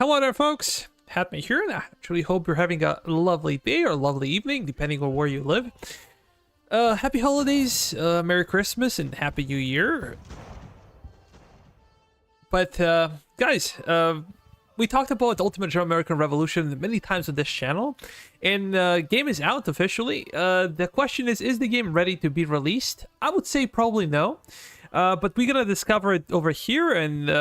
Hello there, folks. Happy here, and I actually hope you're having a lovely day or lovely evening, depending on where you live. Happy holidays, Merry Christmas, and Happy New Year. But, guys, we talked about Ultimate German American Revolution many times on this channel, and game is out officially. The question is the game ready to be released? I would say probably no. But we're gonna discover it over here, and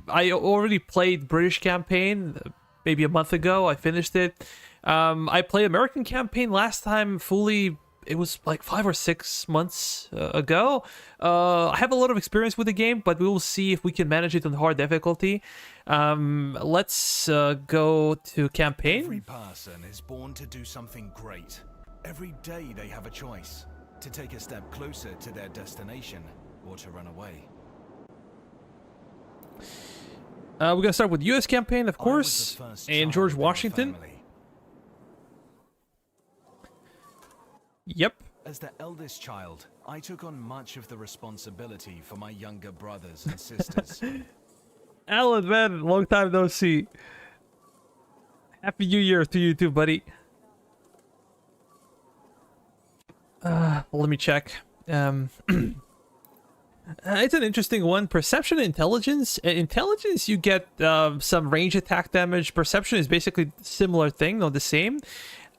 I already played British campaign maybe a month ago. I finished it. I played American campaign last time fully. It was like 5 or 6 months ago. I have a lot of experience with the game, but we will see if we can manage it on hard difficulty. Let's go to campaign. Every person is born to do something great. Every day they have a choice to take a step closer to their destination or to run away. We're gonna start with U.S. campaign, of course, and George Washington. Yep. As the eldest child, I took on much of the responsibility for my younger brothers and sisters. Alan, man, long time no see. Happy New Year to you too, buddy. Let me check. It's an interesting one. Perception and intelligence. Intelligence, you get some range attack damage. Perception is basically similar thing, not the same.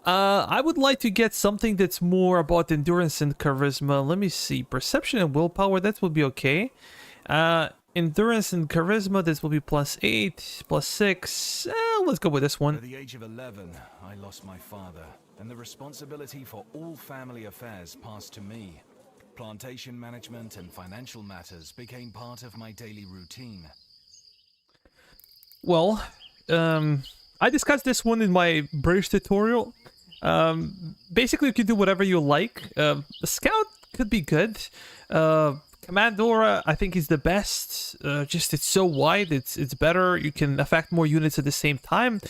I would like to get something that's more about endurance and charisma. Let me see. Perception and willpower, that will be okay. Endurance and charisma, this will be +8, +6. Let's go with this one. At the age of 11, I lost my father, and the responsibility for all family affairs passed to me. Plantation management and financial matters became part of my daily routine. Well, I discussed this one in my British tutorial. Basically, you can do whatever you like. The scout could be good. Commandora, I think, is the best. Just it's so wide, it's better. You can affect more units at the same time.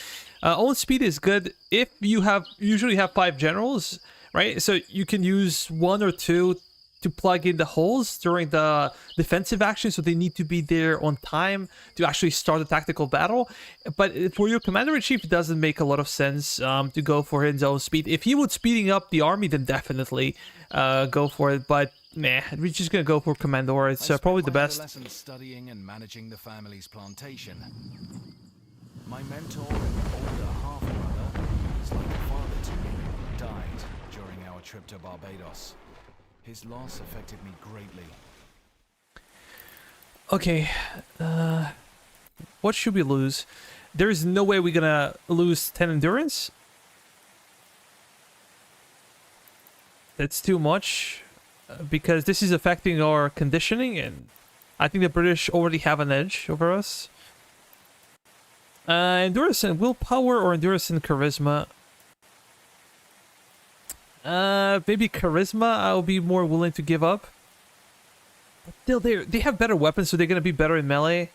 Own speed is good if you usually have 5 generals, right? So you can use 1 or 2 to plug in the holes during the defensive action, so they need to be there on time to actually start a tactical battle. But for your commander-in-chief, it doesn't make a lot of sense to go for his own speed. If he was speeding up the army, then definitely go for it. But nah, we're just gonna go for Commandor. It's probably the best. Lessons studying and managing the family's plantation. My mentor and older half-brother, who was like a father to me, died during our trip to Barbados. His loss affected me greatly. Okay, what should we lose? There is no way we're gonna lose 10 endurance. That's too much, because this is affecting our conditioning, and I think the British already have an edge over us. Endurance and willpower or endurance and charisma? Maybe charisma I'll be more willing to give up. But still, they have better weapons, so they're gonna be better in melee.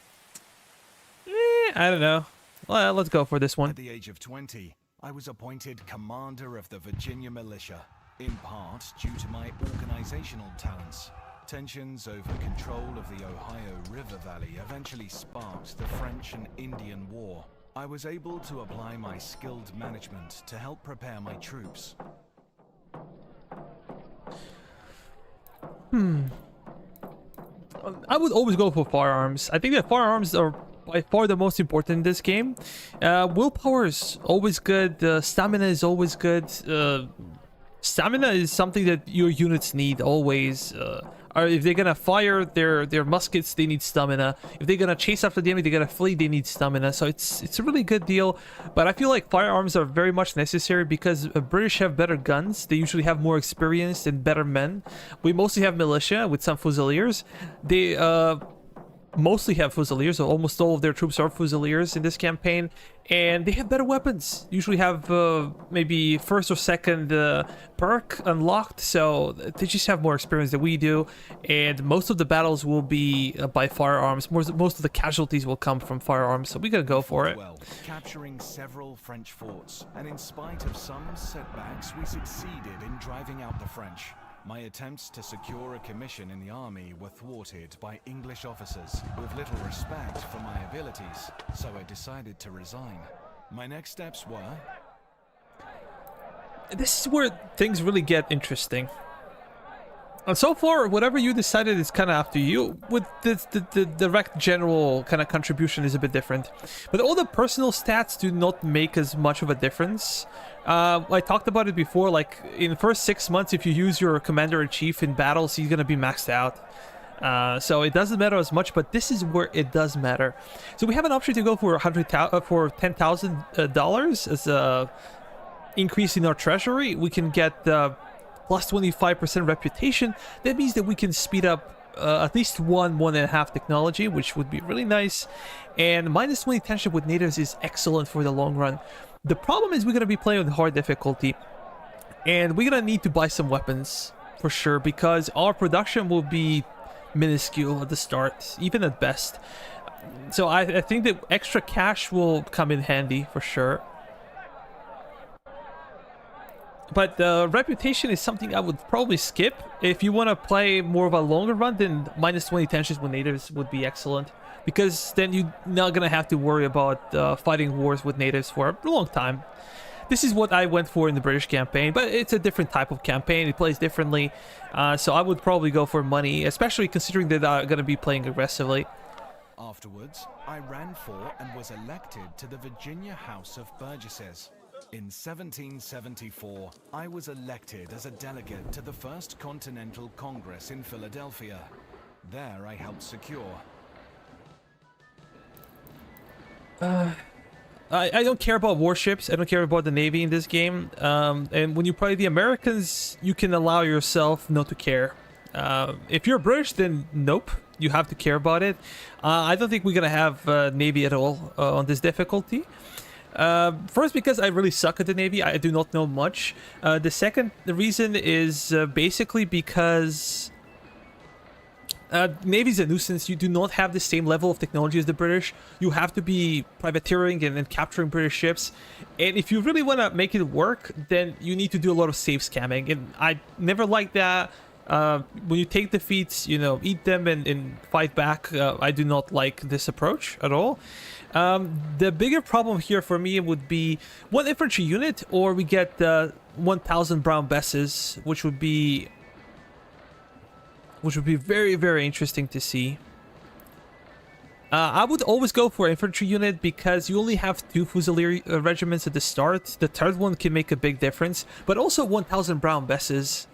I don't know. Well, let's go for this one. At the age of 20, I was appointed commander of the Virginia militia, in part due to my organizational talents. Tensions over control of the Ohio River Valley eventually sparked the French and Indian War. I was able to apply my skilled management to help prepare my troops. I would always go for firearms. I think that firearms are by far the most important in this game. Willpower is always good. Stamina is always good. Stamina is something that your units need always. Or if they're gonna fire their muskets, they need stamina. If they're gonna chase after the enemy, they're gonna flee, they need stamina. So it's a really good deal. But I feel like firearms are very much necessary because British have better guns. They usually have more experience and better men. We mostly have militia with some fusiliers. They mostly have fusiliers, so almost all of their troops are fusiliers in this campaign, and they have better weapons. Usually have maybe first or second perk unlocked, so they just have more experience than we do, and most of the battles will be by firearms. Most of the casualties will come from firearms, so we're gonna go for it. Well, capturing several French forts, and in spite of some setbacks, we succeeded in driving out the French. My attempts to secure a commission in the army were thwarted by English officers with little respect for my abilities, so I decided to resign. My next steps were... This is where things really get interesting. And so far, whatever you decided is kind of up to you. With the direct general kind of contribution is a bit different. But all the personal stats do not make as much of a difference. I talked about it before, like in the first 6 months, if you use your commander-in-chief in battles, he's going to be maxed out. So it doesn't matter as much, but this is where it does matter. So we have an option to go for $10,000 as a increase in our treasury. We can get plus 25% reputation. That means that we can speed up at least 1.5 technology, which would be really nice. And minus 20 tension with natives is excellent for the long run. The problem is we're going to be playing on hard difficulty, and we're going to need to buy some weapons for sure, because our production will be minuscule at the start, even at best. So I think that extra cash will come in handy for sure. But reputation is something I would probably skip. If you want to play more of a longer run, then minus 20 tensions with natives would be excellent. Because then you're not going to have to worry about fighting wars with natives for a long time. This is what I went for in the British campaign, but it's a different type of campaign. It plays differently. So I would probably go for money, especially considering that I'm going to be playing aggressively. Afterwards, I ran for and was elected to the Virginia House of Burgesses. In 1774, I was elected as a delegate to the First Continental Congress in Philadelphia. There I helped secure... I don't care about warships. I don't care about the Navy in this game. And when you play the Americans, you can allow yourself not to care. If you're British, then nope. You have to care about it. I don't think we're going to have Navy at all on this difficulty. First, because I really suck at the Navy. I do not know much. The reason is basically because Navy's a nuisance. You do not have the same level of technology as the British. You have to be privateering and capturing British ships. And if you really want to make it work, then you need to do a lot of safe scamming. And I never liked that. When you take defeats, you know, eat them and fight back. I do not like this approach at all. The bigger problem here for me would be one infantry unit, or we get 1,000 brown besses, which would be very, very interesting to see. I would always go for infantry unit because you only have 2 Fusilier regiments at the start. The third one can make a big difference, but also 1,000 brown besses.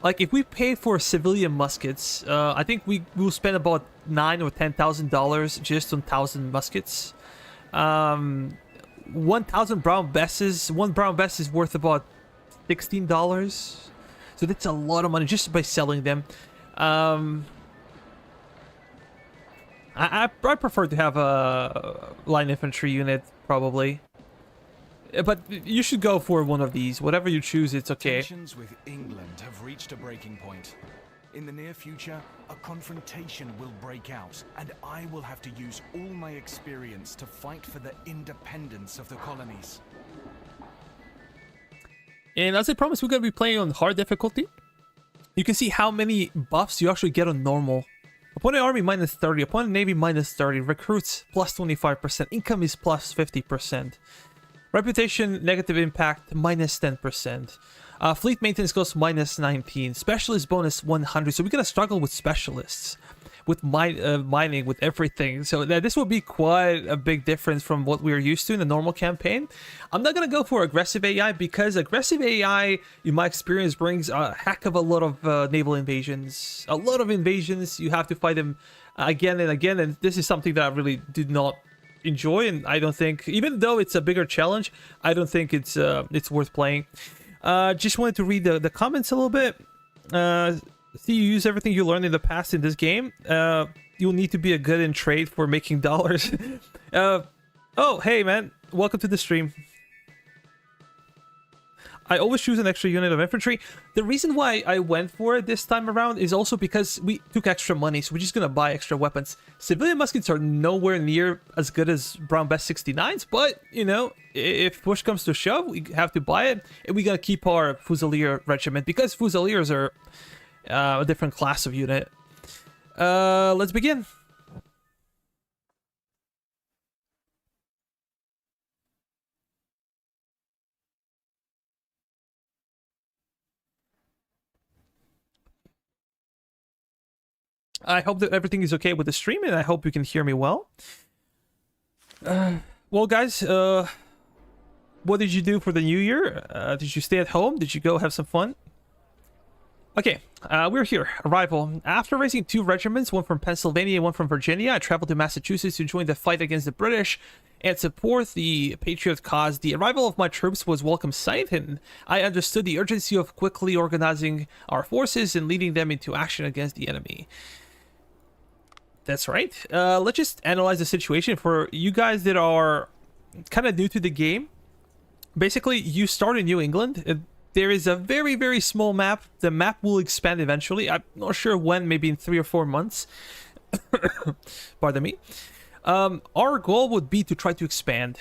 Like, if we pay for civilian muskets, I think we will spend about $9,000 or $10,000 just on 1,000 muskets. 1,000 brown besses. One brown bess is worth about $16. So that's a lot of money just by selling them. I prefer to have a line infantry unit, probably. But you should go for one of these. Whatever you choose, it's okay. Tensions with England have reached a breaking point. In the near future, a confrontation will break out, and I will have to use all my experience to fight for the independence of the colonies. And as I promised, we're going to be playing on hard difficulty. You can see how many buffs you actually get on normal. Opponent army minus 30, opponent navy minus 30, recruits plus 25%, income is plus 50%. Reputation, negative impact, minus 10%. Fleet maintenance goes minus 19. Specialist bonus 100. So we're going to struggle with specialists. With mining, with everything. So this will be quite a big difference from what we're used to in the normal campaign. I'm not going to go for aggressive AI because aggressive AI, in my experience, brings a heck of a lot of naval invasions. A lot of invasions. You have to fight them again and again. And this is something that I really did not enjoy, and I don't think, even though it's a bigger challenge, I don't think it's worth playing. Just wanted to read the comments a little bit. See, you use everything you learned in the past in this game. You'll need to be a good in trade for making dollars. Oh, hey man, welcome to the stream. I always choose an extra unit of infantry. The reason why I went for it this time around is also because we took extra money, so we're just gonna buy extra weapons. Civilian muskets are nowhere near as good as Brown Best 69s, but, you know, if push comes to shove, we have to buy it, and we gotta keep our Fusilier regiment, because Fusiliers are a different class of unit. Let's begin. I hope that everything is okay with the stream, and I hope you can hear me well. Well, guys, what did you do for the new year? Did you stay at home? Did you go have some fun? Okay, we're here. Arrival. After raising 2 regiments, one from Pennsylvania and one from Virginia, I traveled to Massachusetts to join the fight against the British and support the Patriot cause. The arrival of my troops was welcome sight, and I understood the urgency of quickly organizing our forces and leading them into action against the enemy. That's right. Let's just analyze the situation for you guys that are kind of new to the game. Basically, you start in New England. There is a very, very small map. The map will expand eventually. I'm not sure when, maybe in 3 or 4 months. Pardon me. Our goal would be to try to expand.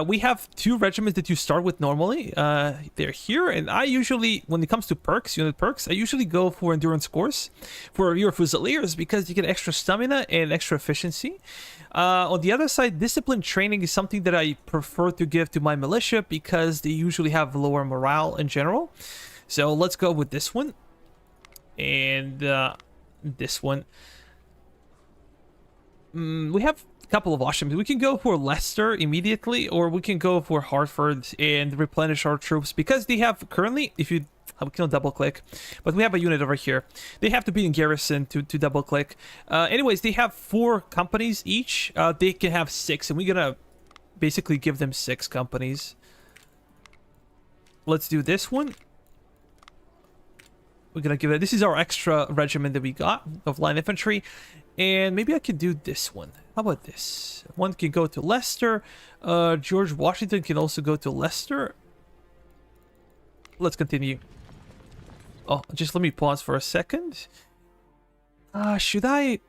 We have 2 regiments that you start with normally. They're here, and I usually, when it comes to perks, unit perks, I usually go for endurance course for your Fusiliers because you get extra stamina and extra efficiency. On the other side, discipline training is something that I prefer to give to my militia because they usually have lower morale in general. So let's go with this one and this one. We have couple of options. We can go for Leicester immediately, or we can go for Hartford and replenish our troops because they have currently, if you can double click, but we have a unit over here. They have to be in garrison to double click. Anyways, they have 4 companies each. They can have 6, and we're gonna basically give them 6 companies. Let's do this one. We're gonna give it, this is our extra regiment that we got of line infantry. And maybe I could do this one. How about this? One can go to Leicester. George Washington can also go to Leicester. Let's continue. Oh, just let me pause for a second. Should I?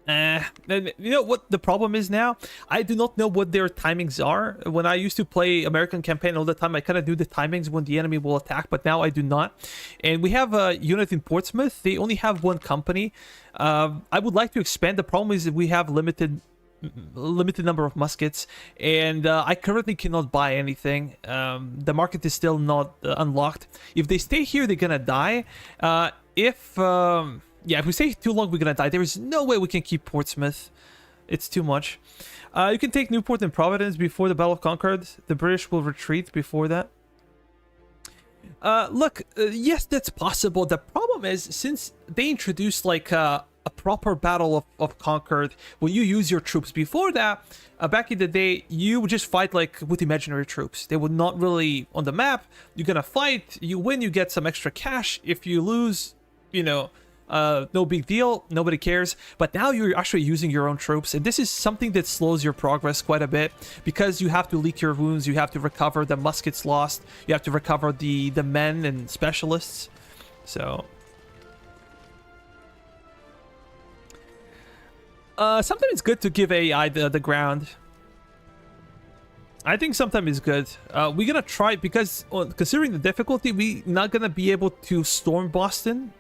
You know what the problem is now? I do not know what their timings are. When I used to play American campaign all the time, I kind of knew the timings when the enemy will attack, but now I do not. And we have a unit in Portsmouth. They only have 1 company. I would like to expand. The problem is that we have limited number of muskets, and I currently cannot buy anything. The market is still not unlocked. If they stay here, they're gonna die. Yeah, if we stay too long, we're gonna die. There is no way we can keep Portsmouth. It's too much. You can take Newport and Providence before the Battle of Concord. The British will retreat before that. Look, yes, that's possible. The problem is, since they introduced like a proper Battle of Concord, when you use your troops before that, back in the day, you would just fight like with imaginary troops. They would not really on the map. You're gonna fight. You win, you get some extra cash. If you lose, you know, no big deal, nobody cares. But now you're actually using your own troops, and this is something that slows your progress quite a bit because you have to leak your wounds, you have to recover the muskets lost, you have to recover the men and specialists. So sometimes it's good to give AI the ground. I think sometimes it's good. We're gonna try, because considering the difficulty, we're not gonna be able to storm Boston.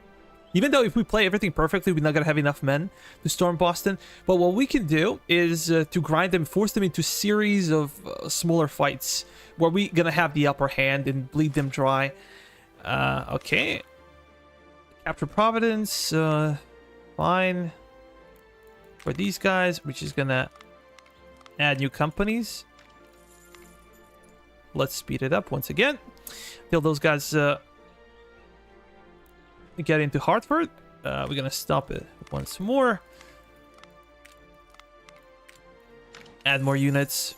Even though if we play everything perfectly, we're not gonna have enough men to storm Boston. But what we can do is to grind them, force them into series of smaller fights where we're gonna have the upper hand and bleed them dry. Okay. Capture Providence. Fine. For these guys, we're just gonna add new companies. Let's speed it up once again. Till those guys get into Hartford. We're gonna stop it once more. Add more units.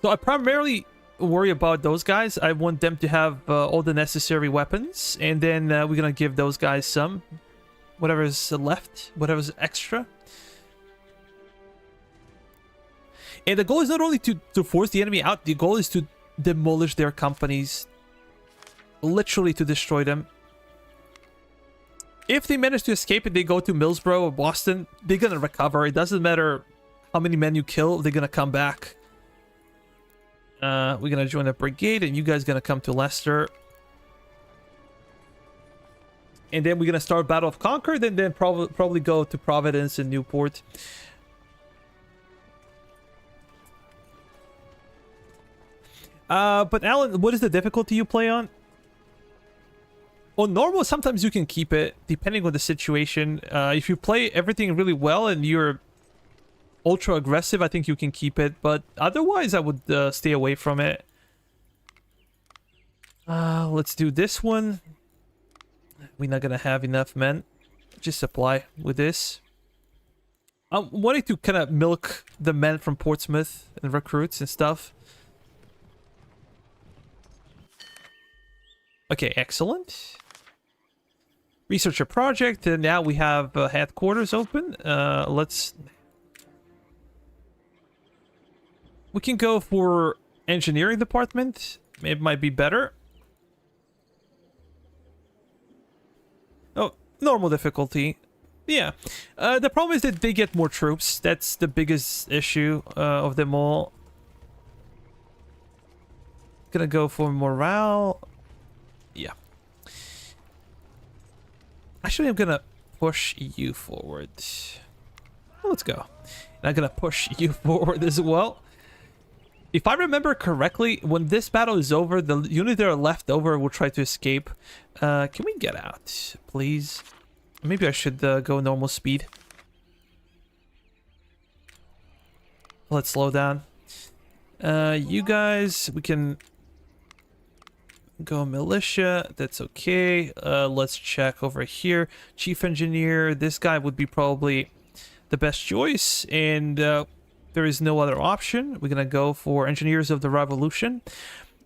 So I primarily worry about those guys. I want them to have all the necessary weapons, and then we're gonna give those guys some, whatever's left, whatever's extra. And the goal is not only to force the enemy out, the goal is to demolish their companies, literally to destroy them. If they manage to escape and they go to Millsboro or Boston, they're gonna recover. It doesn't matter how many men you kill, they're gonna come back. We're gonna join a brigade, and you guys gonna come to Leicester. And then we're gonna start Battle of Concord, and then probably go to Providence and Newport. But Alan, what is the difficulty you play on? On normal, sometimes you can keep it, depending on the situation. If you play everything really well and you're ultra aggressive, I think you can keep it. But otherwise, I would stay away from it. Let's do this one. We're not gonna have enough men. Just supply with this. I'm wanting to kind of milk the men from Portsmouth and recruits and stuff. Okay, excellent. Researcher project, and now we have headquarters open. We can go for engineering department. It might be better. Oh, normal difficulty. Yeah. The problem is that they get more troops. That's the biggest issue of them all. Gonna go for morale. Yeah. Actually, I'm gonna push you forward. Let's go. And I'm gonna push you forward as well. If I remember correctly, when this battle is over, the units that are left over will try to escape. Can we get out, please? Maybe I should go normal speed. Let's slow down. You guys, we can go militia. That's okay. Let's check over here. Chief engineer. This guy would be probably the best choice, and there is no other option. We're gonna go for engineers of the revolution.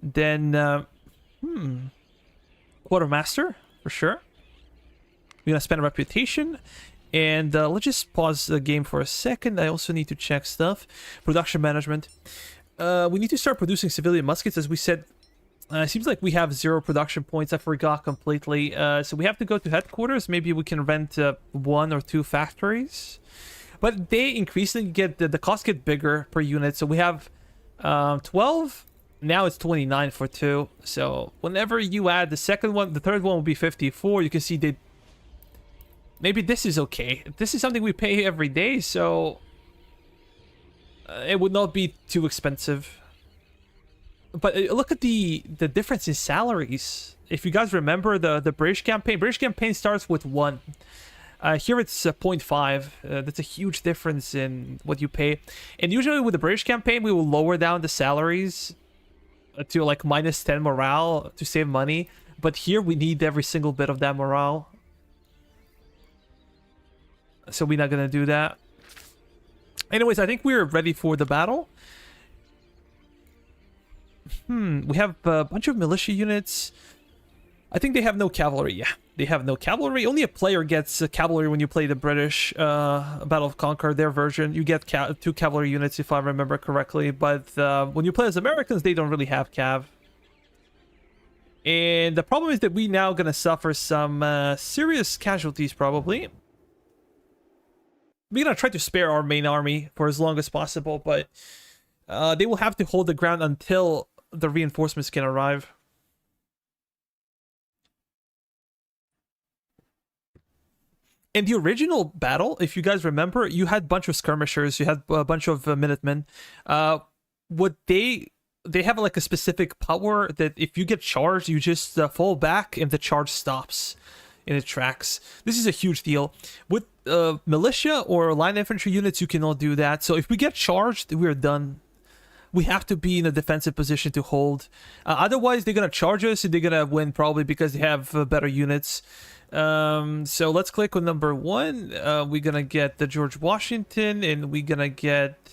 Then, quartermaster for sure. We're gonna spend a reputation, and let's just pause the game for a second. I also need to check stuff. Production management. We need to start producing civilian muskets, as we said. It seems like we have 0 production points. I forgot completely. So we have to go to headquarters. Maybe we can rent 1 or 2 factories. But they increasingly get the costs get bigger per unit. So we have 12. Now it's 29 for 2. So whenever you add the second one, the third one will be 54. You can see they. Maybe this is okay. This is something we pay every day, so it would not be too expensive. But look at the difference in salaries. If you guys remember the British campaign starts with 1. Here it's 0.5. That's a huge difference in what you pay. And usually with the British campaign, we will lower down the salaries to like -10 morale to save money. But here we need every single bit of that morale. So we're not gonna do that. Anyways, I think we're ready for the battle. We have a bunch of militia units. I think they have no cavalry. Yeah, they have no cavalry. Only a player gets cavalry when you play the British Battle of Concord, their version. You get 2 cavalry units, if I remember correctly. But when you play as Americans, they don't really have cav. And the problem is that we now gonna suffer some serious casualties, probably. We're gonna try to spare our main army for as long as possible, but they will have to hold the ground until the reinforcements can arrive. In the original battle, if you guys remember, you had a bunch of skirmishers, you had a bunch of Minutemen. What they have like a specific power that if you get charged, you just fall back and the charge stops in its tracks. This is a huge deal. With militia or line infantry units, you cannot do that. So if we get charged, we're done. We have to be in a defensive position to hold. Otherwise, they're going to charge us and they're going to win probably because they have better units. So let's click on number 1. We're going to get the George Washington, and we're going to get...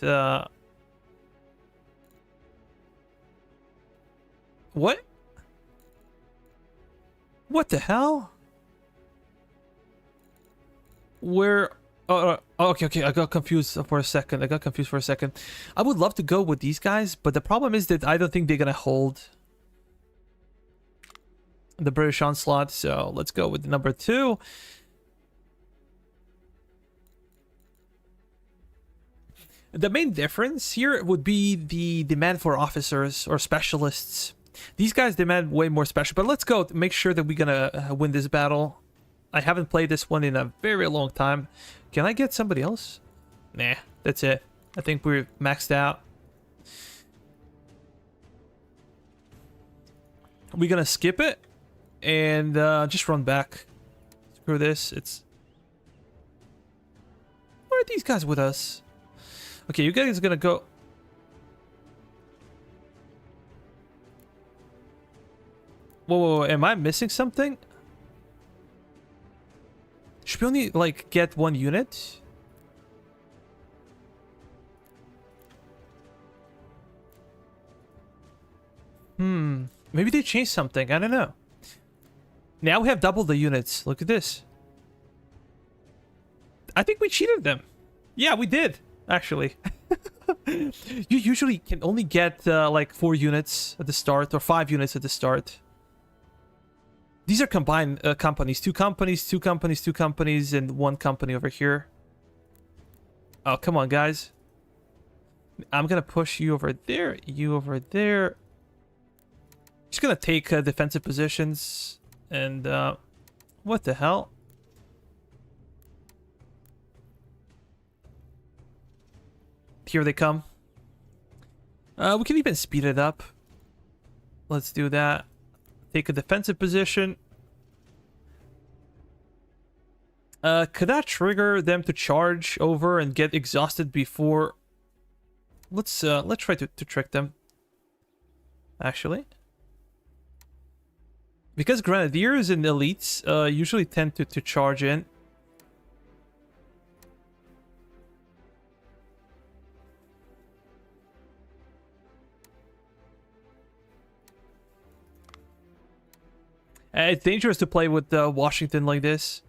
What? What the hell? Where... okay, I got confused for a second. I would love to go with these guys, but the problem is that I don't think they're gonna hold. the British onslaught. So let's go with number 2. The main difference here would be the demand for officers or specialists. These guys demand way more special, but let's go make sure that we're gonna win this battle. I haven't played this one in a very long time. Can I get somebody else? Nah, that's it. I think we're maxed out. We're gonna skip it and just run back. Screw this. Where are these guys with us? Okay, you guys are gonna go. Whoa, am I missing something? Should we only, like, get 1 unit? Maybe they changed something. I don't know. Now we have double the units. Look at this. I think we cheated them. Yeah, we did, actually. You usually can only get, like, 4 units at the start, or 5 units at the start. These are combined companies. 2 companies, 2 companies, 2 companies, and 1 company over here. Oh, come on, guys. I'm gonna push you over there, you over there. Just gonna take defensive positions, and what the hell? Here they come. We can even speed it up. Let's do that. Take a defensive position. Could that trigger them to charge over and get exhausted before? Let's try to trick them. Actually, because grenadiers and elites usually tend to charge in. It's dangerous to play with Washington like this.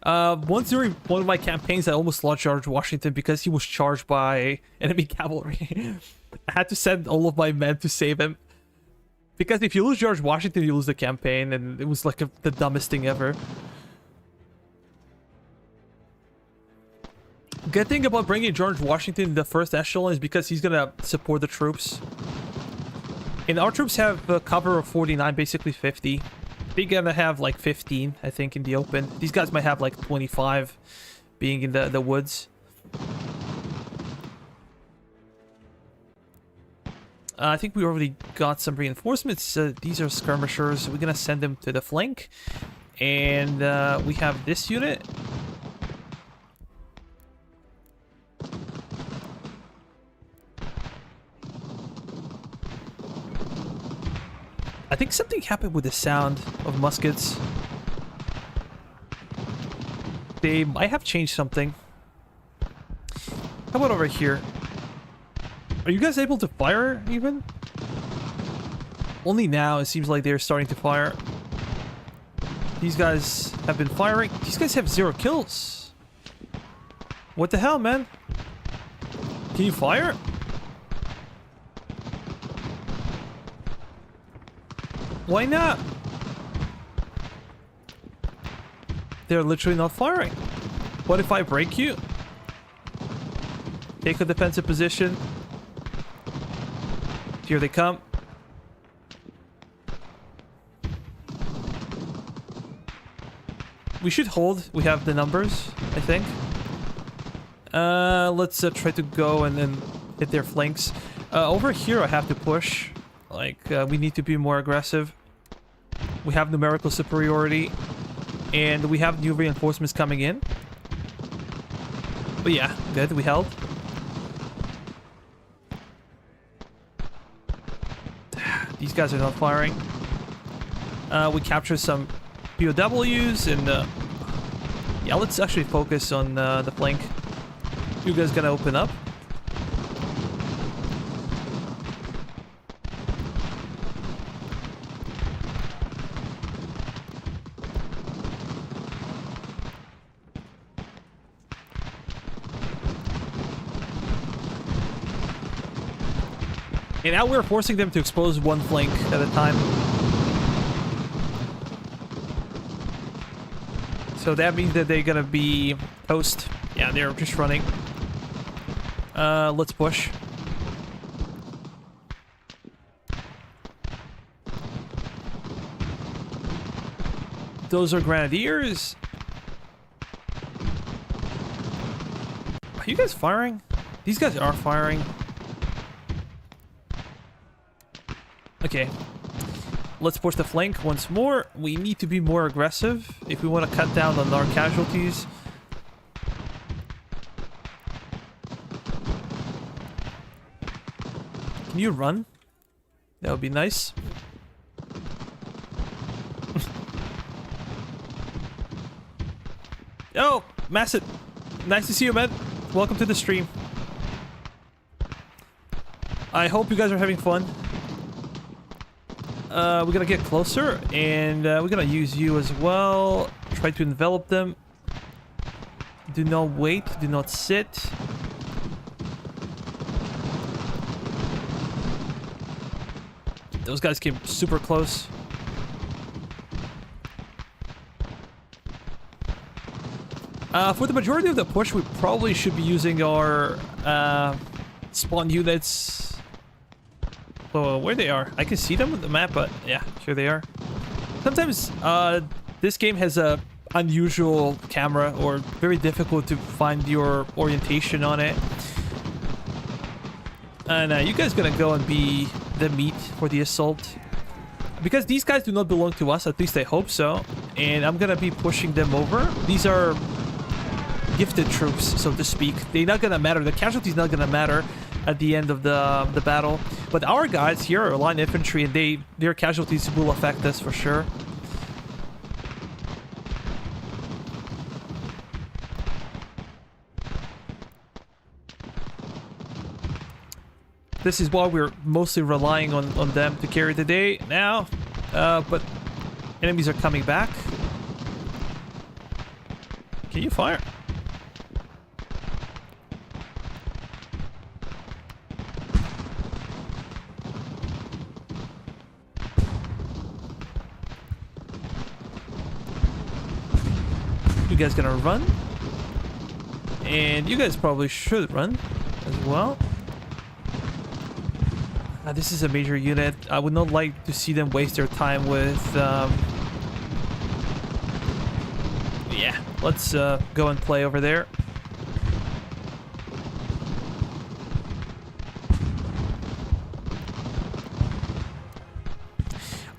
Once during one of my campaigns, I almost lost George Washington because he was charged by enemy cavalry. I had to send all of my men to save him. Because if you lose George Washington, you lose the campaign, and it was like the dumbest thing ever. Good thing about bringing George Washington in the first echelon is because he's gonna support the troops. And our troops have a cover of 49, basically 50. They're gonna have like 15, I think, in the open. These guys might have like 25 being in the woods. I think we already got some reinforcements. These are skirmishers. We're gonna send them to the flank. And we have this unit. I think something happened with the sound of muskets. They might have changed something. How about over here? Are you guys able to fire even? Only now it seems like they're starting to fire. These guys have been firing. These guys have 0 kills. What the hell, man? Can you fire? Why not? They're literally not firing. What if I break you? Take a defensive position. Here they come. We should hold. We have the numbers, I think. Let's try to go and then hit their flanks. Over here I have to push. Like, we need to be more aggressive. We have numerical superiority. And we have new reinforcements coming in. But yeah, good. We held. These guys are not firing. We captured some POWs and... yeah, let's actually focus on the flank. You guys gonna open up? And now we're forcing them to expose one flank at a time. So that means that they're gonna be toast. Yeah, they're just running. Let's push. Those are grenadiers. Are you guys firing? These guys are firing. Okay. Let's push the flank once more. We need to be more aggressive if we want to cut down on our casualties. Can you run? That would be nice. Oh, Massett. Nice to see you, man. Welcome to the stream. I hope you guys are having fun. We're gonna get closer, and we're gonna use you as well. Try to envelop them. Do not wait. Do not sit. Those guys came super close. For the majority of the push, we probably should be using our spawn units. Well, where they are? I can see them on the map, but yeah, here they are. Sometimes this game has a unusual camera, or very difficult to find your orientation on it. And you guys gonna go and be the meat for the assault. Because these guys do not belong to us, at least I hope so. And I'm gonna be pushing them over. These are gifted troops, so to speak. They're not gonna matter. The casualty's not gonna matter at the end of the battle. But our guys here are line infantry, and their casualties will affect us for sure. This is why we're mostly relying on them to carry the day now. But enemies are coming back. Can you fire? You guys gonna run? And you guys probably should run as well. This is a major unit. I would not like to see them waste their time with... Yeah, let's go and play over there.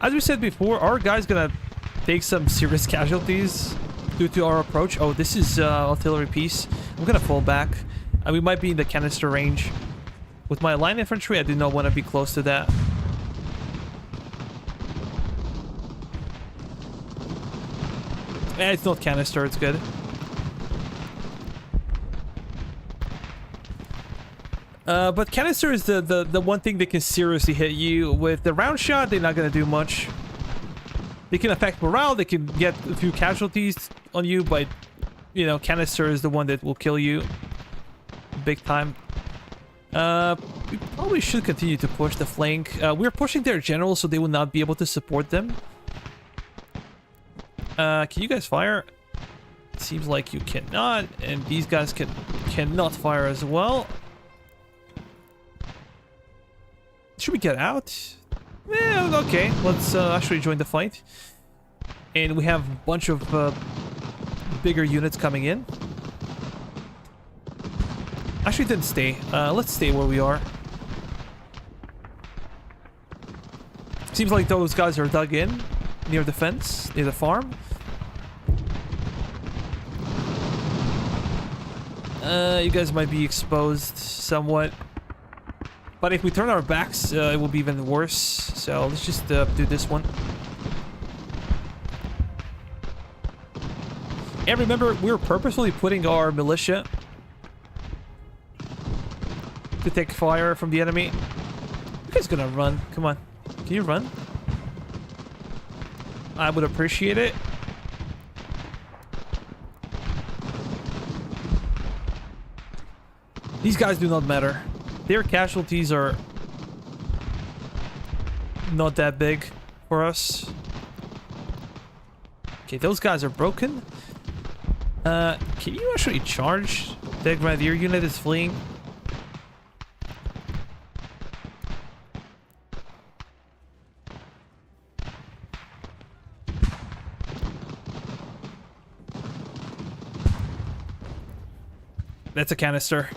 As we said before, our guy's gonna take some serious casualties due to our approach. Oh, this is artillery piece. I'm gonna fall back. We might be in the canister range. With my line infantry, I do not want to be close to that. It's not canister, it's good. But canister is the one thing that can seriously hit you. With the round shot, they're not going to do much. They can affect morale, they can get a few casualties on you, but, you know, canister is the one that will kill you big time. We probably should continue to push the flank. We're pushing their general, so they will not be able to support them. Can you guys fire? It seems like you cannot, and these guys cannot fire as well. Should we get out? Yeah, okay. Let's actually join the fight. And we have a bunch of bigger units coming in. Actually, didn't stay. Let's stay where we are. Seems like those guys are dug in near the fence, near the farm. You guys might be exposed somewhat. But if we turn our backs, it will be even worse. So let's just do this one. And remember, we're purposefully putting our militia to take fire from the enemy. You guys gonna run? Come on. Can you run? I would appreciate it. These guys do not matter. Their casualties are not that big for us. Okay, those guys are broken. Can you actually charge? The Grenadier unit is fleeing. That's a canister.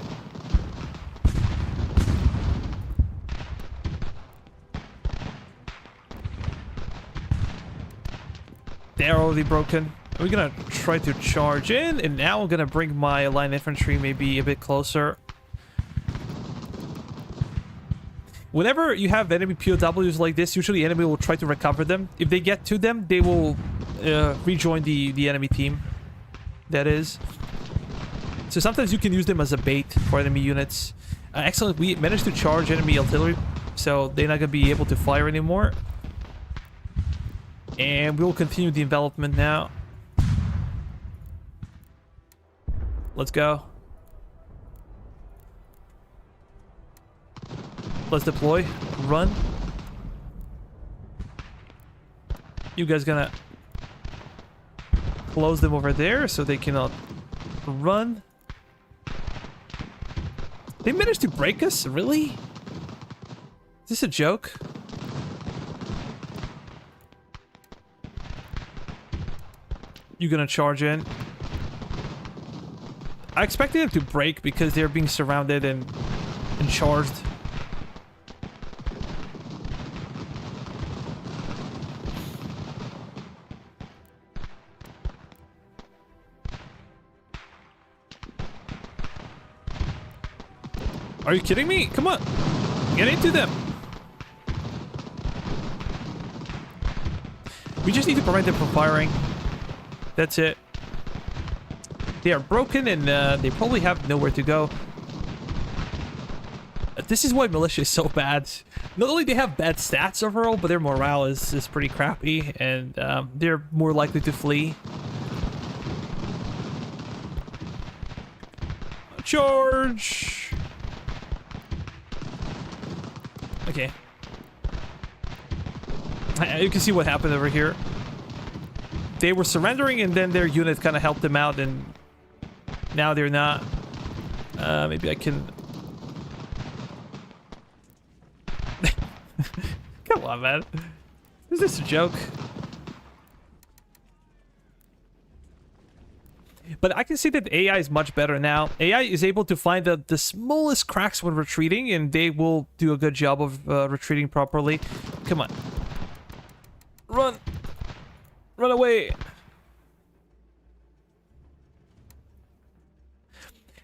They're already broken. We're gonna try to charge in, and now I'm gonna bring my line infantry maybe a bit closer. Whenever you have enemy POWs like this, usually enemy will try to recover them. If they get to them, they will rejoin the enemy team. That is. So sometimes you can use them as a bait for enemy units. Excellent, we managed to charge enemy artillery, so they're not gonna be able to fire anymore. And we'll continue the envelopment now. Let's go. Let's deploy. Run. You guys gonna close them over there so they cannot run. They managed to break us? Really? Is this a joke? You gonna charge in? I expected them to break because they're being surrounded and charged. Are you kidding me? Come on. Get into them. We just need to prevent them from firing. That's it. They are broken and they probably have nowhere to go. This is why militia is so bad. Not only they have bad stats overall, but their morale is pretty crappy, and they're more likely to flee. Charge! Okay. You can see what happened over here. They were surrendering, and then their unit kind of helped them out, and now they're not. Maybe I can... Come on, man. Is this a joke? But I can see that AI is much better now. AI is able to find the smallest cracks when retreating, and they will do a good job of retreating properly. Come on. Run! Run away!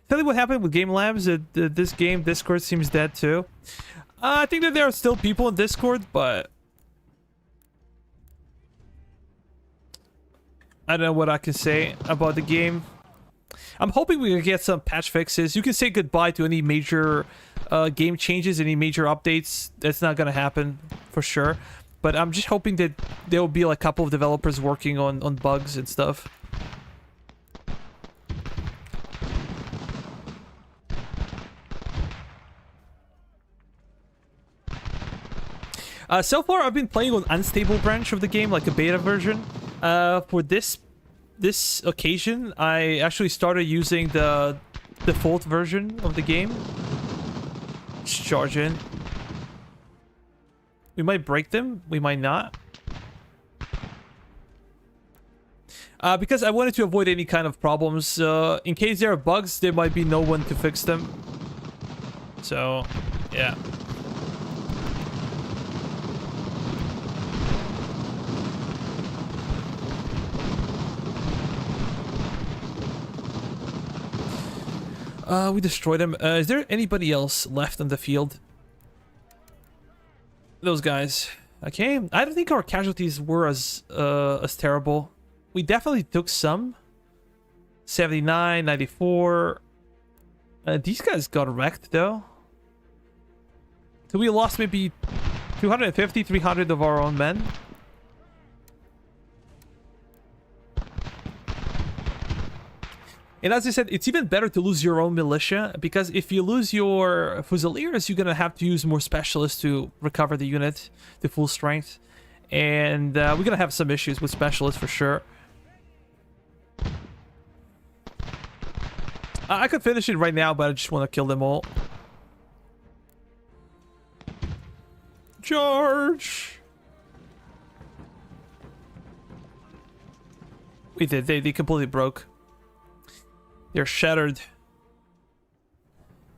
Tell you what happened with Game Labs. This game, Discord seems dead too. I think that there are still people in Discord, but... I don't know what I can say about the game. I'm hoping we can get some patch fixes. You can say goodbye to any major game changes, any major updates. That's not gonna happen for sure. But I'm just hoping that there will be like a couple of developers working on bugs and stuff. So far, I've been playing on unstable branch of the game, like a beta version. For this occasion, I actually started using the default version of the game. Let's charge in. We might break them, we might not. Because I wanted to avoid any kind of problems. In case there are bugs, there might be no one to fix them. So, yeah. We destroyed him. Is there anybody else left on the field? Those guys. Okay, I don't think our casualties were as terrible. We definitely took some. 79, 94. These guys got wrecked though. So we lost maybe 250, 300 of our own men. And as I said, it's even better to lose your own militia, because if you lose your Fusiliers, you're gonna have to use more specialists to recover the unit to full strength. And we're gonna have some issues with specialists for sure. I could finish it right now, but I just want to kill them all. Charge! We did. They completely broke. They're shattered.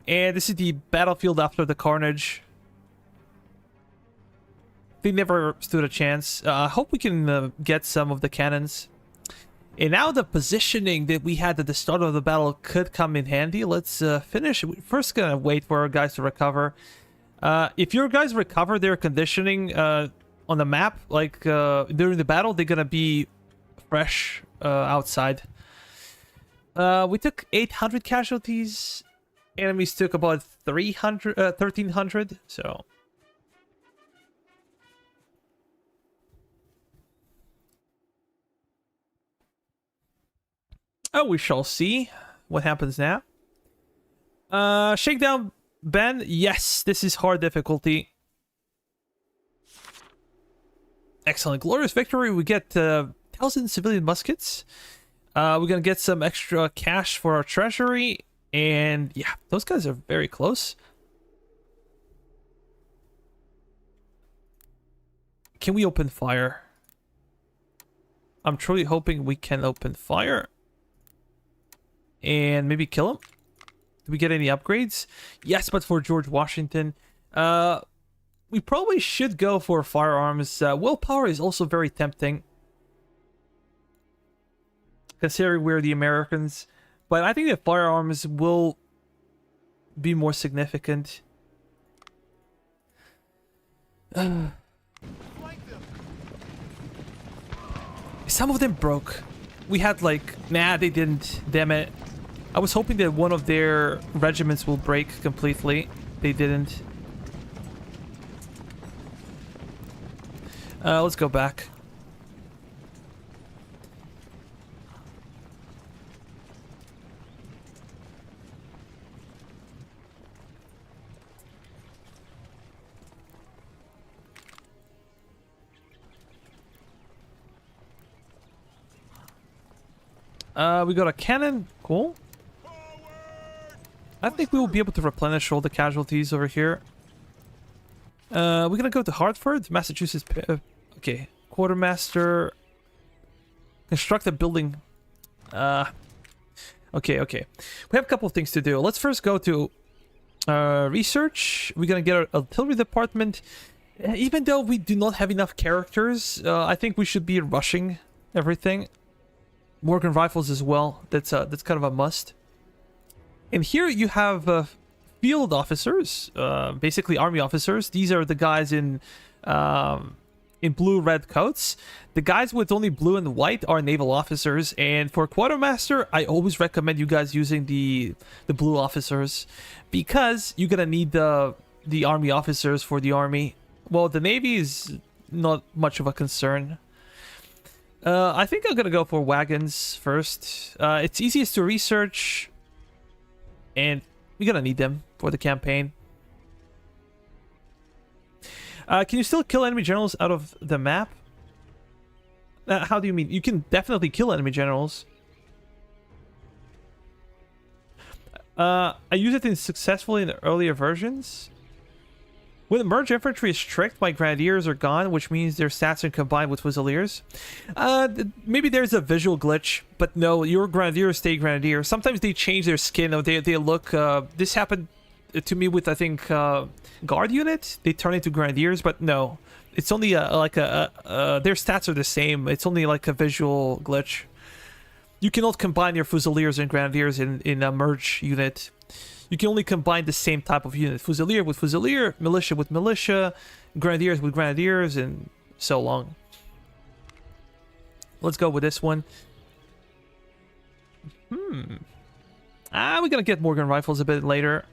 And this is the battlefield after the carnage. They never stood a chance. I hope we can get some of the cannons. And now the positioning that we had at the start of the battle could come in handy. Let's finish. We're first gonna wait for our guys to recover. If your guys recover their conditioning on the map, like during the battle, they're gonna be fresh outside. We took 800 casualties. Enemies took about 1,300. So. Oh, we shall see what happens now. Shakedown Ben. Yes, this is hard difficulty. Excellent. Glorious victory. We get 1,000 civilian muskets. We're going to get some extra cash for our treasury. And yeah, those guys are very close. Can we open fire? I'm truly hoping we can open fire. And maybe kill him? Do we get any upgrades? Yes, but for George Washington. We probably should go for firearms. Willpower is also very tempting, considering we're the Americans. But I think that firearms will be more significant. Some of them broke. We had like... Nah, they didn't. Damn it. I was hoping that one of their regiments will break completely. They didn't. Let's go back. We got a cannon. Cool. I think we will be able to replenish all the casualties over here. We're gonna go to Hartford, Massachusetts. Okay, quartermaster. Construct a building. Okay. We have a couple of things to do. Let's first go to research. We're gonna get our artillery department. Even though we do not have enough characters, I think we should be rushing everything. Morgan rifles as well. That's kind of a must. And here you have field officers, basically army officers. These are the guys in blue red coats. The guys with only blue and white are naval officers. And for quartermaster, I always recommend you guys using the blue officers, because you're gonna need the army officers for the army. Well, the navy is not much of a concern. I think I'm gonna go for wagons first. It's easiest to research, and we're gonna need them for the campaign. Can you still kill enemy generals out of the map? How do you mean? You can definitely kill enemy generals. I used it successfully in the earlier versions. When merge infantry is tricked, my grenadiers are gone, which means their stats are combined with fusiliers. Maybe there's a visual glitch, but no, your grenadiers stay grenadiers. Sometimes they change their skin, or they look... this happened to me with, I think, guard unit. They turn into grenadiers, but no. It's only their stats are the same. It's only like a visual glitch. You cannot combine your fusiliers and grenadiers in a merge unit. You can only combine the same type of unit. Fusilier with fusilier, militia with militia, grenadiers with grenadiers, and so on. Let's go with this one. We're gonna get Morgan rifles a bit later.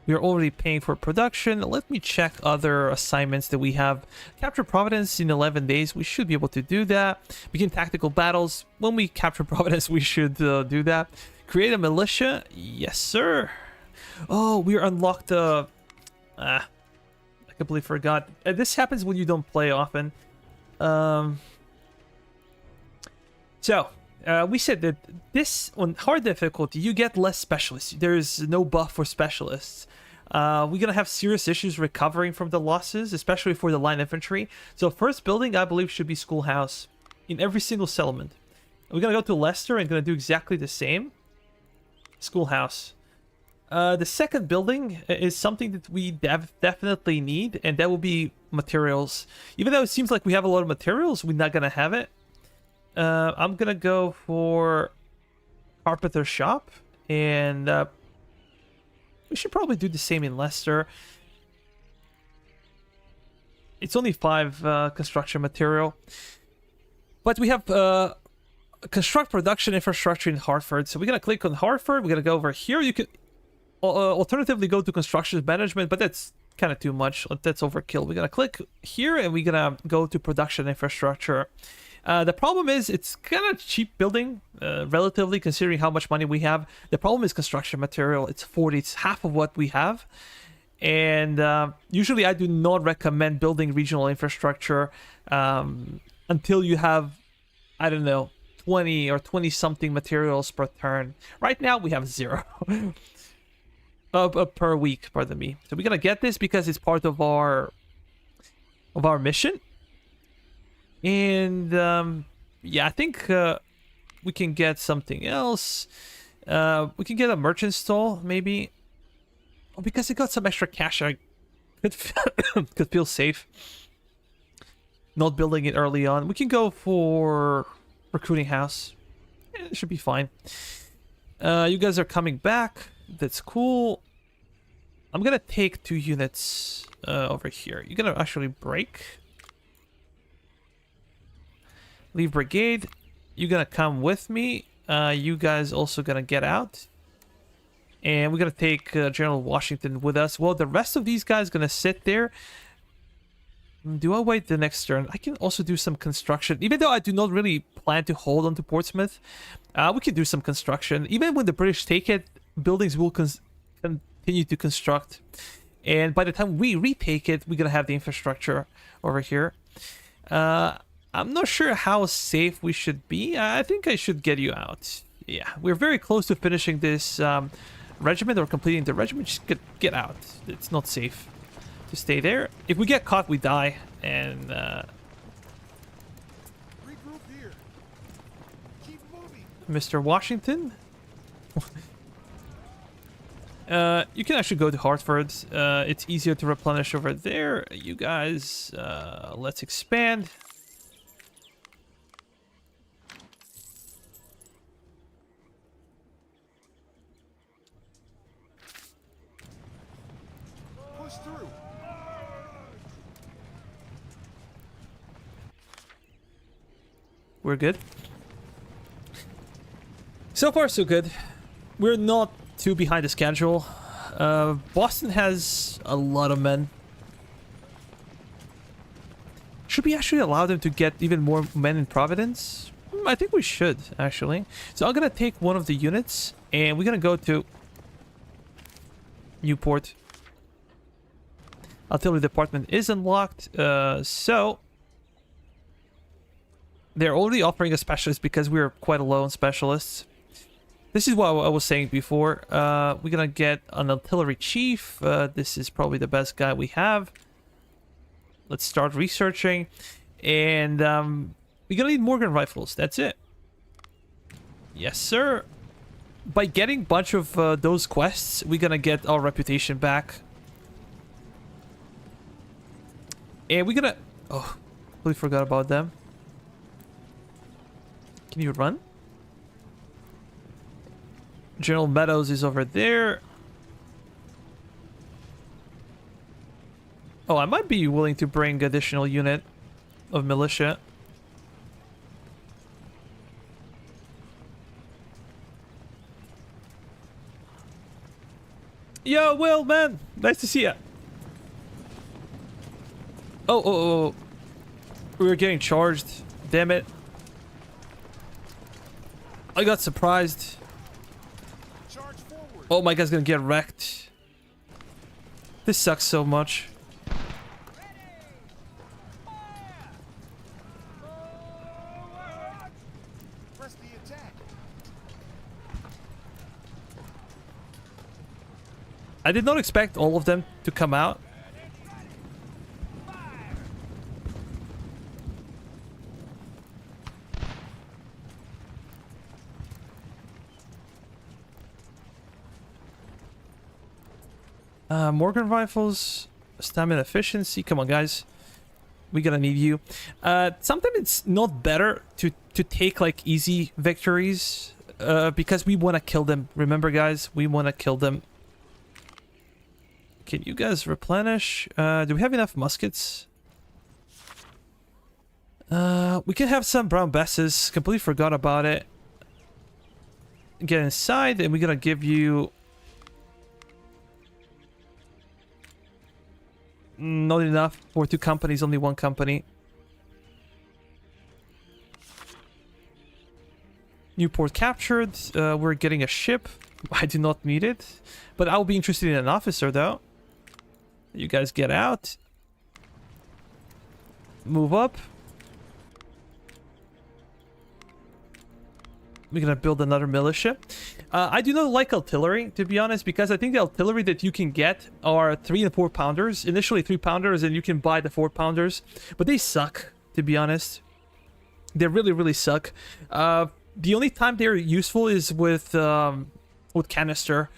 We are already paying for production. Let me check other assignments that we have. Capture Providence in 11 days. We should be able to do that. Begin tactical battles. When we capture Providence, we should do that. Create a militia. Yes, sir. Oh, we are unlocked. I completely forgot. This happens when you don't play often. We said that this, on hard difficulty, you get less specialists. There's no buff for specialists. We're going to have serious issues recovering from the losses, especially for the line infantry. So first building, I believe, should be schoolhouse in every single settlement. We're going to go to Leicester and going to do exactly the same. Schoolhouse. The second building is something that we definitely need, and that will be materials. Even though it seems like we have a lot of materials, we're not going to have it. I'm gonna go for carpenter shop, and we should probably do the same in Leicester. It's only 5 construction material, but we have construct production infrastructure in Hartford. So we're gonna click on Hartford. We're gonna go over here. You can alternatively go to construction management, but that's kind of too much. That's overkill. We're gonna click here, and we're gonna go to production infrastructure. The problem is it's kind of cheap building, relatively, considering how much money we have. The problem is construction material. It's 40. It's half of what we have. And usually I do not recommend building regional infrastructure until you have, I don't know, 20 or 20-something materials per turn. Right now we have 0. Per week, pardon me. So we're going to get this because it's part of our mission. And yeah, I think we can get something else. We can get a merchant stall, maybe. Oh, because it got some extra cash, I could feel safe not building it early on. We can go for recruiting house. Yeah, it should be fine. You guys are coming back. That's cool. I'm gonna take 2 units over here. You're gonna actually break. Leave brigade. You're gonna come with me. You guys also gonna get out. And we're gonna take General Washington with us. Well, the rest of these guys gonna sit there. Do I wait the next turn? I can also do some construction. Even though I do not really plan to hold on to Portsmouth, we can do some construction. Even when the British take it, buildings will continue to construct. And by the time we retake it, we're gonna have the infrastructure over here. I'm not sure how safe we should be. I think I should get you out. Yeah, we're very close to finishing this regiment or completing the regiment. Just get out. It's not safe to stay there. If we get caught, we die. And Mr. Washington, you can actually go to Hartford. It's easier to replenish over there. You guys, let's expand. We're good. So far, so good. We're not too behind the schedule. Boston has a lot of men. Should we actually allow them to get even more men in Providence? I think we should, actually. So I'm gonna take one of the units, and we're gonna go to Newport. Artillery department is unlocked, so they're already offering a specialist because we're quite low on specialists. This is what I was saying before. We're gonna get an artillery chief. This is probably the best guy we have. Let's start researching. And we're gonna need Morgan rifles. That's it. Yes, sir. By getting a bunch of those quests, we're gonna get our reputation back. And we're gonna... Oh, we forgot about them. Can you run? General Meadows is over there. Oh, I might be willing to bring additional unit of militia. Yo, Will, man. Nice to see you. Oh. We were getting charged. Damn it. I got surprised. Oh, my guy's gonna get wrecked. This sucks so much. I did not expect all of them to come out. Morgan rifles, stamina efficiency. Come on, guys. We're gonna need you. Sometimes it's not better to take like easy victories because we want to kill them. Remember, guys, we want to kill them. Can you guys replenish? Do we have enough muskets? We can have some brown besses. Completely forgot about it. Get inside, and we're gonna give you... Not enough for 2 companies, only 1 company. Newport captured. We're getting a ship. I do not need it. But I'll be interested in an officer, though. You guys get out. Move up. We're gonna build another militia. I do not like artillery, to be honest, because I think the artillery that you can get are 3 and 4 pounders. Initially 3 pounders, and you can buy the 4 pounders. But they suck, to be honest. They really suck. The only time they're useful is with canister.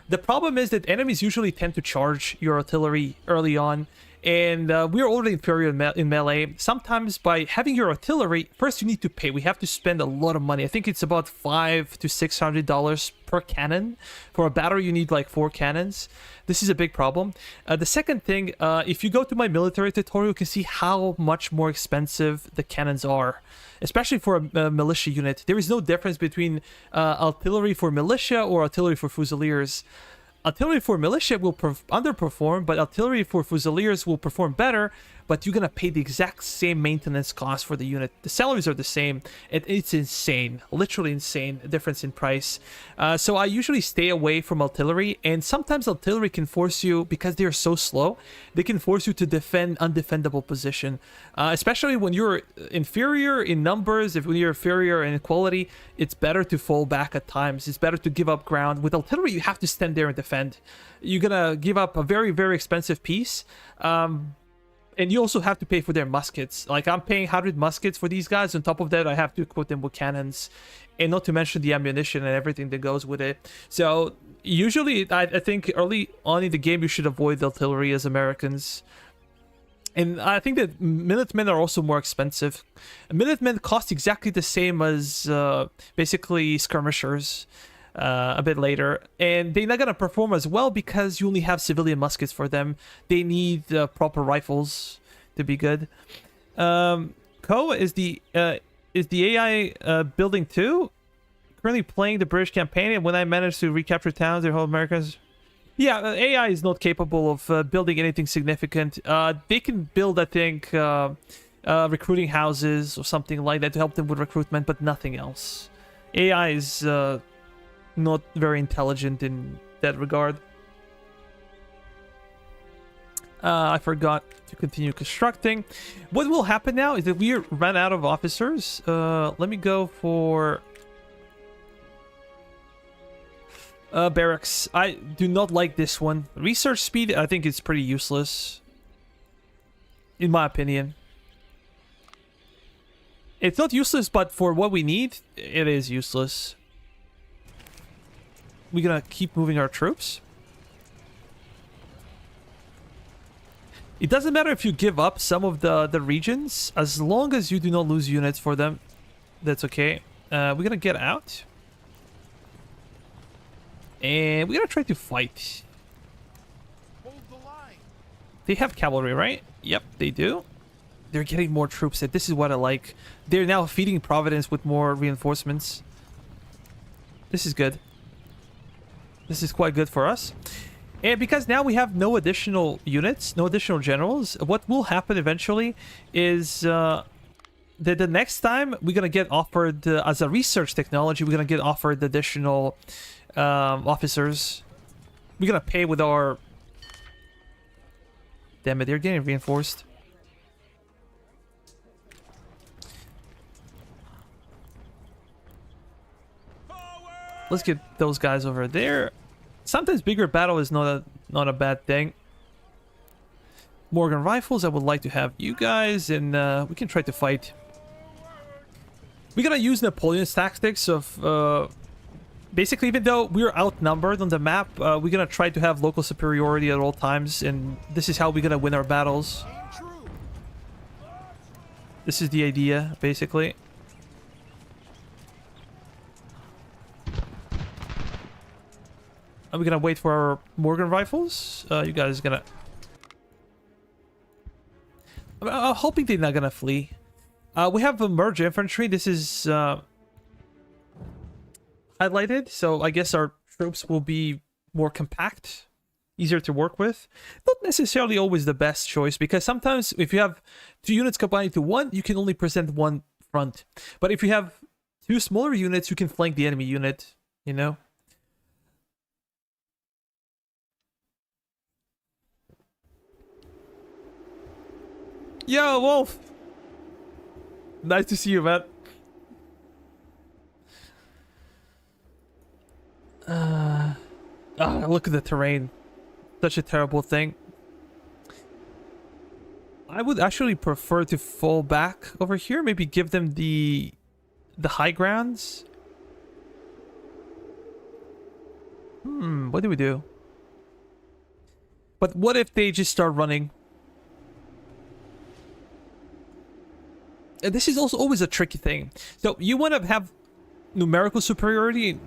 The problem is that enemies usually tend to charge your artillery early on, and we're already inferior in melee. Sometimes by having your artillery, first you need to pay. We have to spend a lot of money. I think it's about $500 to $600 per cannon. For a battery, you need like 4 cannons. This is a big problem. The second thing, if you go to my military tutorial, you can see how much more expensive the cannons are. Especially for a militia unit. There is no difference between artillery for militia or artillery for fusiliers. Artillery for militia will underperform, but artillery for fusiliers will perform better, but you're gonna pay the exact same maintenance cost for the unit. The salaries are the same. It's insane, literally insane difference in price. So I usually stay away from artillery, and sometimes artillery can force you, because they're so slow, they can force you to defend undefendable position. Especially when you're inferior in numbers, when you're inferior in quality, it's better to fall back at times. It's better to give up ground. With artillery, you have to stand there and defend. You're gonna give up a very expensive piece. And you also have to pay for their muskets. Like, I'm paying 100 muskets for these guys. On top of that, I have to equip them with cannons. And not to mention the ammunition and everything that goes with it. So, usually, I think early on in the game, you should avoid artillery as Americans. And I think that Minutemen are also more expensive. Minutemen cost exactly the same as, basically, skirmishers. A bit later, and they're not gonna perform as well because you only have civilian muskets for them. They need proper rifles to be good. Co is the AI building too? Currently playing the British campaign, and when I managed to recapture towns, they're whole Americans. Yeah, AI is not capable of building anything significant. They can build, I think, recruiting houses or something like that to help them with recruitment, but nothing else. AI is not very intelligent in that regard. I forgot to continue constructing. What will happen now is that we run out of officers. Let me go for barracks. I do not like this one. Research speed, I think it's pretty useless, in my opinion. It's not useless, but for what we need, it is useless. We're gonna keep moving our troops. It doesn't matter if you give up some of the regions, as long as you do not lose units for them. That's okay. We're gonna get out. And we're gonna try to fight. Hold the line. They have cavalry, right? Yep, they do. They're getting more troops. This is what I like. They're now feeding Providence with more reinforcements. This is good. This is quite good for us. And because now we have no additional units, no additional generals, what will happen eventually is that the next time we're going to get offered, as a research technology, we're going to get offered additional officers. We're going to pay with our... Damn it, they're getting reinforced. Let's get those guys over there. Sometimes bigger battle is not a bad thing. Morgan rifles, I would like to have you guys, and we can try to fight. We're gonna use Napoleon's tactics of basically, even though we're outnumbered on the map, we're gonna try to have local superiority at all times, and this is how we're gonna win our battles. This is the idea, basically. Are we gonna wait for our Morgan rifles? You guys gonna... I'm hoping they're not gonna flee. We have a merge infantry. This is highlighted, so I guess our troops will be more compact, easier to work with. Not necessarily always the best choice, because sometimes if you have 2 units combined into one, you can only present one front. But if you have 2 smaller units, you can flank the enemy unit, you know? Yo, Wolf! Nice to see you, man. Look at the terrain. Such a terrible thing. I would actually prefer to fall back over here. Maybe give them the high grounds. What do we do? But what if they just start running? And this is also always a tricky thing. So you want to have numerical superiority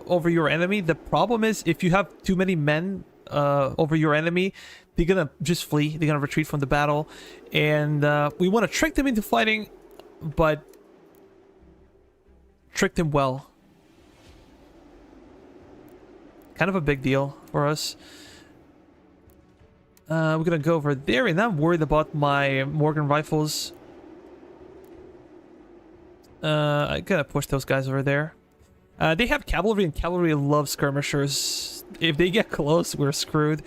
over your enemy. The problem is if you have too many men over your enemy, they're gonna just flee. They're gonna retreat from the battle, and we want to trick them into fighting, but trick them well. Kind of a big deal for us. We're gonna go over there, and I'm worried about my Morgan rifles. I gotta push those guys over there. They have cavalry, and cavalry love skirmishers. If they get close, we're screwed.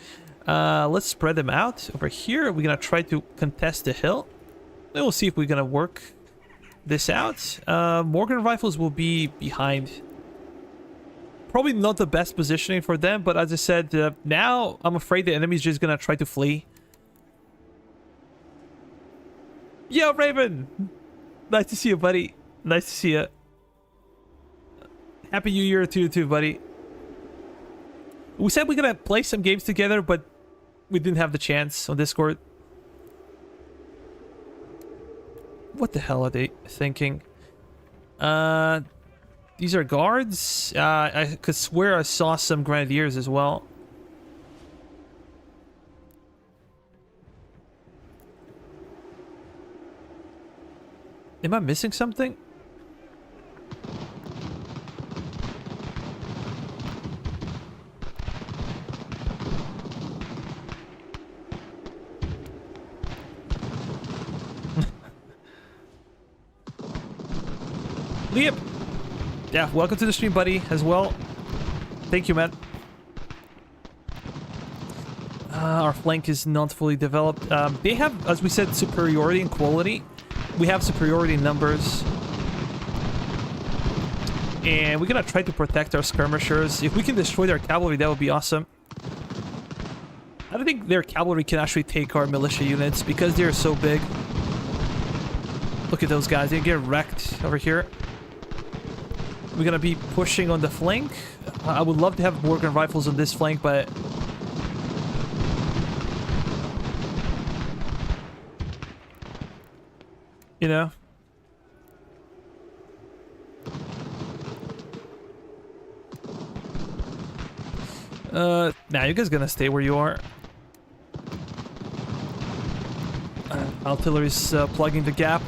Let's spread them out over here. We're gonna try to contest the hill. Then we'll see if we're gonna work this out. Morgan rifles will be behind. Probably not the best positioning for them, but as I said, now I'm afraid the enemy's just gonna try to flee. Yo, Raven! Nice to see you, buddy. Nice to see you. Happy New Year to you too, buddy. We said we're gonna play some games together, but we didn't have the chance on Discord. What the hell are they thinking? These are guards. I could swear I saw some grenadiers as well. Am I missing something? Liam! Yeah, welcome to the stream, buddy, as well. Thank you, man. Our flank is not fully developed. They have, as we said, superiority in quality. We have superiority in numbers. And we're gonna try to protect our skirmishers. If we can destroy their cavalry, that would be awesome. I don't think their cavalry can actually take our militia units because they're so big. Look at those guys. They get wrecked over here. We're gonna be pushing on the flank. I would love to have Morgan rifles on this flank, but... you know? Nah, you guys gonna stay where you are. Artillery's plugging the gap.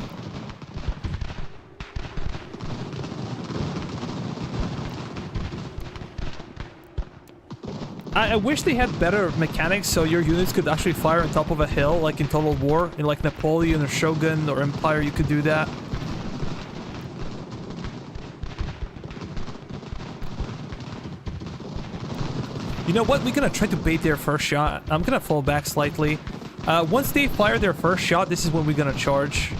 I wish they had better mechanics so your units could actually fire on top of a hill, like in Total War. In like Napoleon or Shogun or Empire, you could do that. You know what? We're gonna try to bait their first shot. I'm gonna fall back slightly. Once they fire their first shot, this is when we're gonna charge.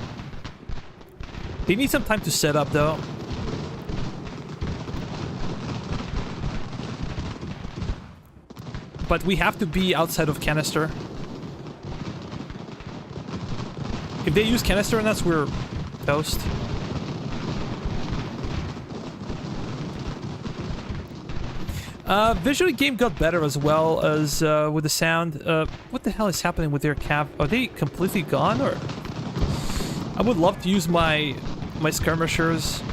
They need some time to set up, though. But we have to be outside of canister. If they use canister on us, we're toast. Visually, game got better as well as with the sound. What the hell is happening with their cav? Are they completely gone, or? I would love to use my skirmishers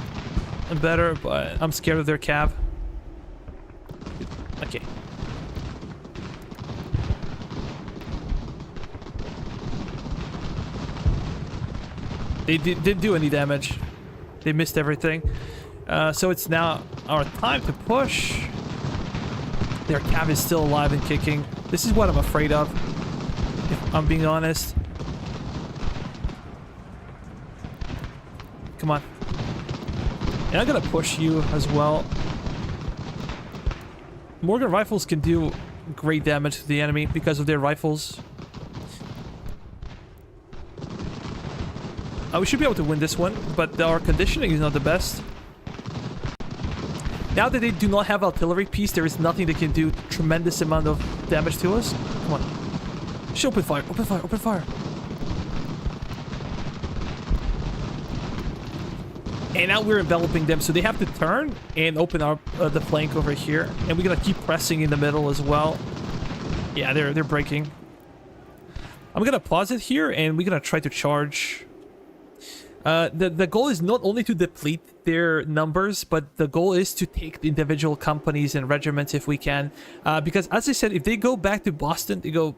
better, but I'm scared of their cav. Okay. They didn't do any damage. They missed everything. So it's now our time to push. Their cav is still alive and kicking. This is what I'm afraid of, if I'm being honest. Come on. And I'm gonna push you as well. Morgan rifles can do great damage to the enemy because of their rifles. We should be able to win this one, but our conditioning is not the best. Now that they do not have artillery piece, there is nothing that can do tremendous amount of damage to us. Come on. Just open fire, open fire, open fire. And now we're enveloping them, so they have to turn and open up the flank over here. And we're gonna keep pressing in the middle as well. Yeah, they're breaking. I'm gonna pause it here, and we're gonna try to charge. The goal is not only to deplete their numbers, but the goal is to take the individual companies and regiments if we can. Because as I said, if they go back to Boston, they go,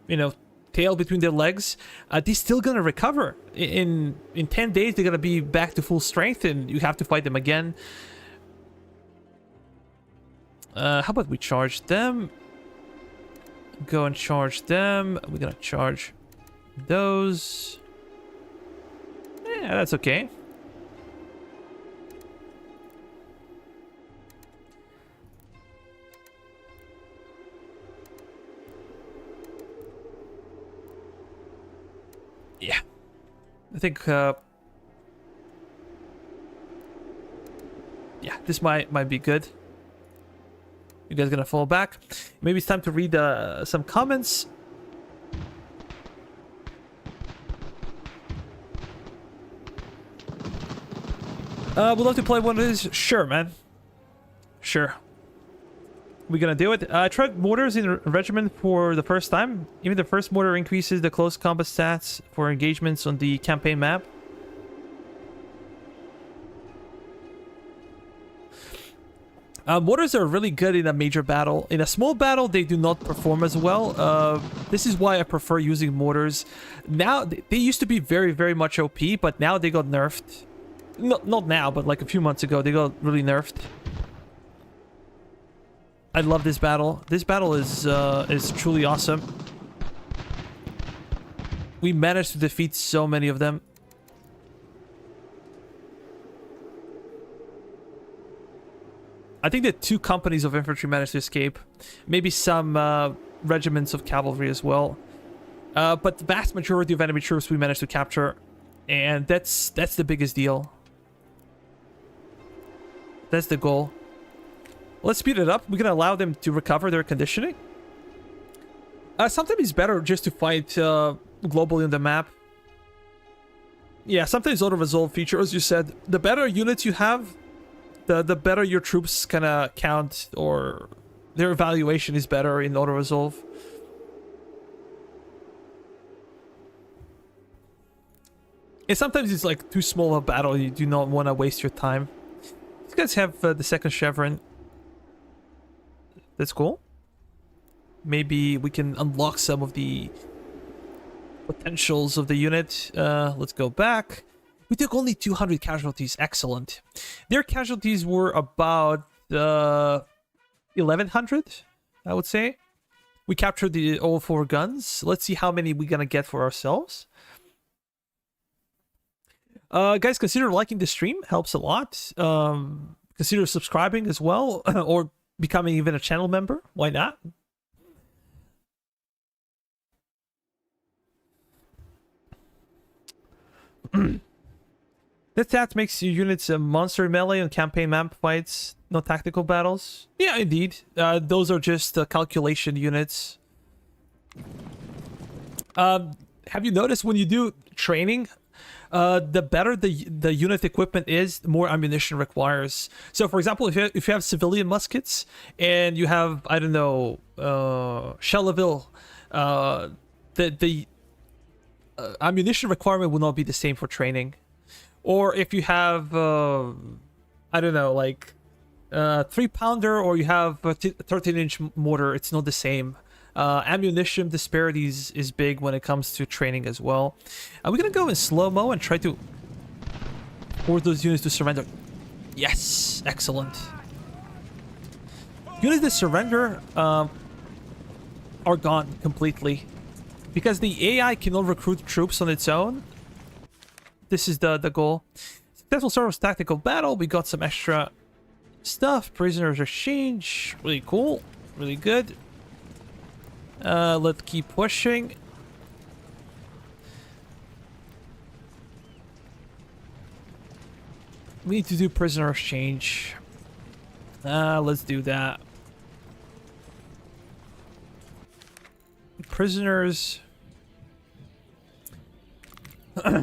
you know, tail between their legs, they're still gonna recover. In 10 days, they're gonna be back to full strength, and you have to fight them again. How about we charge them? Go and charge them. We're gonna charge those. Yeah, that's okay. Yeah. I think, yeah, this might be good. You guys gonna fall back? Maybe it's time to read some comments. Would love to play one of these. Sure, man. Sure. We're gonna do it. I tried mortars in regiment for the first time. Even the first mortar increases the close combat stats for engagements on the campaign map. Mortars are really good in a major battle. In a small battle, they do not perform as well. This is why I prefer using mortars. Now, they used to be very, very much OP, but now they got nerfed. Not now, but like a few months ago, they got really nerfed. I love this battle. This battle is truly awesome. We managed to defeat so many of them. I think that 2 companies of infantry managed to escape. Maybe some regiments of cavalry as well. But the vast majority of enemy troops we managed to capture. And that's the biggest deal. That's the goal. Let's speed it up. We're gonna allow them to recover their conditioning. Sometimes it's better just to fight globally on the map. Yeah, sometimes auto-resolve feature, as you said. The better units you have, the better your troops kinda count, or their evaluation is better in auto-resolve. And sometimes it's like too small a battle, you do not want to waste your time. These guys have the second chevron. That's cool. Maybe we can unlock some of the potentials of the unit. Let's go back. We took only 200 casualties. Excellent. Their casualties were about 1100. I would say. We captured the all 4 guns. Let's see how many we're gonna get for ourselves. Guys, consider liking the stream. Helps a lot. Consider subscribing as well. Or becoming even a channel member. Why not? This stat makes your units a monster melee on campaign map fights, no tactical battles. Yeah, indeed. Those are just calculation units. Have you noticed when you do training, the better the unit equipment is, the more ammunition requires. So, for example, if you have civilian muskets and you have, I don't know, Charleville, the ammunition requirement will not be the same for training. Or if you have, I don't know, like 3-pounder, or you have a 13-inch mortar, it's not the same. Ammunition disparities is big when it comes to training as well. Are we gonna go in slow-mo and try to force those units to surrender? Yes, excellent. Units that surrender are gone completely. Because the AI cannot recruit troops on its own. This is the goal. Successful service tactical battle. We got some extra stuff. Prisoners exchange. Really cool. Really good. Let's keep pushing. We need to do prisoner exchange. Let's do that. Prisoners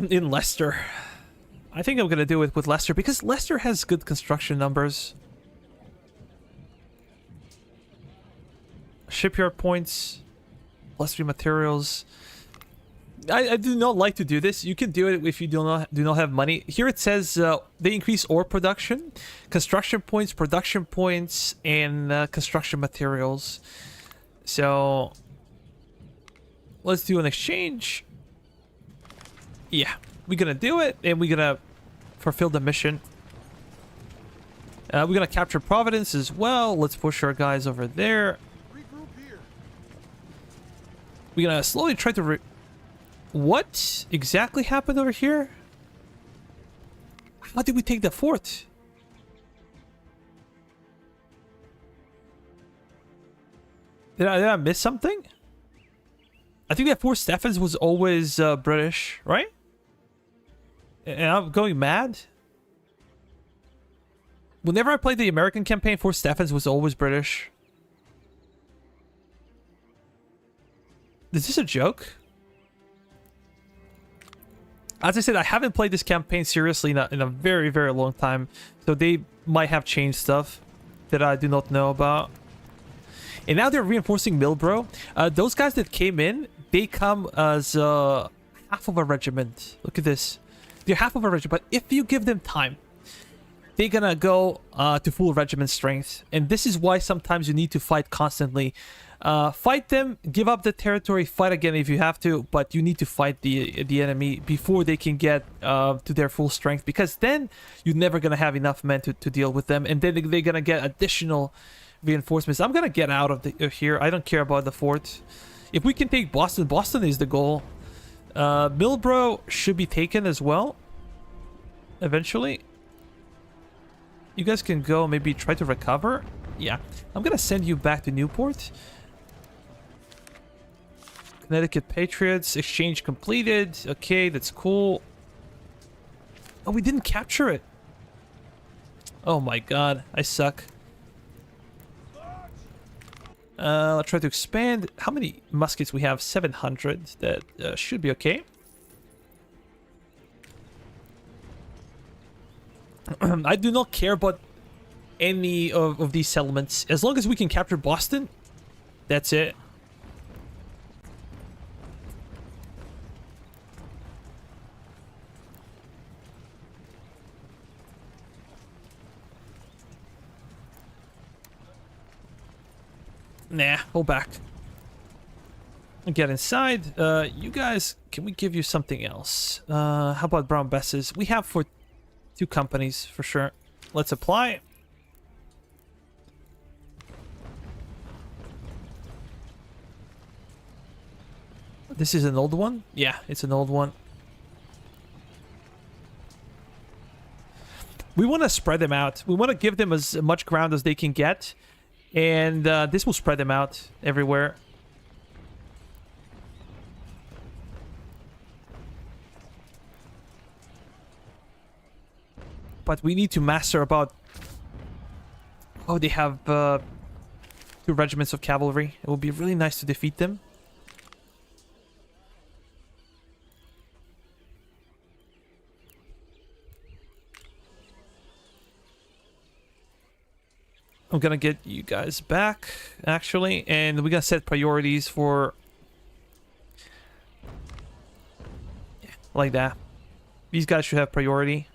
in Leicester. I think I'm gonna do it with Leicester because Leicester has good construction numbers. Shipyard points, +3 materials. I do not like to do this. You can do it if you do not have money. Here it says they increase ore production, construction points, production points, and construction materials. So let's do an exchange. Yeah, we're gonna do it, and we're gonna fulfill the mission. We're gonna capture Providence as well. Let's push our guys over there. Regroup here. We're gonna slowly try to what exactly happened over here? How did we take the fort? Did I miss something? I think that Fort Stephens was always British, right? And I'm going mad. Whenever I played the American campaign, Fort Stephens was always British. Is this a joke? As I said, I haven't played this campaign seriously in a very, very long time. So they might have changed stuff that I do not know about. And now they're reinforcing Milbro. Those guys that came in, they come as half of a regiment. Look at this. They're half of a regiment, but if you give them time, they're gonna go to full regiment strength. And this is why sometimes you need to fight constantly. Fight them, give up the territory, fight again if you have to, but you need to fight the enemy before they can get to their full strength, because then you're never gonna have enough men to deal with them, and then they're gonna get additional reinforcements. I'm gonna get out of here. I don't care about the fort. If we can take Boston, Boston is the goal. Milbro should be taken as well eventually. You guys can go maybe try to recover. Yeah, I'm gonna send you back to Newport. Connecticut Patriots, exchange completed. Okay, that's cool. Oh, we didn't capture it. Oh my god, I suck. I'll try to expand. How many muskets we have? 700. That should be okay. I do not care about any of these settlements. As long as we can capture Boston, that's it. Nah, hold back. Get inside. You guys, can we give you something else? How about brown besses? We have for 2 companies for sure. Let's apply. This is an old one? Yeah, it's an old one. We want to spread them out. We want to give them as much ground as they can get. And this will spread them out everywhere. But we need to master about... Oh, they have 2 regiments of cavalry. It would be really nice to defeat them. I'm gonna get you guys back, actually, and we're gonna set priorities for... Yeah, like that. These guys should have priority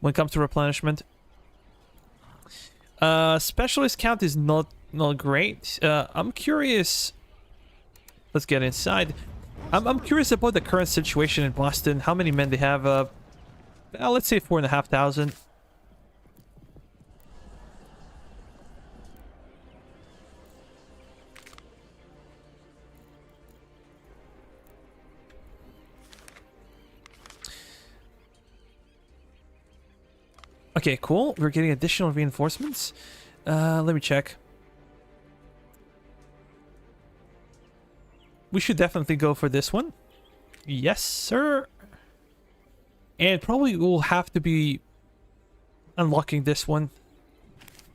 when it comes to replenishment. Specialist count is not great. I'm curious... Let's get inside. I'm curious about the current situation in Boston. How many men they have? Let's say 4,500. Okay, cool. We're getting additional reinforcements. Let me check. We should definitely go for this one. Yes, sir. And probably we'll have to be unlocking this one.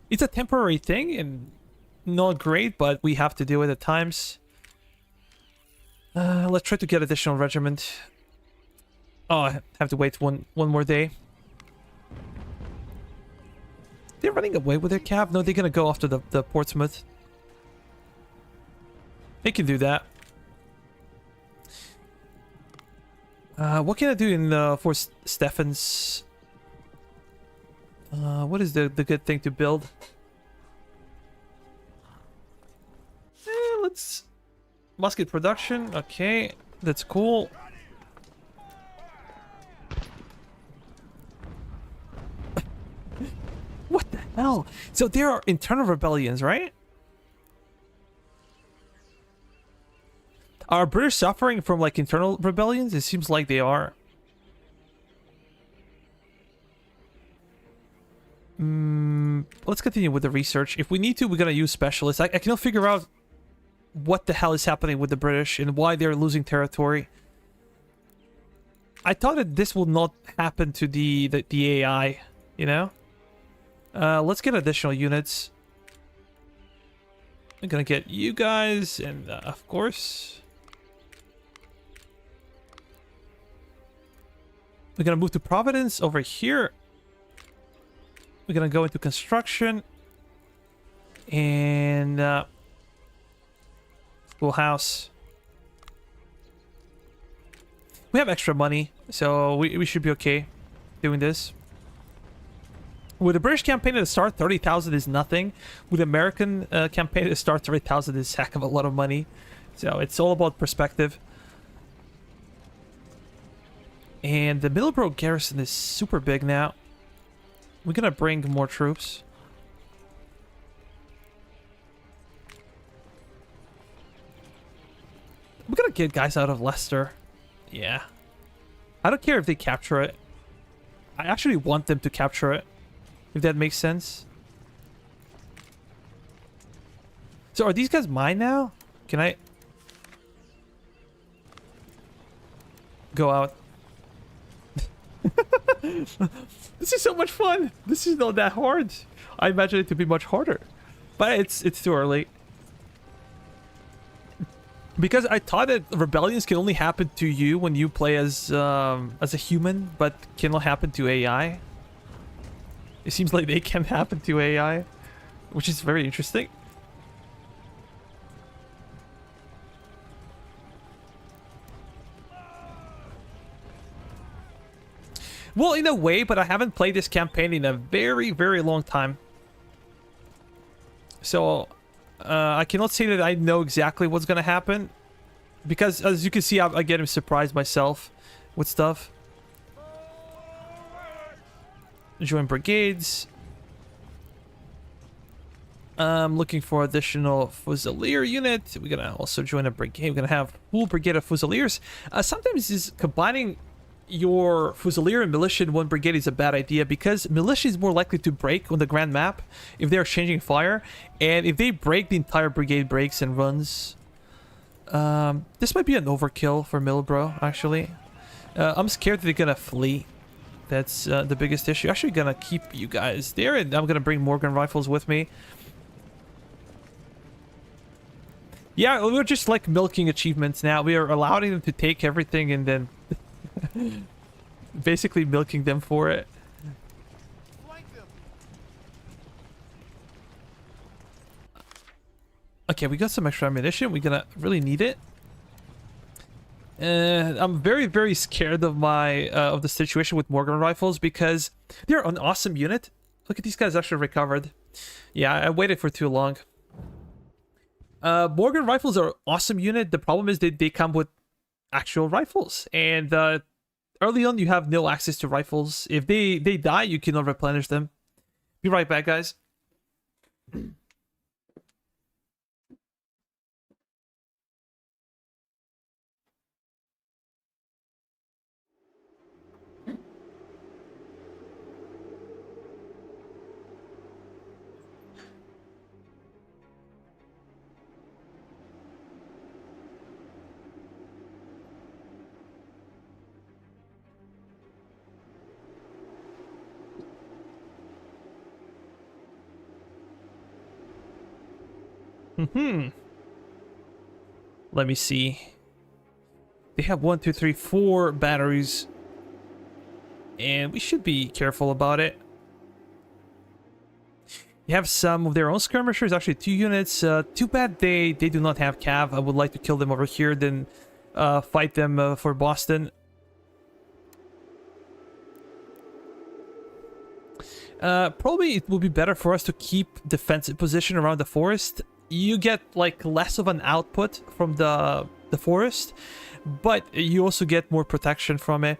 It's a temporary thing and not great, but we have to do it at times. Let's try to get additional regiment. Oh, I have to wait one more day. They're running away with their cab? No, they're gonna go after the Portsmouth. They can do that. What can I do in for Stephens? What is the good thing to build? Let's... Musket production. Okay, that's cool. What the hell? So there are internal rebellions, right? Are British suffering from like internal rebellions? It seems like they are. Let's continue with the research. If we need to, we're gonna use specialists. I cannot figure out what the hell is happening with the British and why they're losing territory. I thought that this will not happen to the AI, you know? Let's get additional units. I'm gonna get you guys, and of course, we're gonna move to Providence over here. We're gonna go into construction and schoolhouse. We have extra money, so we should be okay doing this. With the British campaign at the start, 30,000 is nothing. With the American campaign at the start, 30,000 is a heck of a lot of money. So it's all about perspective. And the Middleborough garrison is super big now. We're gonna bring more troops. We're gonna get guys out of Leicester. Yeah. I don't care if they capture it. I actually want them to capture it. If that makes sense. So are these guys mine now? Can I go out? This is so much fun. This is not that hard. I imagine it to be much harder. But it's too early. Because I thought that rebellions can only happen to you when you play as a human, but cannot happen to AI. It seems like they can happen to AI, which is very interesting. Well, in a way, but I haven't played this campaign in a very, very long time. So, I cannot say that I know exactly what's going to happen. Because, as you can see, I get surprised myself with stuff. Join brigades. I'm looking for additional Fusilier unit. We're gonna also join a brigade. We're gonna have full brigade of Fusiliers. Sometimes is combining your Fusilier and militia in one brigade is a bad idea because militia is more likely to break on the grand map if they're exchanging fire, and if they break, the entire brigade breaks and runs. This might be an overkill for Milbro, actually. I'm scared that they're gonna flee. That's the biggest issue. Actually gonna keep you guys there, and I'm gonna bring Morgan rifles with me. Yeah, we're just like milking achievements now. We are allowing them to take everything and then basically milking them for it. Flank them. Okay, we got some extra ammunition. We're gonna really need it. I'm very, very scared of my of the situation with Morgan rifles because they're an awesome unit. Look at these guys actually recovered. Yeah, I waited for too long. Morgan rifles are an awesome unit. The problem is they come with actual rifles, and early on you have no access to rifles. If they die, you cannot replenish them. Be right back, guys. Let me see. They have 1, 2, 3, 4 batteries, and we should be careful about it. They have some of their own skirmishers, actually 2 units. Too bad they do not have cav. I would like to kill them over here, then fight them for Boston. Probably it would be better for us to keep defensive position around the forest. You get like less of an output from the forest, but you also get more protection from it.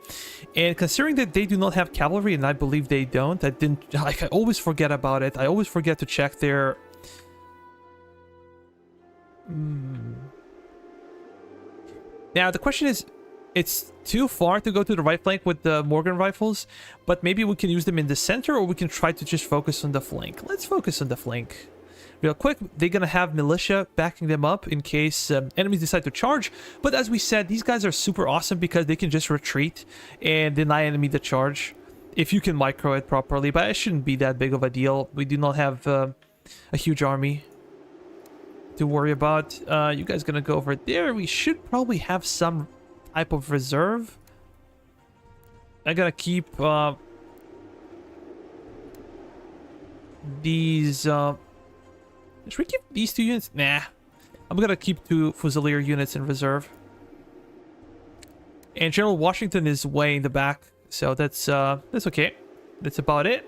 And considering that they do not have cavalry, and I believe they don't, I always forget about it. I always forget to check their Now the question is, it's too far to go to the right flank with the Morgan rifles, but maybe we can use them in the center, or we can try to just focus on the flank. Let's focus on the flank. Real quick, they're gonna have militia backing them up in case enemies decide to charge. But as we said, these guys are super awesome because they can just retreat and deny enemy the charge if you can micro it properly. But it shouldn't be that big of a deal. We do not have a huge army to worry about. You guys gonna go over there. We should probably have some type of reserve. I'm gonna keep these should we keep these 2 units? Nah. I'm gonna keep 2 Fusilier units in reserve. And General Washington is way in the back, so that's okay. That's about it.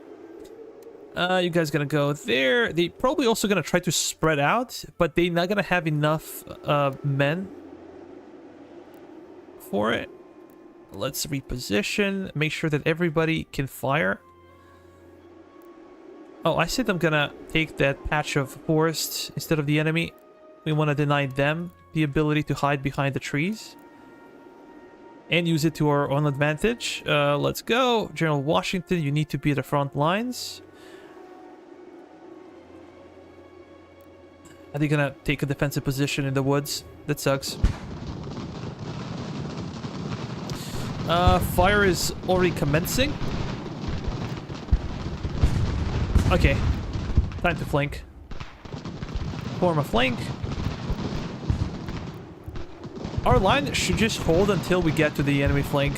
You guys gonna go there. They probably also gonna try to spread out, but they're not gonna have enough men for it. Let's reposition. Make sure that everybody can fire. Oh, I said I'm gonna take that patch of forest instead of the enemy. We want to deny them the ability to hide behind the trees and use it to our own advantage. Let's go. General Washington, you need to be at the front lines. Are they gonna take a defensive position in the woods? That sucks. Fire is already commencing. Okay, time to flank. Form a flank. Our line should just hold until we get to the enemy flank.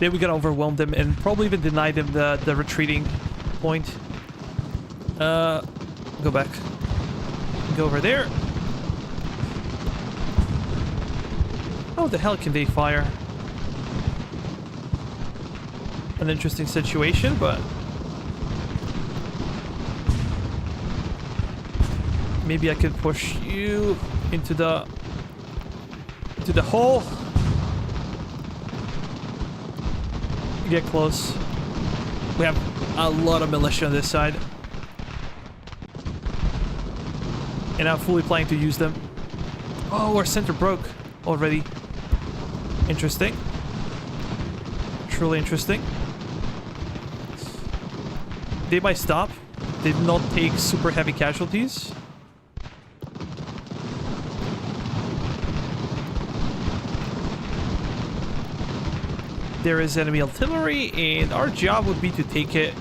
Then we gotta overwhelm them and probably even deny them the retreating point. Go back. Go over there. How the hell can they fire? An interesting situation, but maybe I can push you into the hole. Get close. We have a lot of militia on this side. And I'm fully planning to use them. Oh, our center broke already. Interesting. Truly interesting. They might stop. They did not take super heavy casualties. There is enemy artillery, and our job would be to take it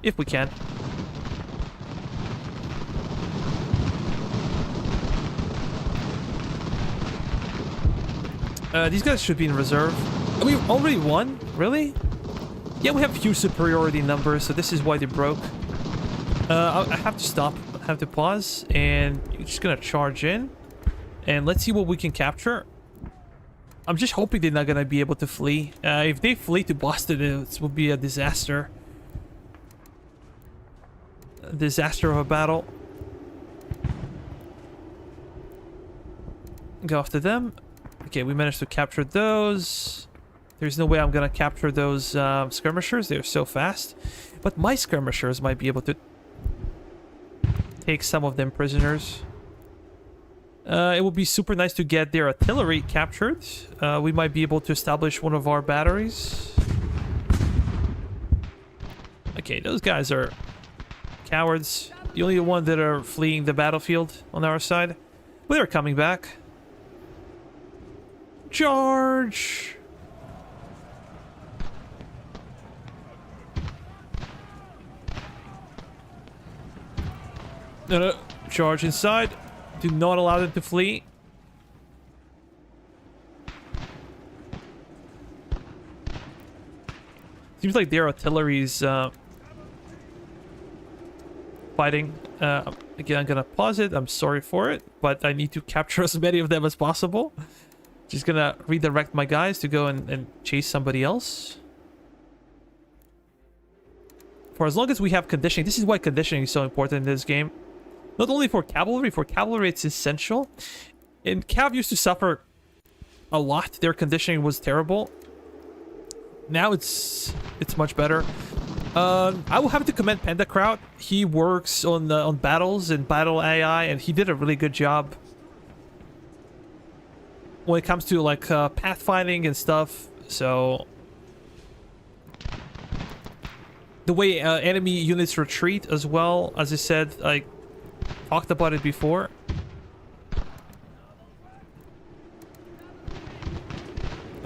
if we can. These guys should be in reserve. We already won? Really? Yeah, we have huge superiority numbers, so this is why they broke. I have to stop. I have to pause, and you're just gonna charge in. And let's see what we can capture. I'm just hoping they're not gonna be able to flee. If they flee to Boston, it will be a disaster. A disaster of a battle. Go after them. Okay, we managed to capture those. There's no way I'm gonna capture those skirmishers. They're so fast. But my skirmishers might be able to take some of them prisoners. It would be super nice to get their artillery captured. We might be able to establish one of our batteries. Okay, those guys are cowards. The only one that are fleeing the battlefield on our side. But they're coming back. Charge! No. Charge inside. Do not allow them to flee. Seems like their artillery's fighting. Again, I'm gonna pause it. I'm sorry for it, but I need to capture as many of them as possible. Just gonna redirect my guys to go and chase somebody else. For as long as we have conditioning, this is why conditioning is so important in this game. Not only for cavalry it's essential. And Cav used to suffer a lot. Their conditioning was terrible. Now it's much better. I will have to commend Panda Kraut. He works on battles and battle AI, and he did a really good job when it comes to like pathfinding and stuff. So the way enemy units retreat as well, as I said, I talked about it before.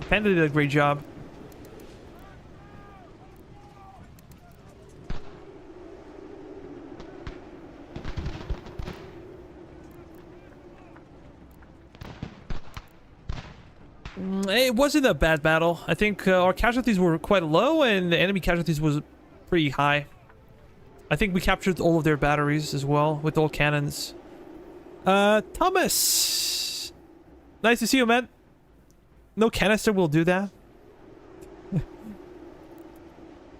Panda did a great job. It wasn't a bad battle. I think our casualties were quite low and the enemy casualties was pretty high. I think we captured all of their batteries as well with all cannons. Thomas! Nice to see you, man. No canister will do that.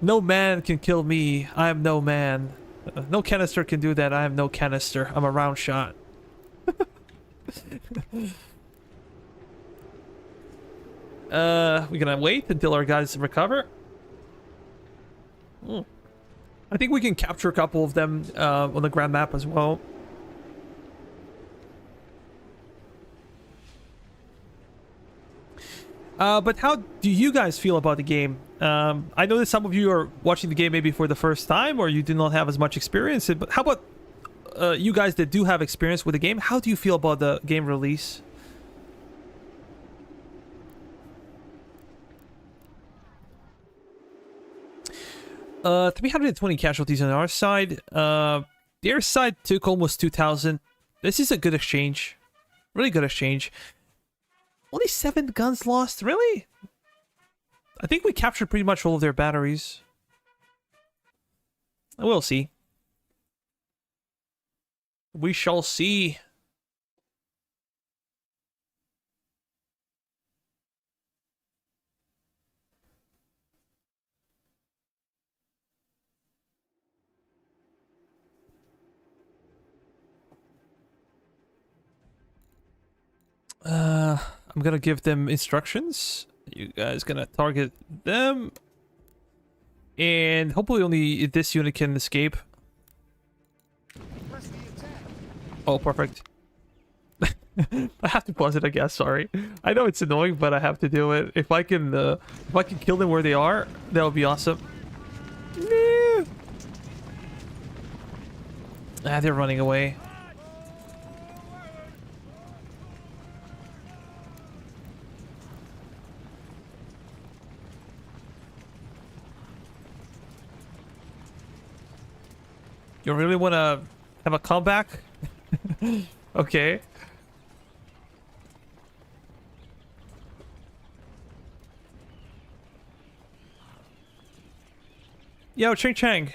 No man can kill me. I am no man. No canister can do that. I am no canister. I'm a round shot. We're gonna wait until our guys recover. I think we can capture a couple of them on the grand map as well. But how do you guys feel about the game? I know that some of you are watching the game maybe for the first time, or you do not have as much experience. But how about you guys that do have experience with the game? How do you feel about the game release? Uh, 320 casualties on our side. Their side took almost 2,000. This is a good exchange. Really good exchange. Only 7 guns lost? Really? I think we captured pretty much all of their batteries. We'll see. We shall see. I'm gonna give them instructions. You guys gonna target them. And hopefully only this unit can escape. Press the attack. Oh, perfect. I have to pause it, I guess. Sorry. I know it's annoying, but I have to do it. If I can kill them where they are, that would be awesome. No. Ah, they're running away. You really want to have a comeback? Okay. Yo, Ching Chang.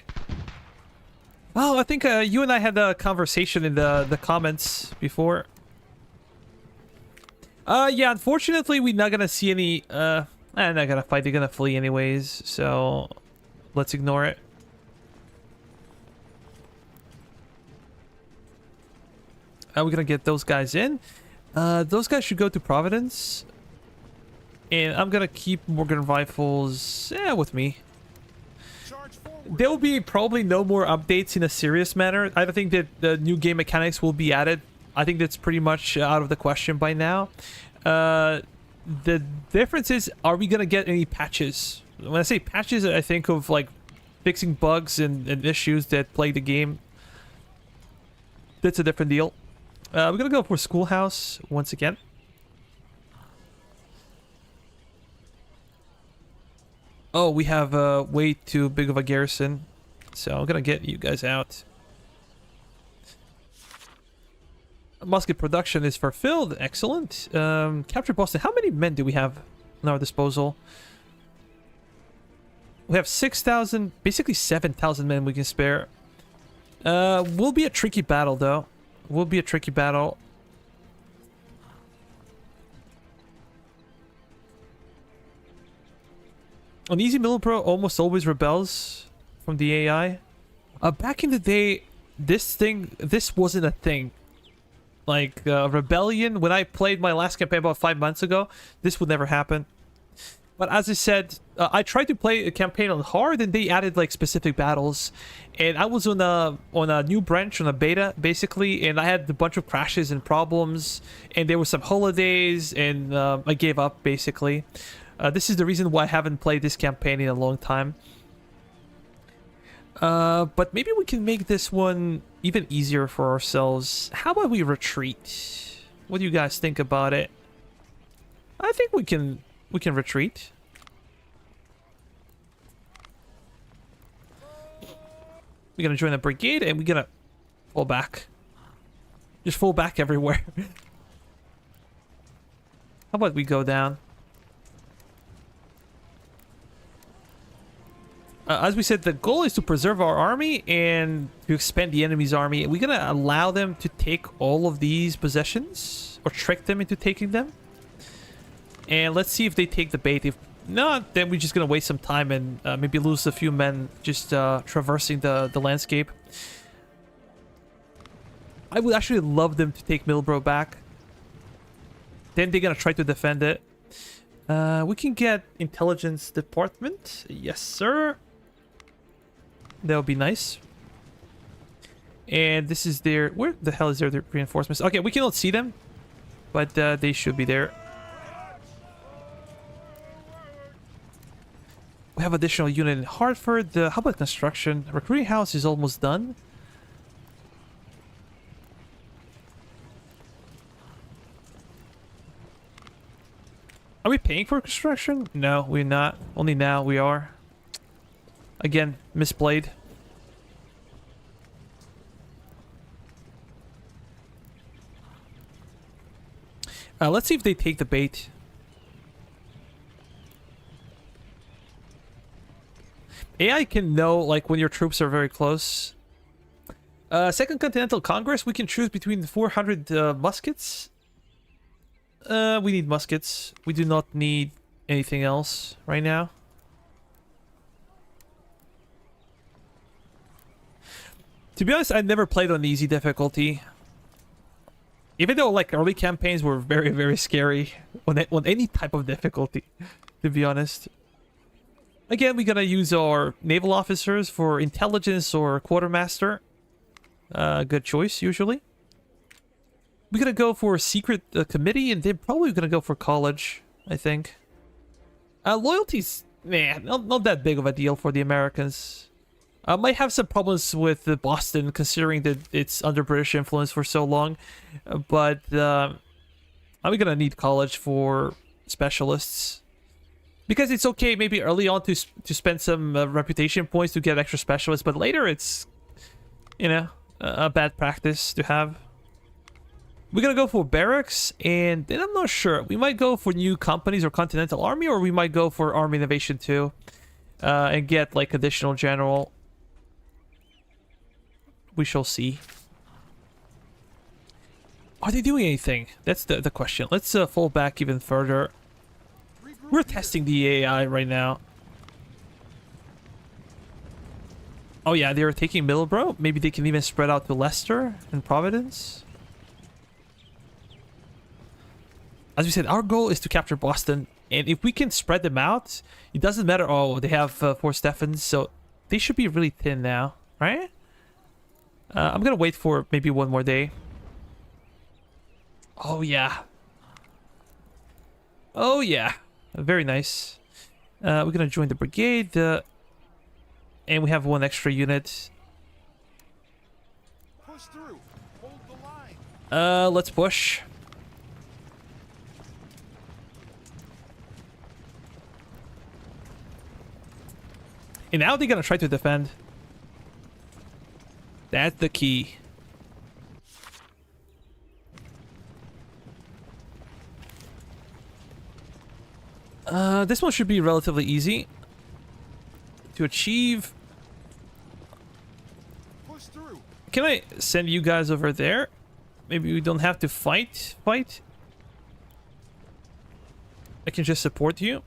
Oh, I think you and I had a conversation in the comments before. Yeah, unfortunately, we're not gonna see any. I'm not gonna fight. They're gonna flee anyways, so let's ignore it. We're gonna get those guys in. Those guys should go to Providence, and I'm gonna keep Morgan rifles with me. There will be probably no more updates in a serious manner. I don't think that the new game mechanics will be added. I think that's pretty much out of the question by now. The difference is, are we gonna get any patches? When I say patches, I think of like fixing bugs and issues that plague the game. That's a different deal. We're gonna go for Schoolhouse once again. Oh, we have way too big of a garrison, so I'm gonna get you guys out. Musket production is fulfilled. Excellent. Capture Boston. How many men do we have at our disposal? We have 6,000, basically 7,000 men we can spare. Will be a tricky battle, though. Will be a tricky battle. On Easy Millipro almost always rebels from the AI. Back in the day, this wasn't a thing. Like, rebellion, when I played my last campaign about 5 months ago, this would never happen. But as I said, I tried to play a campaign on hard, and they added, like, specific battles. And I was on a new branch, on a beta, basically, and I had a bunch of crashes and problems, and there were some holidays, and I gave up, basically. This is the reason why I haven't played this campaign in a long time. But maybe we can make this one even easier for ourselves. How about we retreat? What do you guys think about it? I think we can retreat. We're gonna join a brigade and we're gonna fall back. Just fall back everywhere. How about we go down? As we said, the goal is to preserve our army and to expand the enemy's army. We're gonna allow them to take all of these possessions, or trick them into taking them. And let's see if they take the bait. If not, then we're just gonna waste some time and maybe lose a few men just traversing the landscape. I would actually love them to take Millbro back. Then they're gonna try to defend it. We can get intelligence department. Yes, sir. That would be nice. And this is their... Where the hell is their reinforcements? Okay, we cannot see them, but they should be there. We have additional unit in Hartford. How about construction? Recruiting house is almost done. Are we paying for construction? No, we're not. Only now we are. Again, misplayed. Let's see if they take the bait. AI can know, like, when your troops are very close. Second Continental Congress, we can choose between the 400 muskets. We need muskets. We do not need anything else right now. To be honest, I never played on easy difficulty. Even though, like, early campaigns were very, very scary on any type of difficulty, to be honest. Again, we're gonna use our naval officers for intelligence or quartermaster. Good choice, usually. We're gonna go for a secret committee, and they're probably gonna go for college, I think. Loyalty's, man, not that big of a deal for the Americans. Might have some problems with Boston, considering that it's under British influence for so long. But I'm gonna need college for specialists. Because it's okay maybe early on to spend some reputation points to get extra specialists, but later it's, you know, a bad practice to have. We're gonna go for barracks, and then I'm not sure. We might go for new companies or Continental Army, or we might go for Army Innovation 2 and get like additional general. We shall see. Are they doing anything? That's the question. Let's fall back even further. We're testing the AI right now. Oh yeah, they're taking Middleborough. Maybe they can even spread out to Leicester and Providence. As we said, our goal is to capture Boston. And if we can spread them out, it doesn't matter. Oh, they have 4 Stephens, so they should be really thin now, right? I'm gonna wait for maybe one more day. Oh yeah. Oh yeah. Very nice. We're gonna join the brigade, and we have 1 extra unit. Push through. Hold the line. Let's push. And now they're gonna try to defend. That's the key. This one should be relatively easy to achieve. Push through. Can I send you guys over there? Maybe we don't have to fight. I can just support you.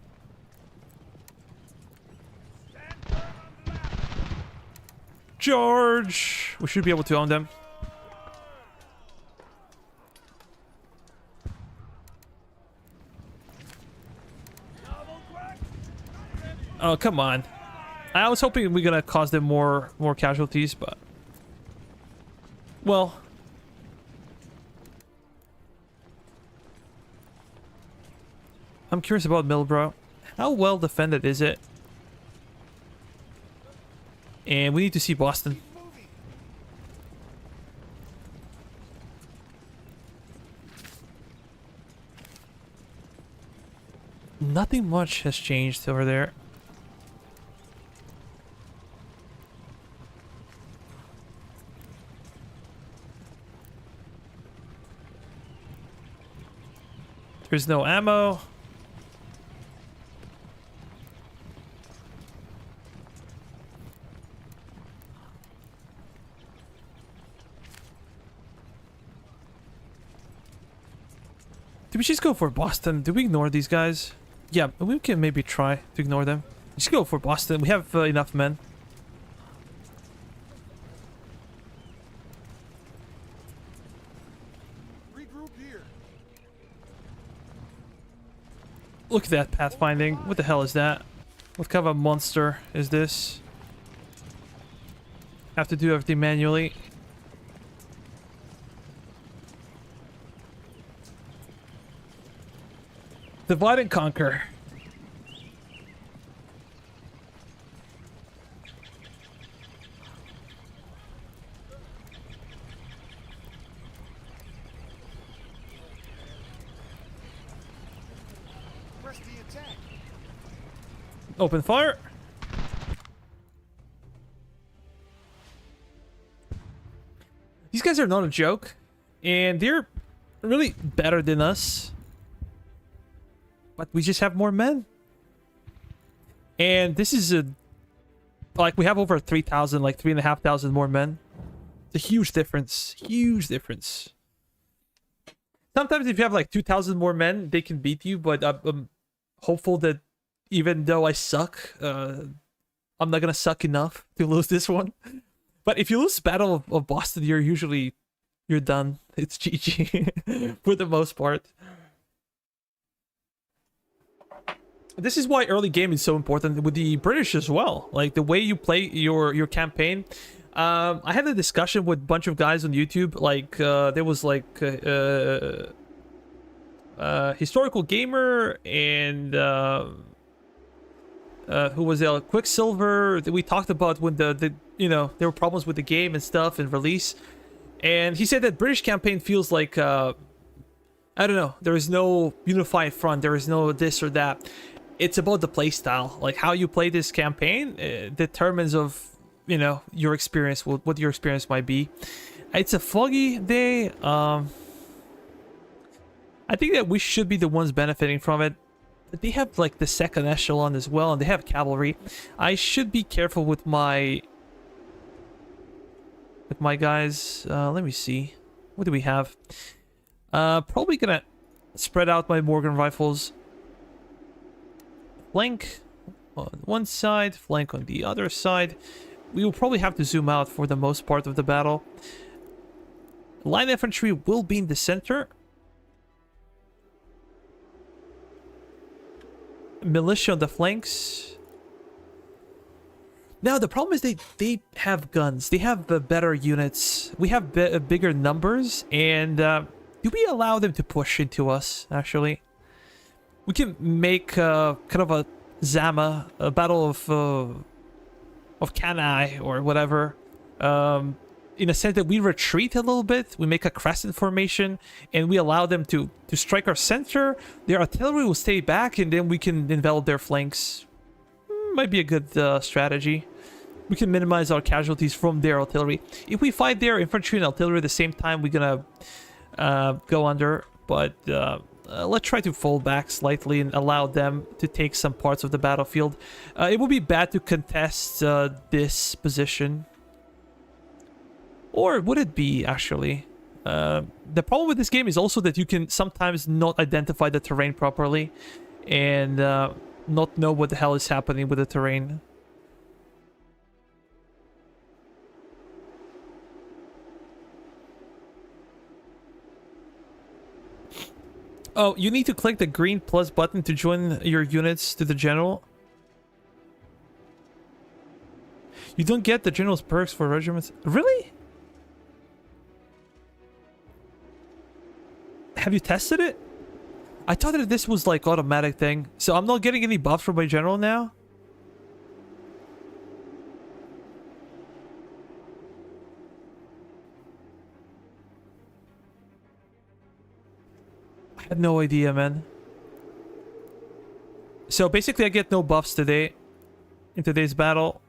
Charge! We should be able to own them. Oh, come on. I was hoping we're gonna cause them more casualties, but... Well... I'm curious about Middleborough. How well defended is it? And we need to see Boston. Nothing much has changed over there. There's no ammo. Do we just go for Boston? Do we ignore these guys? Yeah, we can maybe try to ignore them. Just go for Boston. We have enough men. Regroup here. Look at that pathfinding. What the hell is that? What kind of a monster is this? Have to do everything manually. Divide and conquer. Press the attack. Open fire. These guys are not a joke, and they're really better than us. But we just have more men. And this is a... Like, we have over 3,000, like 3,500 more men. It's a huge difference. Huge difference. Sometimes if you have like 2,000 more men, they can beat you. But I'm hopeful that even though I suck, I'm not gonna suck enough to lose this one. But if you lose Battle of Boston, you're done. It's GG for the most part. This is why early game is so important with the British as well. Like the way you play your campaign, I had a discussion with a bunch of guys on YouTube. Like, there was like historical gamer and who was Quicksilver. We talked about when the you know, there were problems with the game and stuff and release, and he said that British campaign feels like I don't know, there is no unified front, there is no this or that. It's about the play style, like how you play this campaign determines of, you know, your experience, what your experience might be. It's a foggy day. I think that we should be the ones benefiting from it. But they have like the second echelon as well, and they have cavalry. I should be careful with my guys. Let me see, what do we have? Probably gonna spread out my Morgan rifles. Flank on one side, flank on the other side. We will probably have to zoom out for the most part of the battle. Line infantry will be in the center. Militia on the flanks. Now the problem is they have guns. They have better units. We have bigger numbers, and do we allow them to push into us? Actually, we can make kind of a Zama, a battle of Cannae or whatever. In a sense that we retreat a little bit, we make a crescent formation, and we allow them to strike our center. Their artillery will stay back, and then we can envelop their flanks. Might be a good strategy. We can minimize our casualties from their artillery. If we fight their infantry and artillery at the same time, we're gonna go under. But let's try to fall back slightly and allow them to take some parts of the battlefield. It would be bad to contest this position. Or would it be, actually? The problem with this game is also that you can sometimes not identify the terrain properly and not know what the hell is happening with the terrain. Oh, you need to click the green plus button to join your units to the general. You don't get the general's perks for regiments. Really? Have you tested it? I thought that this was like automatic thing. So I'm not getting any buffs from my general now? I had no idea, man. So basically I get no buffs today. In today's battle.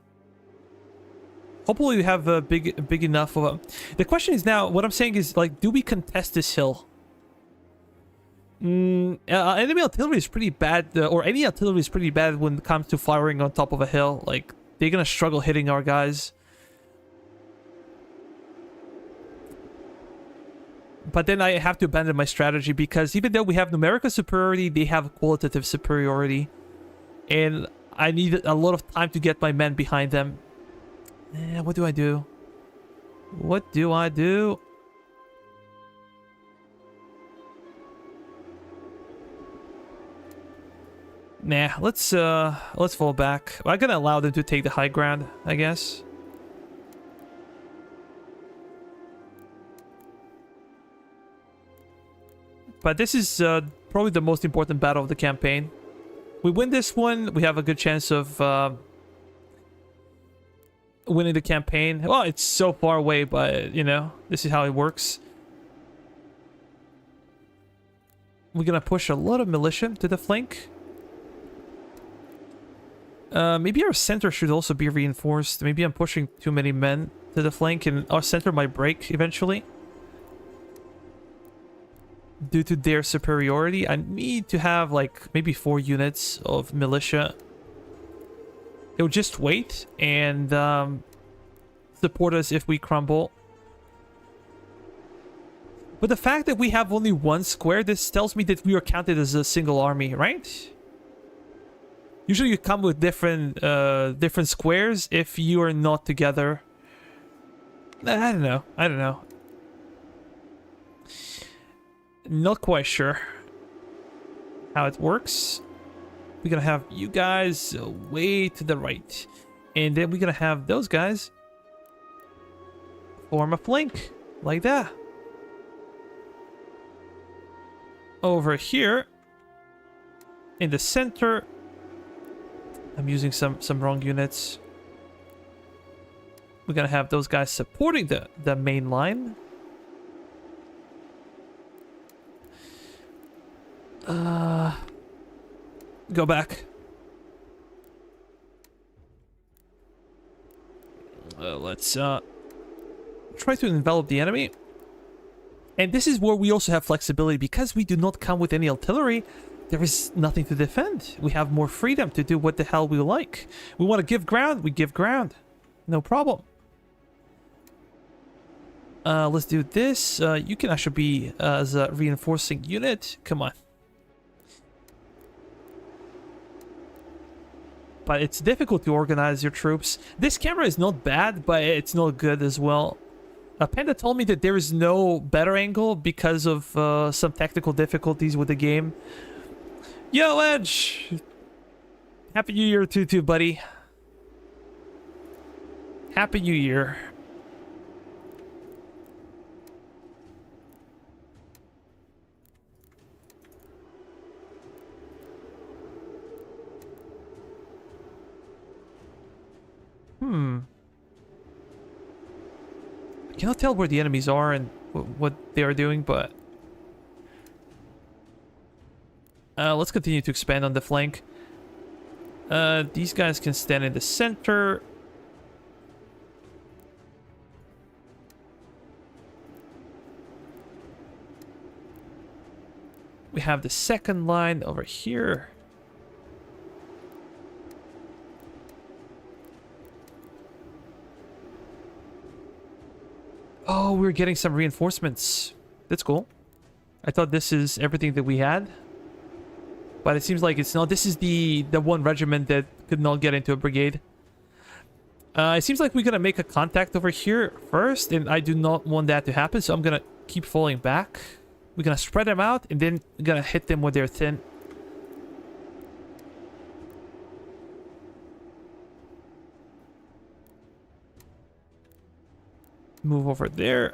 Hopefully you have a big enough of a... The question is now, what I'm saying is, like, do we contest this hill? Enemy artillery is pretty bad, or any artillery is pretty bad when it comes to firing on top of a hill. Like, they're gonna struggle hitting our guys. But then I have to abandon my strategy, because even though we have numerical superiority, they have qualitative superiority. And I need a lot of time to get my men behind them. What do I do? What do I do? Nah, let's fall back. I'm gonna allow them to take the high ground, I guess. But this is probably the most important battle of the campaign. We win this one, we have a good chance of winning the campaign. Well, it's so far away, but, you know, this is how it works. We're gonna push a lot of militia to the flank. Maybe our center should also be reinforced. Maybe I'm pushing too many men to the flank, and our center might break eventually. Due to their superiority, I need to have, like, maybe 4 units of militia. They'll just wait and support us if we crumble. But the fact that we have only 1 square, this tells me that we are counted as a single army, right? Usually you come with different squares if you are not together. I don't know. I don't know. Not quite sure how it works. We're gonna have you guys way to the right. And then we're gonna have those guys form a flank like that. Over here in the center, I'm using some wrong units. We're gonna have those guys supporting the main line. Go back. Let's try to envelop the enemy. And this is where we also have flexibility. Because we do not come with any artillery, there is nothing to defend. We have more freedom to do what the hell we like. We want to give ground, we give ground. No problem. Let's do this. You can actually be as a reinforcing unit. Come on. But it's difficult to organize your troops. This camera is not bad, but it's not good as well. Panda told me that there is no better angle because of some technical difficulties with the game. Yo, Edge! Happy New Year too, buddy. Happy New Year. I cannot tell where the enemies are and what they are doing, but let's continue to expand on the flank. These guys can stand in the center. We have the second line over here. Oh, we're getting some reinforcements. That's cool. I thought this is everything that we had. But it seems like it's not. This is the one regiment that could not get into a brigade. It seems like we're going to make a contact over here first. And I do not want that to happen. So I'm going to keep falling back. We're going to spread them out. And then we're going to hit them when they're thin. Move over there.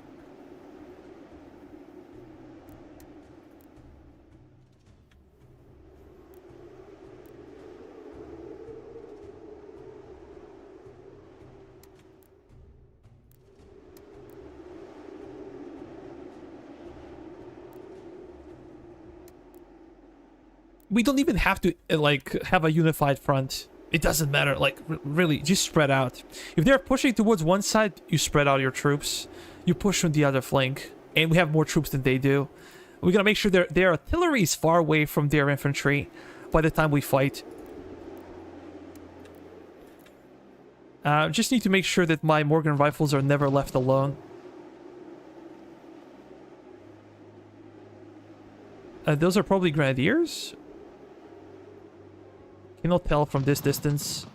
We don't even have to like have a unified front. It doesn't matter, like, really, just spread out. If they're pushing towards one side, you spread out your troops. You push on the other flank, and we have more troops than they do. We gotta make sure their artillery is far away from their infantry by the time we fight. Just need to make sure that my Morgan rifles are never left alone. Those are probably grenadiers. Cannot tell from this distance.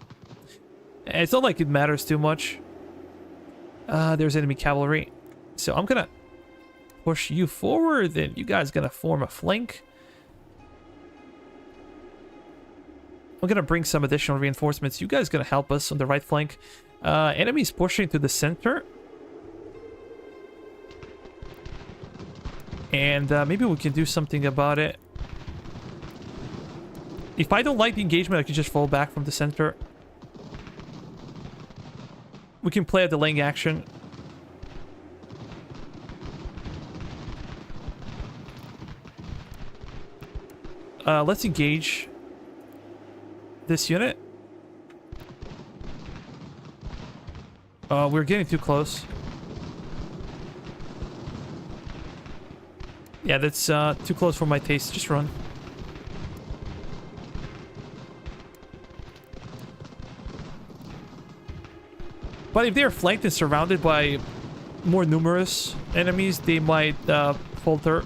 It's not like it matters too much. There's enemy cavalry. So I'm gonna push you forward, and you guys gonna form a flank. I'm gonna bring some additional reinforcements. You guys gonna help us on the right flank. Enemies pushing to the center. And maybe we can do something about it. If I don't like the engagement, I can just fall back from the center. We can play a delaying action. Let's engage this unit. We're getting too close. Yeah, that's too close for my taste. Just run. But if they're flanked and surrounded by more numerous enemies, they might falter.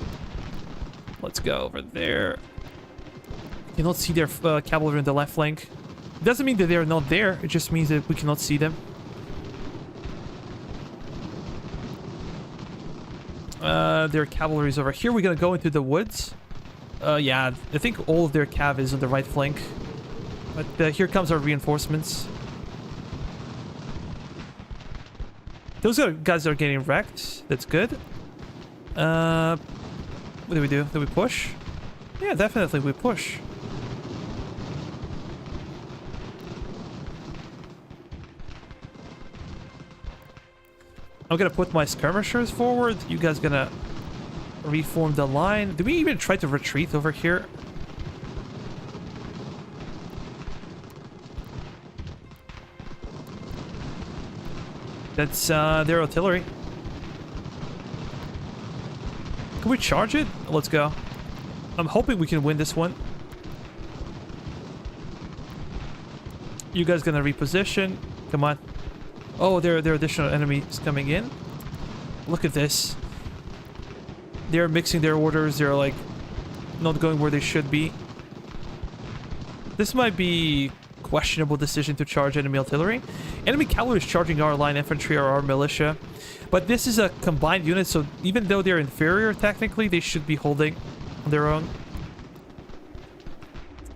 Let's go over there. You cannot see their cavalry in the left flank. It doesn't mean that they're not there. It just means that we cannot see them. Their cavalry is over here. We're gonna go into the woods. Yeah, I think all of their cav is on the right flank. But here comes our reinforcements. Those guys are getting wrecked. That's good. What do we do? Do we push? Yeah, definitely we push. I'm gonna put my skirmishers forward. You guys gonna reform the line. Do we even try to retreat over here? That's their artillery. Can we charge it? Let's go. I'm hoping we can win this one. You guys gonna reposition. Come on. Oh, there are additional enemies coming in. Look at this. They're mixing their orders. They're like not going where they should be. This might be questionable decision to charge enemy artillery. Enemy cavalry is charging our line infantry or our militia. But this is a combined unit, so even though they're inferior technically, they should be holding on their own.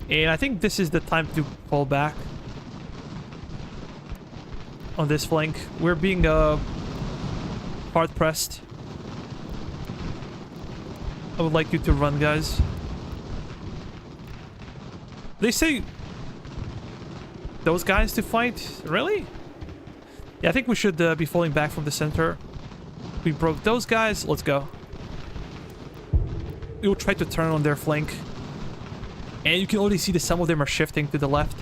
And I think this is the time to fall back on this flank. We're being hard pressed. I would like you to run, guys. They say those guys to fight? Really? Yeah, I think we should be falling back from the center. We broke those guys. Let's go. We will try to turn on their flank. And you can already see that some of them are shifting to the left.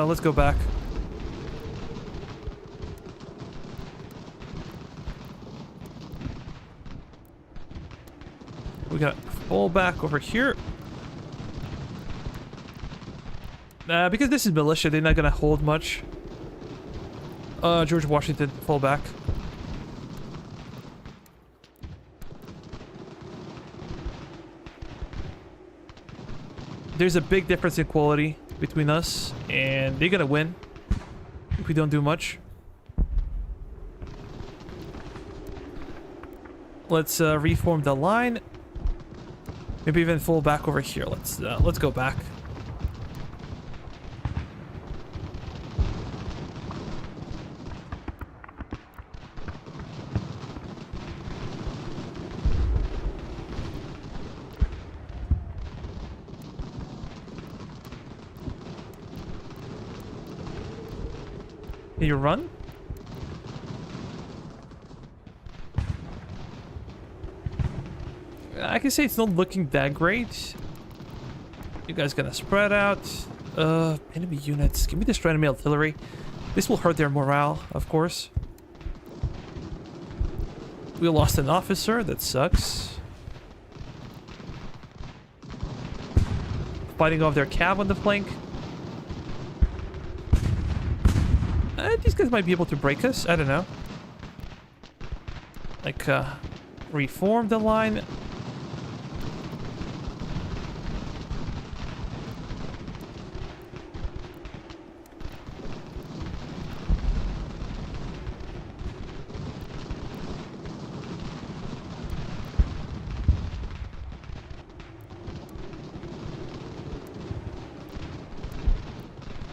Let's go back. We got fall back over here. Because this is militia, they're not gonna hold much. George Washington, fall back. There's a big difference in quality between us, and they're gonna win if we don't do much. Let's reform the line. Maybe even fall back over here. Let's go back. Can you run? I can say it's not looking that great. You guys gonna spread out. Enemy units. Give me this enemy artillery. This will hurt their morale, of course. We lost an officer. That sucks. Fighting off their cav on the flank. These guys might be able to break us. I don't know. Like, reform the line.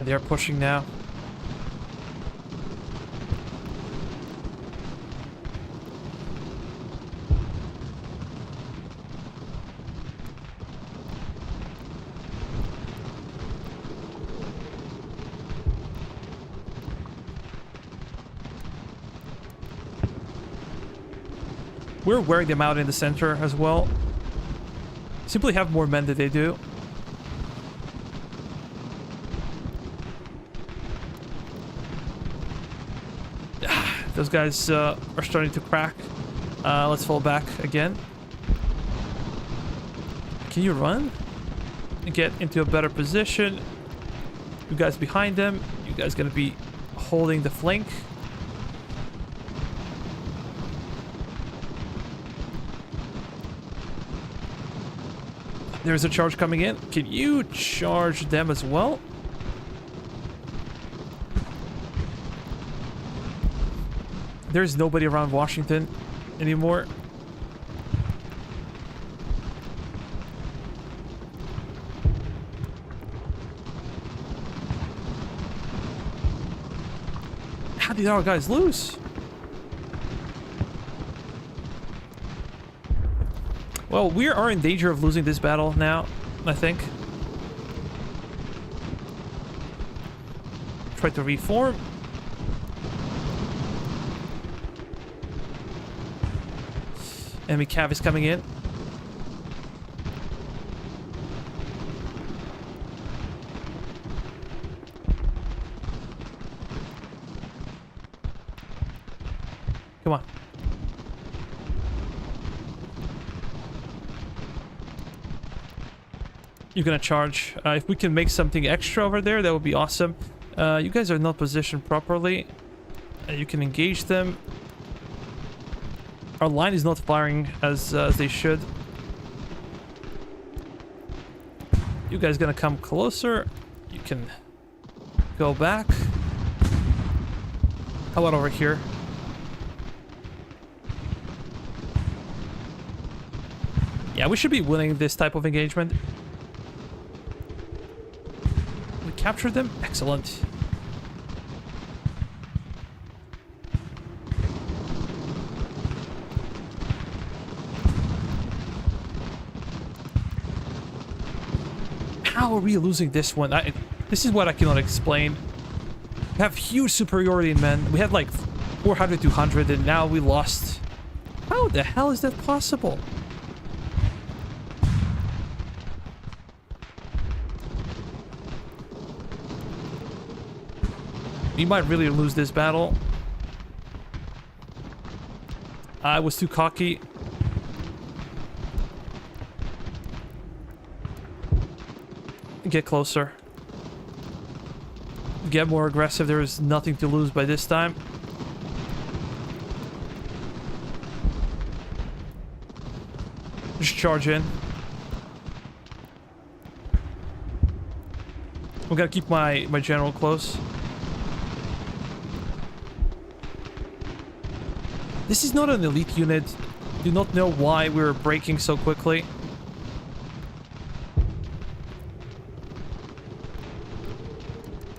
They're pushing now. We're wearing them out in the center as well. Simply have more men than they do. Those guys are starting to crack. Let's fall back again. Can you run? Get into a better position. You guys behind them. You guys gonna be holding the flank. There's a charge coming in. Can you charge them as well? There's nobody around Washington anymore. How did our guys lose? Well, we are in danger of losing this battle now, I think. Try to reform. Enemy cav is coming in. Come on. You're gonna charge. If we can make something extra over there, that would be awesome. You guys are not positioned properly. You can engage them. Our line is not firing as they should. You guys gonna come closer. You can go back. How about over here? Yeah, we should be winning this type of engagement. We captured them? Excellent. How are we losing this one? This is what I cannot explain. We have huge superiority in men. We had like 400 to 100 and now we lost. How the hell is that possible? We might really lose this battle. I was too cocky. Get closer. Get more aggressive. There is nothing to lose by this time. Just charge in. We gotta keep my general close. This is not an elite unit. Do not know why we're breaking so quickly.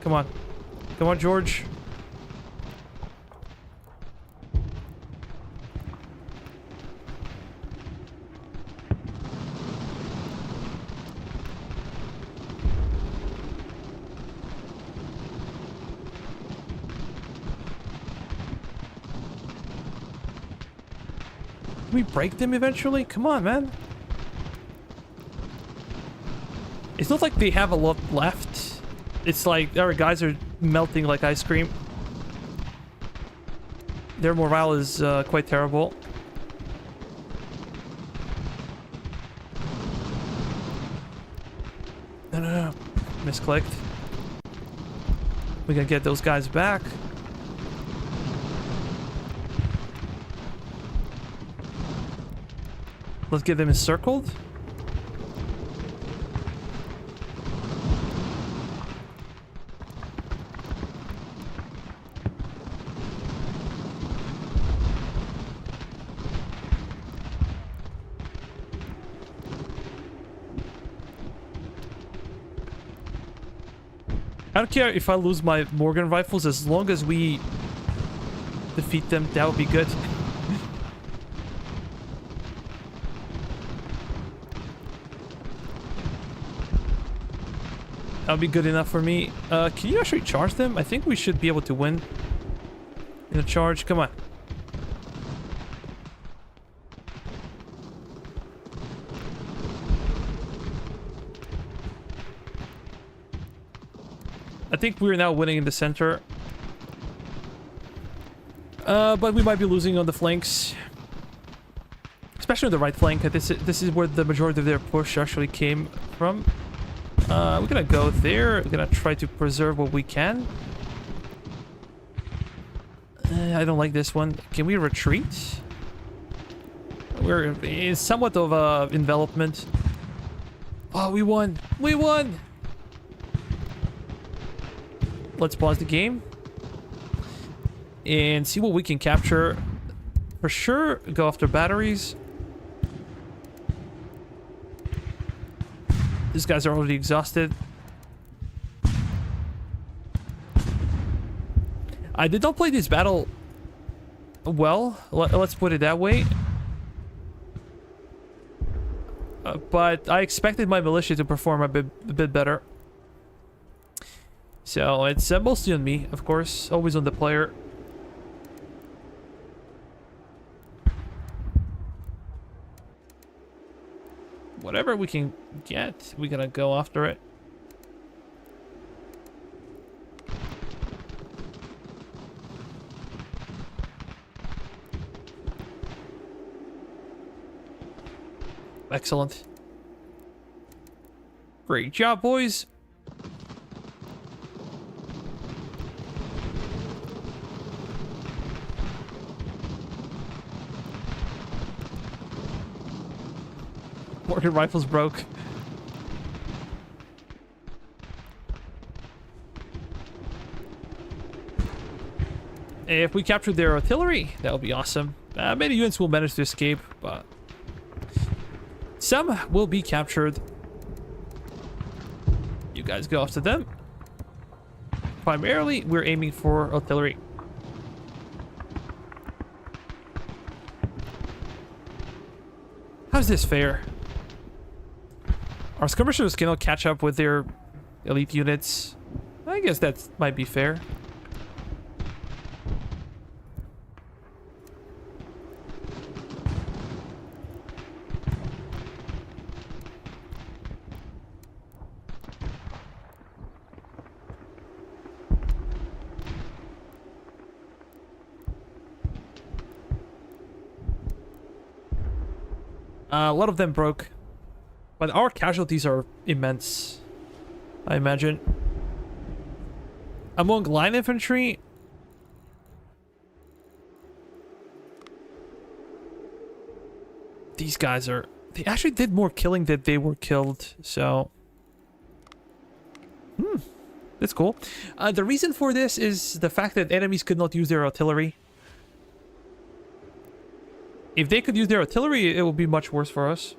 Come on. Come on, George. Can we break them eventually? Come on, man. It's not like they have a lot left. It's like our guys are melting like ice cream. Their morale is quite terrible. No. Misclicked. We gotta get those guys back. Let's get them encircled. I don't care if I lose my Morgan rifles as long as we defeat them. That would be good. That would be good enough for me. Can you actually charge them? I think we should be able to win in a charge. Come on. I think we're now winning in the center. But we might be losing on the flanks. Especially on the right flank. This is where the majority of their push actually came from. We're gonna go there. We're gonna try to preserve what we can. I don't like this one. Can we retreat? We're in somewhat of envelopment. Oh, we won! We won! Let's pause the game and see what we can capture. For sure, go after batteries. These guys are already exhausted. I did not play this battle well. Let's put it that way. But I expected my militia to perform a bit better. So it's mostly on me, of course. Always on the player. Whatever we can get, we're gonna go after it. Excellent. Great job, boys. Mortar rifles broke. If we capture their artillery, that would be awesome. Many units will manage to escape, but some will be captured. You guys go after them. Primarily, we're aiming for artillery. How's this fair? Our skirmishers cannot catch up with their elite units. I guess that might be fair. A lot of them broke. But our casualties are immense, I imagine. Among line infantry, these guys are... They actually did more killing than they were killed, so... That's cool. The reason for this is the fact that enemies could not use their artillery. If they could use their artillery, it would be much worse for us.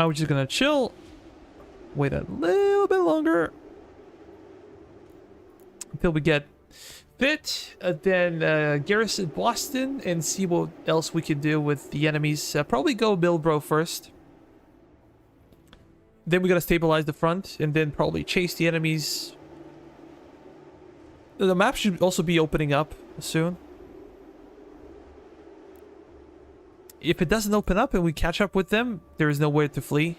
We're just gonna chill. Wait a little bit longer. Until we get fit. Then garrison Boston and see what else we can do with the enemies. Probably go Milbro first. Then we gotta stabilize the front. And then probably chase the enemies. The map should also be opening up soon. If it doesn't open up and we catch up with them, there is nowhere to flee.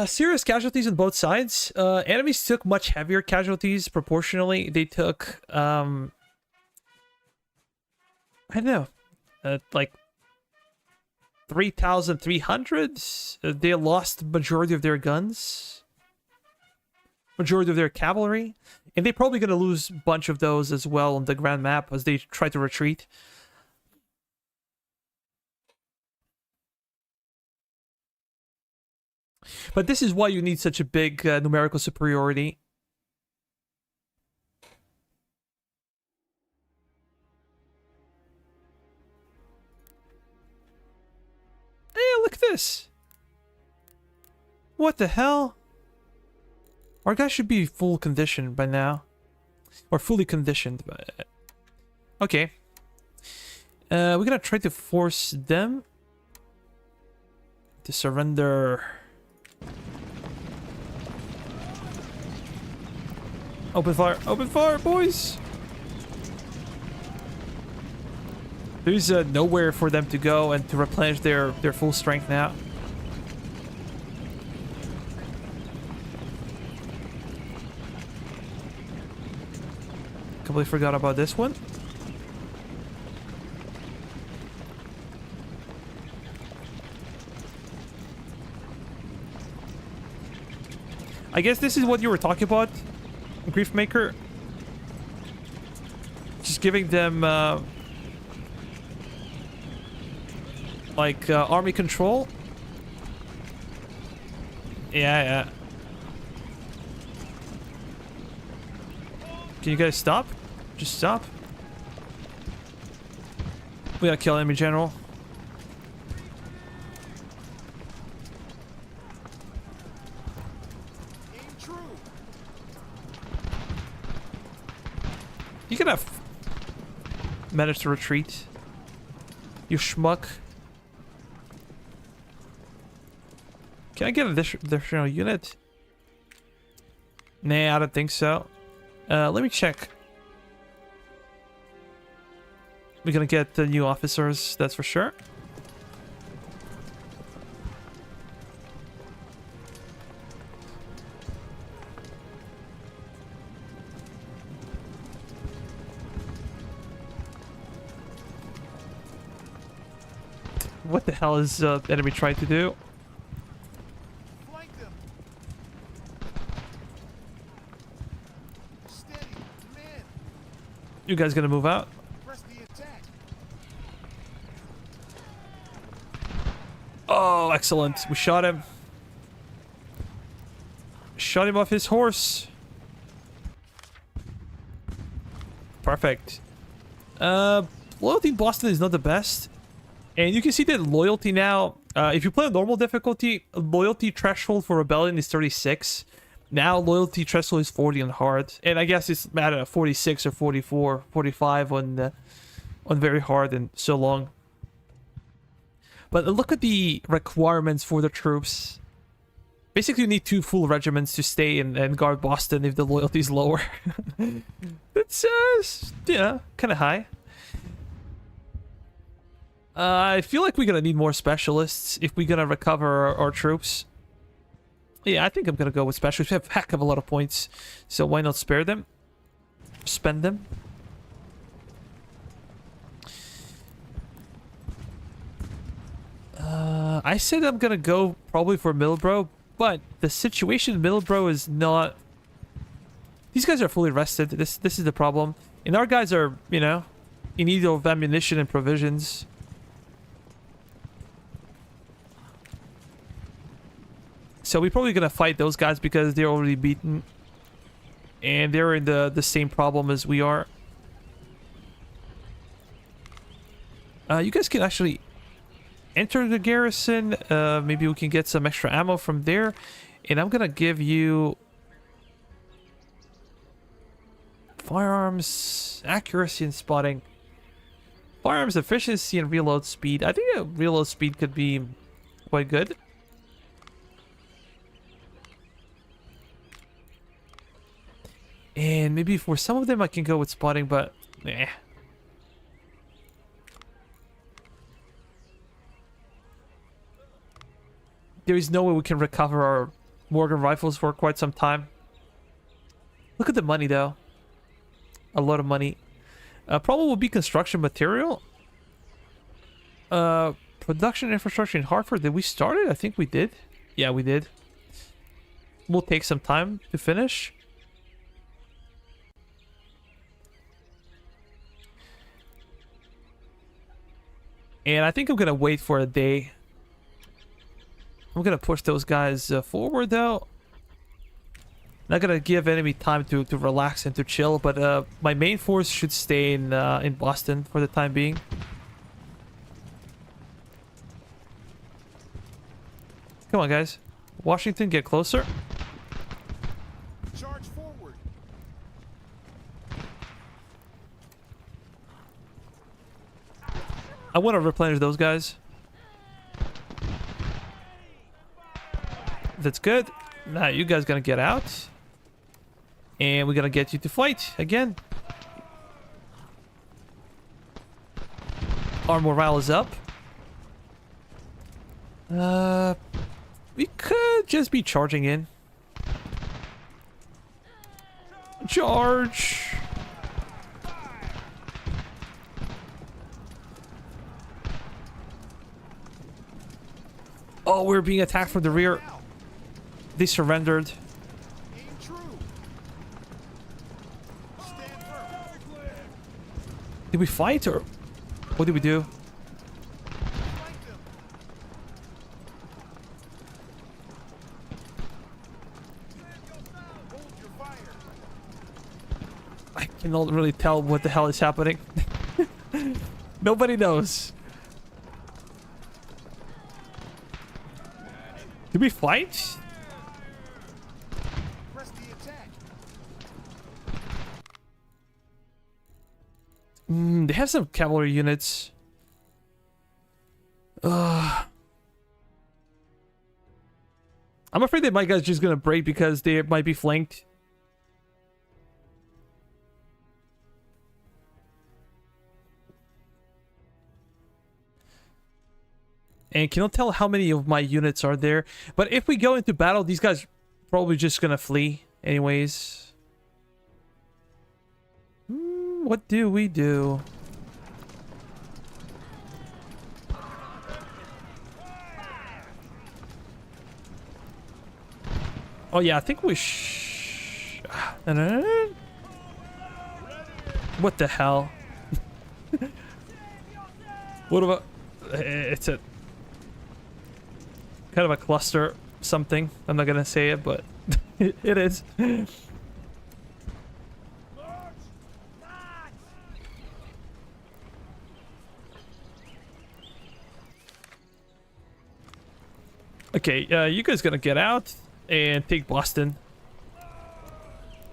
Serious casualties on both sides. Enemies took much heavier casualties proportionally. They took, I don't know, like 3,300. They lost majority of their guns, majority of their cavalry, and they're probably going to lose a bunch of those as well on the grand map as they try to retreat. But this is why you need such a big numerical superiority. Hey, look at this. What the hell? Our guy should be full conditioned by now. Or fully conditioned. Okay. We're gonna try to force them to surrender. Open fire, boys! There's nowhere for them to go and to replenish their full strength now. Completely forgot about this one. I guess this is what you were talking about, Griefmaker. Just giving them, like, army control. Yeah. Can you guys stop? Just stop. We gotta kill enemy general. Aim true. You could have managed to retreat. You schmuck. Can I get an additional unit? Nah, I don't think so. Let me check. We're gonna get the new officers, that's for sure. What the hell is enemy trying to do? Flank them. Steady. Man. You guys gonna move out? Press the attack. Oh, excellent. We shot him. Shot him off his horse. Perfect. Loyalty in Boston is not the best. And you can see that loyalty now, if you play on normal difficulty, loyalty threshold for rebellion is 36. Now loyalty threshold is 40 on hard. And I guess it's, I don't know, 46 or 44, 45 on very hard and so long. But look at the requirements for the troops. Basically, you need 2 full regiments to stay and guard Boston if the loyalty is lower. It's, yeah, kind of high. I feel like we're gonna need more specialists if we're gonna recover our troops. Yeah, I think I'm gonna go with specialists. We have a heck of a lot of points, so why not spare them? Spend them. I said I'm gonna go probably for Middleborough, but the situation in Middleborough is not... These guys are fully rested. This is the problem. And our guys are, you know, in need of ammunition and provisions. So we're probably gonna fight those guys because they're already beaten. And they're in the same problem as we are. You guys can actually enter the garrison. Maybe we can get some extra ammo from there. And I'm gonna give you firearms accuracy and spotting. Firearms efficiency and reload speed. I think reload speed could be quite good. And maybe for some of them I can go with spotting, but eh. There is no way we can recover our Morgan rifles for quite some time. Look at the money though. A lot of money. Problem would be construction material. Production infrastructure in Hartford. Did we start it? I think we did. Yeah, we did. Will take some time to finish. And I think I'm gonna wait for a day. I'm gonna push those guys forward though. Not gonna give enemy time to relax and to chill, but my main force should stay in Boston for the time being. Come on, guys. Washington, get closer. Charge forward. I want to replenish those guys. That's good. Now you guys gonna get out. And we're gonna get you to fight again. Our morale is up. We could just be charging in. Charge! Oh, we're being attacked from the rear. They surrendered. Aim true. Stand firm. Did we fight or what did we do? Flank them. Hold your fire. Cannot really tell what the hell is happening. Nobody knows. Did we fight? Press the attack. They have some cavalry units. I'm afraid that my guy's just gonna break because they might be flanked. And cannot tell how many of my units are there. But if we go into battle, these guys probably just gonna flee anyways. What do we do? Oh yeah, I think we What the hell? What about... It's a... kind of a cluster something. I'm not gonna say it, but it is. Okay, you guys gonna get out and take Boston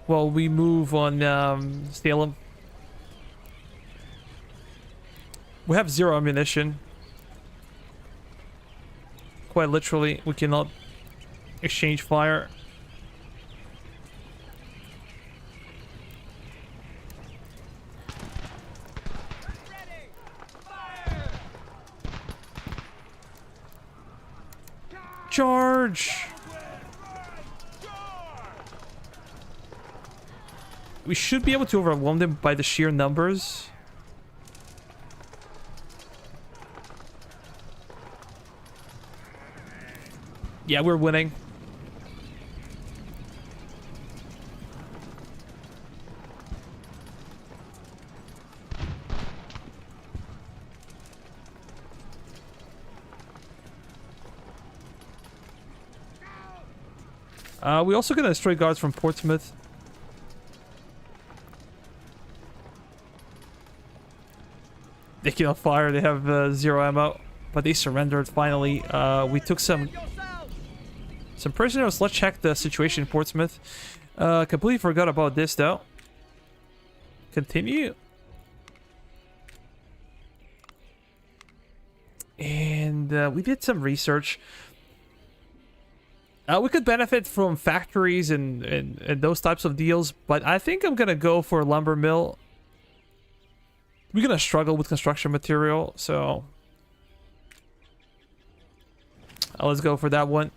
while we move on Salem. We have 0 ammunition. Quite literally, we cannot exchange fire. Charge! We should be able to overwhelm them by the sheer numbers. Yeah, we're winning. We also gonna destroy guards from Portsmouth. They cannot fire, they have 0 ammo. But they surrendered finally. We took some prisoners. Let's check the situation in Portsmouth. Completely forgot about this though. Continue. And we did some research. We could benefit from factories and those types of deals, but I think I'm gonna go for a lumber mill. We're gonna struggle with construction material, so let's go for that one.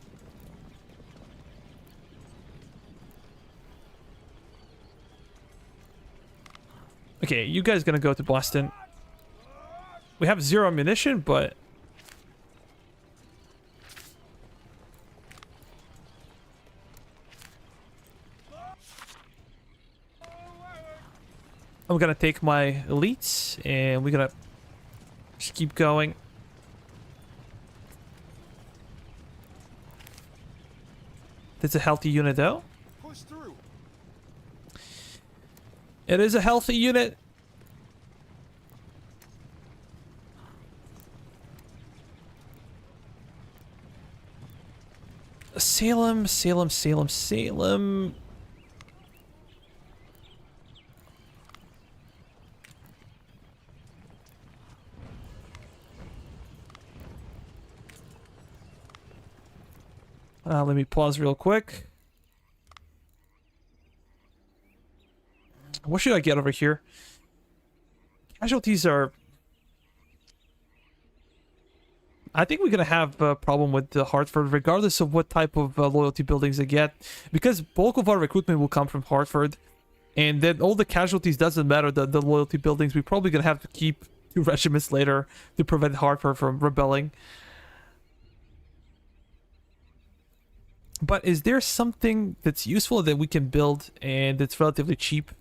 Okay, you guys gonna go to Boston. We have 0 ammunition, but I'm gonna take my elites and we're gonna just keep going. That's a healthy unit though. Push through. It is a healthy unit. Salem, Salem, Salem, Salem. Let me pause real quick. What should I get over here? Casualties are... I think we're gonna have a problem with the Hartford, regardless of what type of loyalty buildings they get, because bulk of our recruitment will come from Hartford, and then all the casualties doesn't matter. The loyalty buildings, we're probably gonna have to keep 2 regiments later to prevent Hartford from rebelling. But is there something that's useful that we can build and that's relatively cheap?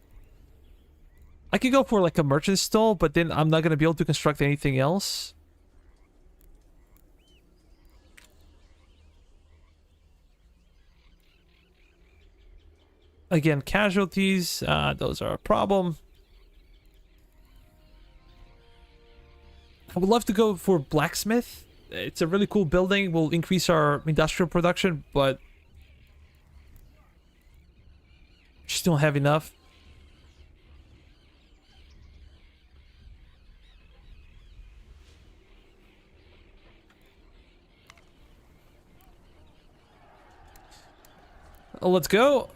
I could go for like a merchant stall, but then I'm not gonna be able to construct anything else. Again, casualties, those are a problem. I would love to go for blacksmith. It's a really cool building, will increase our industrial production, but just don't have enough. Let's go.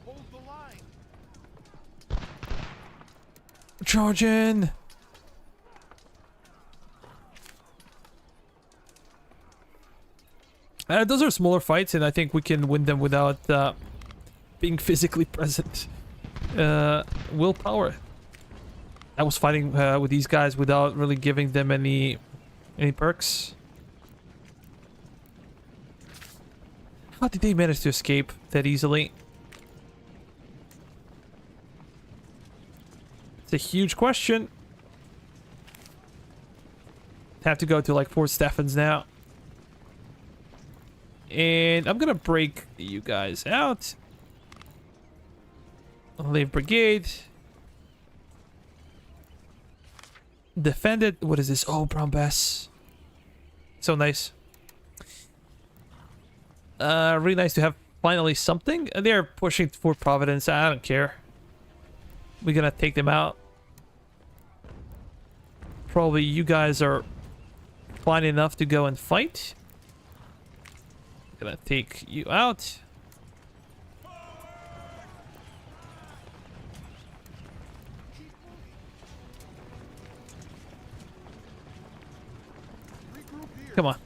Hold the line. Charge in. Those are smaller fights, and I think we can win them without being physically present. Willpower. I was fighting with these guys without really giving them any perks. How did they manage to escape that easily? It's a huge question. Have to go to like Fort Stephens now. And I'm gonna break you guys out. I'll leave brigade. Defend it. What is this? Oh, brown bass. So nice. Really nice to have finally something. They're pushing for Providence. I don't care. We're gonna take them out. Probably you guys are fine enough to go and fight. Gonna take you out. Regroup here. Come on.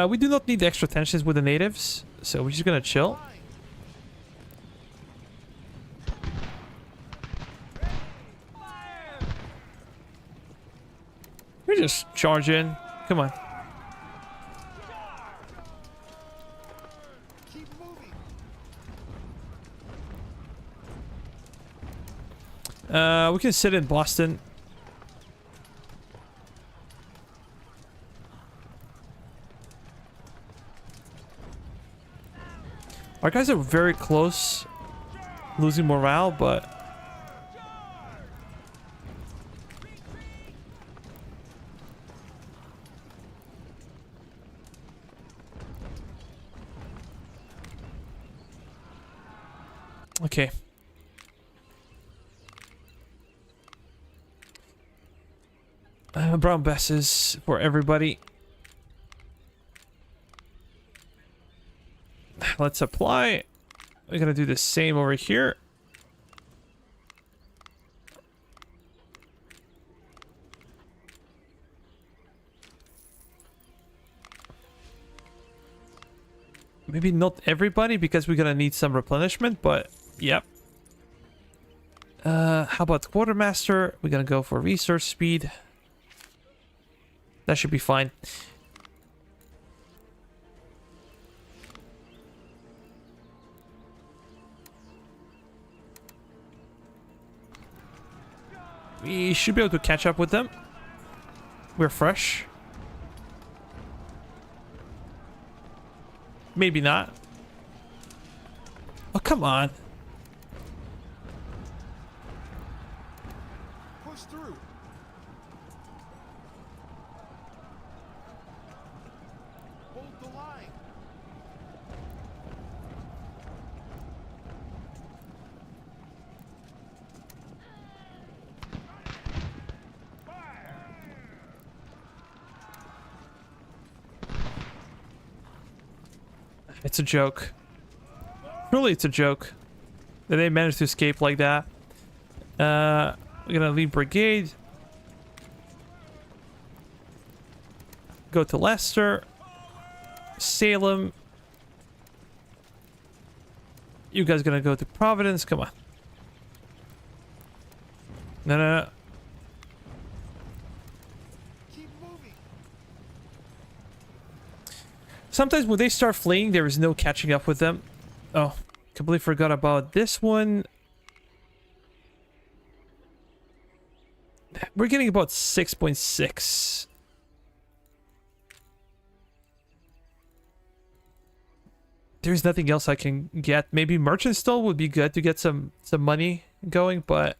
We do not need extra tensions with the natives, so we're just gonna chill. We're just charge in. Come on. Keep moving. We can sit in Boston. Our guys are very close, losing morale, but okay. Brown besses for everybody. Let's apply. We're gonna do the same over here. Maybe not everybody because we're gonna need some replenishment, but yep. How about quartermaster? We're gonna go for research speed. That should be fine. We should be able to catch up with them. We're fresh. Maybe not. Oh, come on. Push through. Hold the line. It's a joke. Really, it's a joke that they managed to escape like that. We're gonna leave brigade. Go to Leicester. Salem. You guys gonna go to Providence? Come on. No, no, no. Keep moving. Sometimes when they start fleeing, there is no catching up with them. Oh, completely forgot about this one. We're getting about 6.6. There's nothing else I can get. Maybe merchant stall would be good to get some money going, but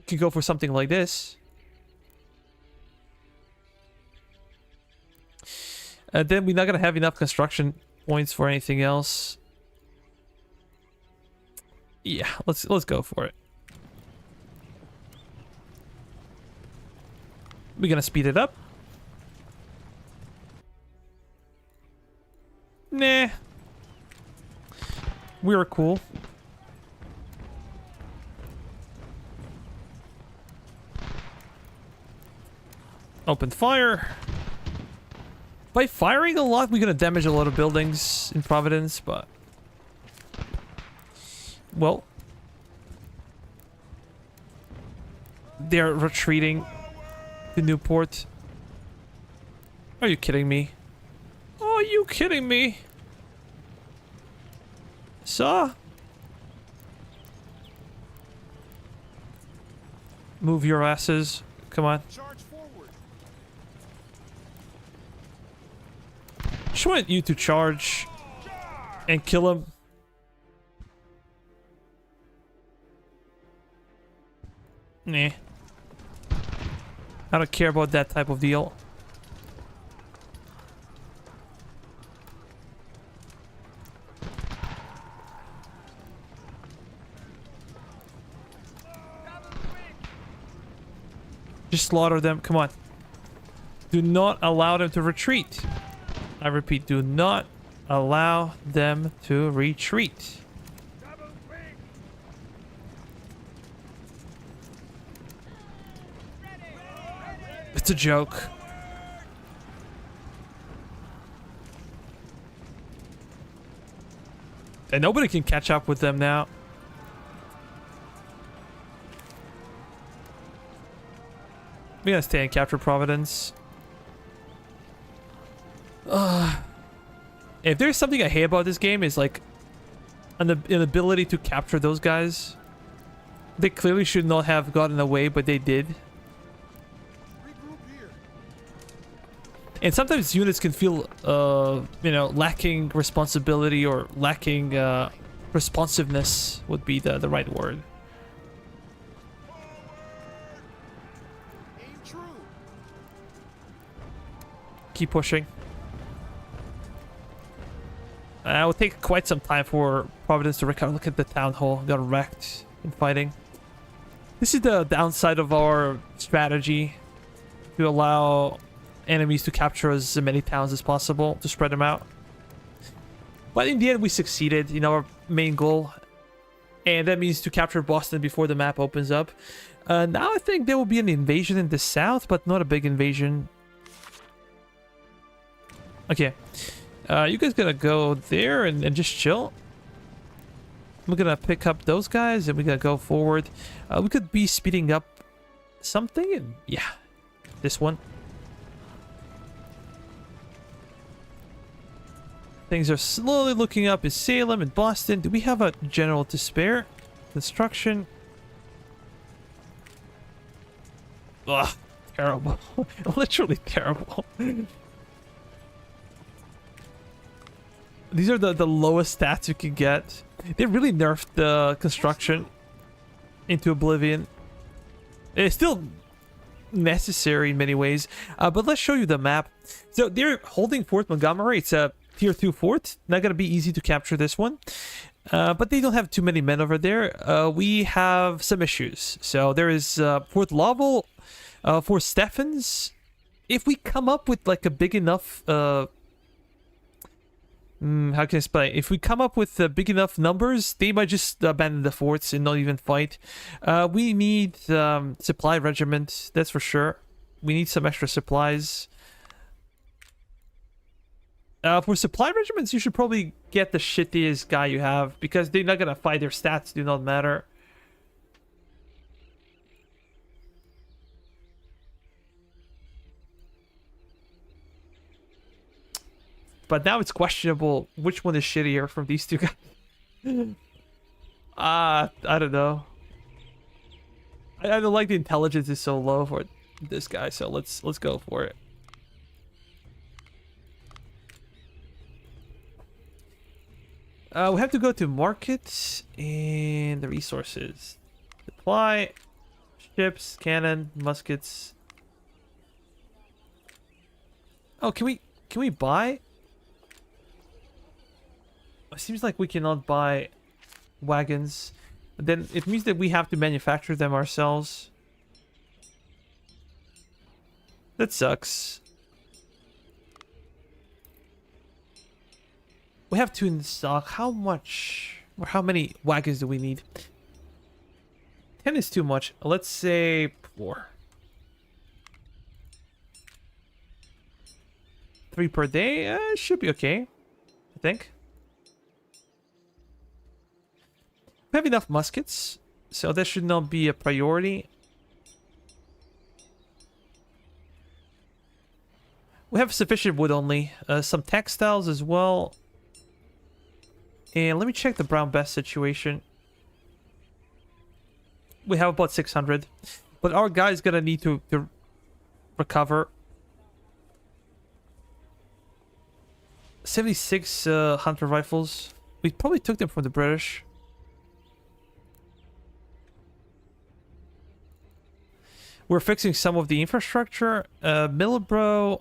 could go for something like this. And then we're not gonna have enough construction points for anything else. Yeah, let's go for it. We're gonna speed it up. Nah. We're cool. Open fire. By firing a lot, we're gonna damage a lot of buildings in Providence, but... Well... They're retreating to Newport. Are you kidding me? Are you kidding me? Saw? Move your asses. Come on. Charge forward. Just want you to charge and kill him. Nah. I don't care about that type of deal. Just slaughter them. Come on. Do not allow them to retreat. I repeat, do not allow them to retreat. It's a joke. And nobody can catch up with them now. We're gonna stay and capture Providence. If there's something I hate about this game is like an ability to capture those guys. They clearly should not have gotten away, but they did. Regroup here. And sometimes units can feel, you know, lacking responsibility or lacking responsiveness would be the right word. Aim true. Keep pushing. It will take quite some time for Providence to recover. Look at the town hall. Got wrecked in fighting. This is the downside of our strategy. To allow enemies to capture as many towns as possible. To spread them out. But in the end, we succeeded in our main goal. And that means to capture Boston before the map opens up. Now I think there will be an invasion in the south, but not a big invasion. Okay. You guys gonna go there and just chill. We're gonna pick up those guys and we're gonna go forward. We could be speeding up something and yeah, this one. Things are slowly looking up in Salem and Boston. Do we have a general to spare? Construction. Ugh, terrible. Literally terrible. These are the lowest stats you can get. They really nerfed the construction into oblivion. It's still necessary in many ways. But let's show you the map. So they're holding Fort Montgomery. It's a tier 2 fort. Not going to be easy to capture this one. But they don't have too many men over there. We have some issues. So there is Fort Lovell, Fort Stephens. If we come up with like a big enough... how can I explain? If we come up with big enough numbers, they might just abandon the forts and not even fight. We need supply regiment, that's for sure. We need some extra supplies. For supply regiments, you should probably get the shittiest guy you have because they're not gonna fight. Their stats do not matter. But now it's questionable which one is shittier from these two guys. I don't know. I don't like the intelligence is so low for this guy, so let's go for it. We have to go to market and the resources. Supply, ships, cannon, muskets. Oh, can we buy? It seems like we cannot buy wagons. Then it means that we have to manufacture them ourselves. That sucks. We have two in stock. How much or how many wagons do we need? 10 is too much. Let's say 4. 3 per day? Should be okay, I think. We have enough muskets, so that should not be a priority. We have sufficient wood only. Some textiles as well. And let me check the brown best situation. We have about 600. But our guy's gonna need to recover. 76 hunter rifles. We probably took them from the British. We're fixing some of the infrastructure. Millbro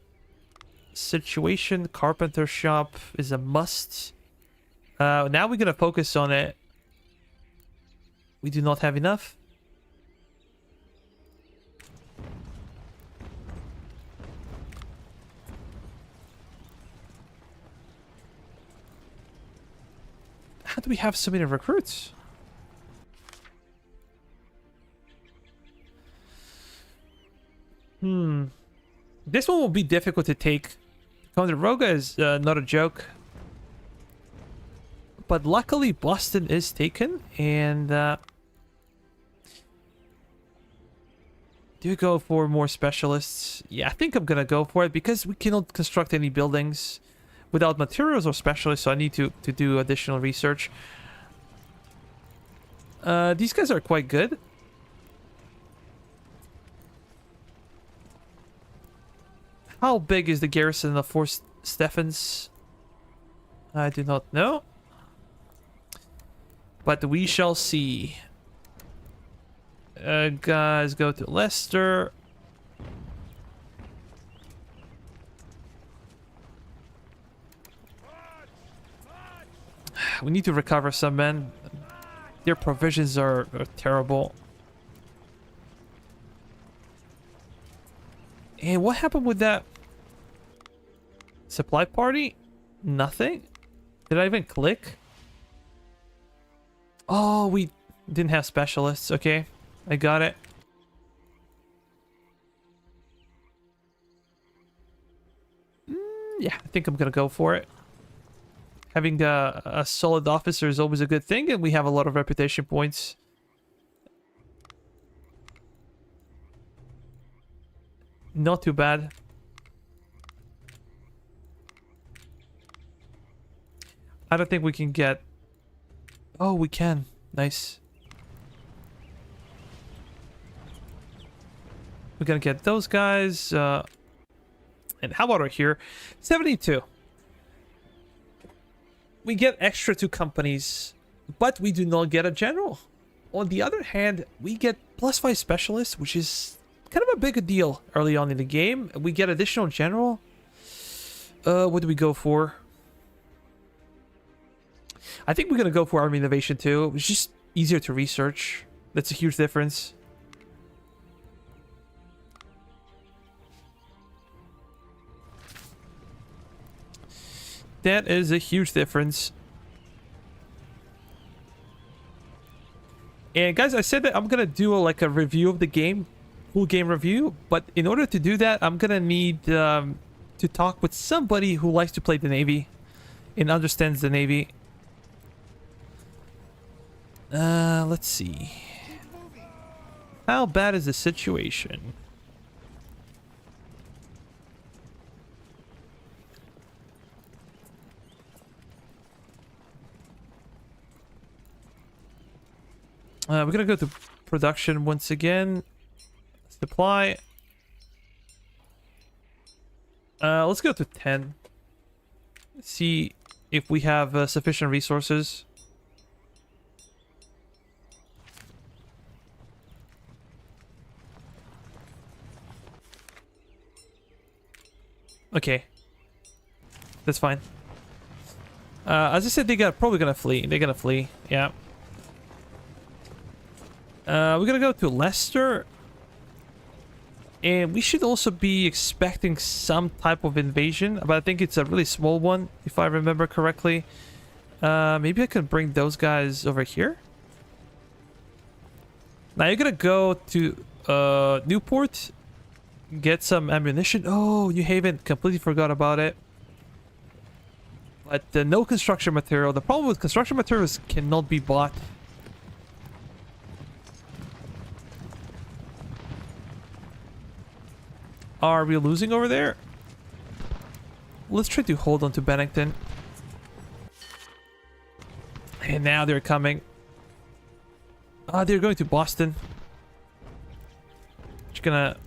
situation, carpenter shop is a must. Now we're gonna focus on it. We do not have enough. How do we have so many recruits? This one will be difficult to take. Ticonderoga is not a joke. But luckily Boston is taken, and do you go for more specialists? Yeah, I think I'm gonna go for it because we cannot construct any buildings without materials or specialists, so I need to do additional research. These guys are quite good. How big is the garrison of Fort Stephens? I do not know. But we shall see. Guys, go to Leicester. We need to recover some men. Their provisions are terrible. And what happened with that supply party? Nothing? Did I even click? Oh, we didn't have specialists. Okay, I got it. Yeah, I think I'm gonna go for it. Having a solid officer is always a good thing, and we have a lot of reputation points. Not too bad. I don't think we can get... Oh, we can. Nice. We're gonna get those guys. And how about right here? 72. We get extra 2 companies, but we do not get a general. On the other hand, we get +5 specialists, which is kind of a big deal early on in the game. We get additional general. What do we go for? I think we're gonna go for army innovation too. It's just easier to research. That's a huge difference. That is a huge difference. And guys, I said that I'm gonna do like a review of the game, full game review. But in order to do that, I'm gonna need to talk with somebody who likes to play the Navy and understands the Navy. Let's see. How bad is the situation? We're gonna go to production once again. Supply. Let's go to 10. See if we have sufficient resources. Okay. That's fine. As I said, probably gonna flee. They're gonna flee. Yeah. We're gonna go to Leicester. And we should also be expecting some type of invasion, but I think it's a really small one, if I remember correctly. Maybe I can bring those guys over here. Now you're gonna go to Newport, get some ammunition. Oh, New Haven, completely forgot about it. But no construction material. The problem with construction materials cannot be bought. Are we losing over there? Let's try to hold on to Bennington. And now they're coming. They're going to Boston. Just gonna...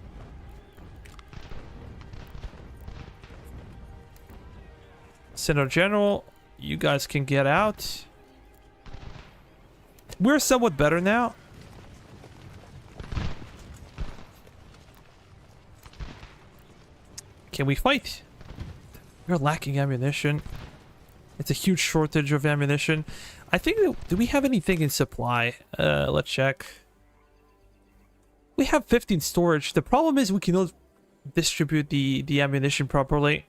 send our general. You guys can get out. We're somewhat better now. Can we fight? We're lacking ammunition. It's a huge shortage of ammunition. I think do we have anything in supply? Let's check. We have 15 storage. The problem is we cannot distribute the ammunition properly.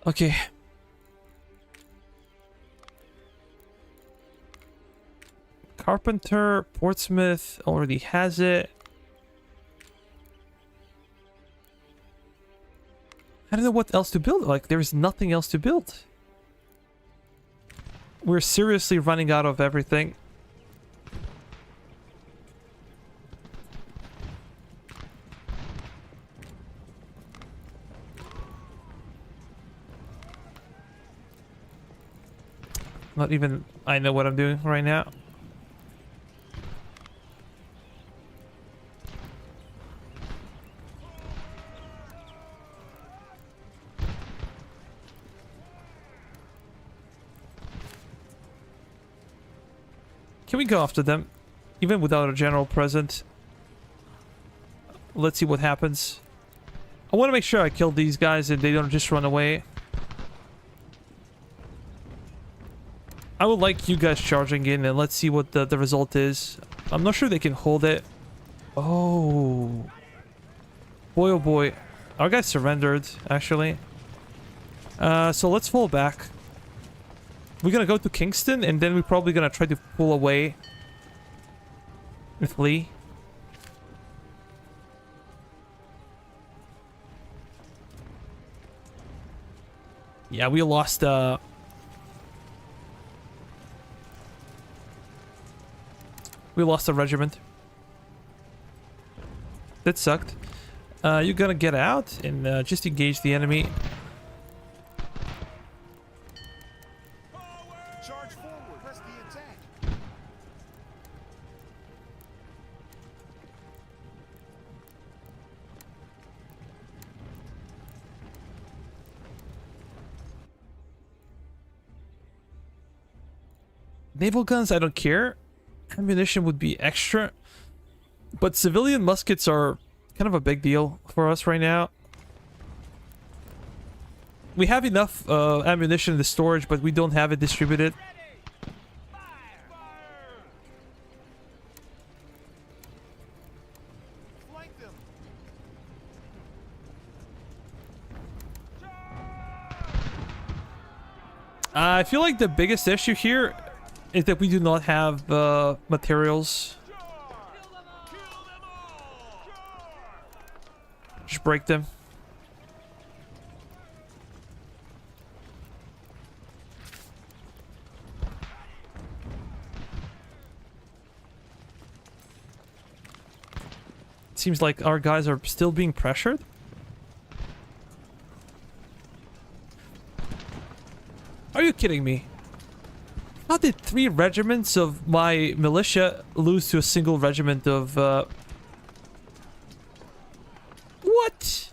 Okay. Carpenter, Portsmouth already has it. I don't know what else to build. Like, there is nothing else to build. We're seriously running out of everything. Not even I know what I'm doing right now. Can we go after them? Even without a general present. Let's see what happens. I want to make sure I kill these guys and they don't just run away. I would like you guys charging in and let's see what the result is. I'm not sure they can hold it. Oh. Boy, oh boy. Our guys surrendered, actually. So let's fall back. We're gonna go to Kingston and then we're probably gonna try to pull away with Lee. Yeah, we lost a regiment. That sucked. You're gonna get out and just engage the enemy. Charge forward. Press the attack. Naval guns, I don't care. Ammunition would be extra. But civilian muskets are kind of a big deal for us right now. We have enough ammunition in the storage, but we don't have it distributed. Flank them. I feel like the biggest issue here is that we do not have materials. Just break them. Seems like our guys are still being pressured. Are you kidding me? How did 3 regiments of my militia lose to a single regiment of... What?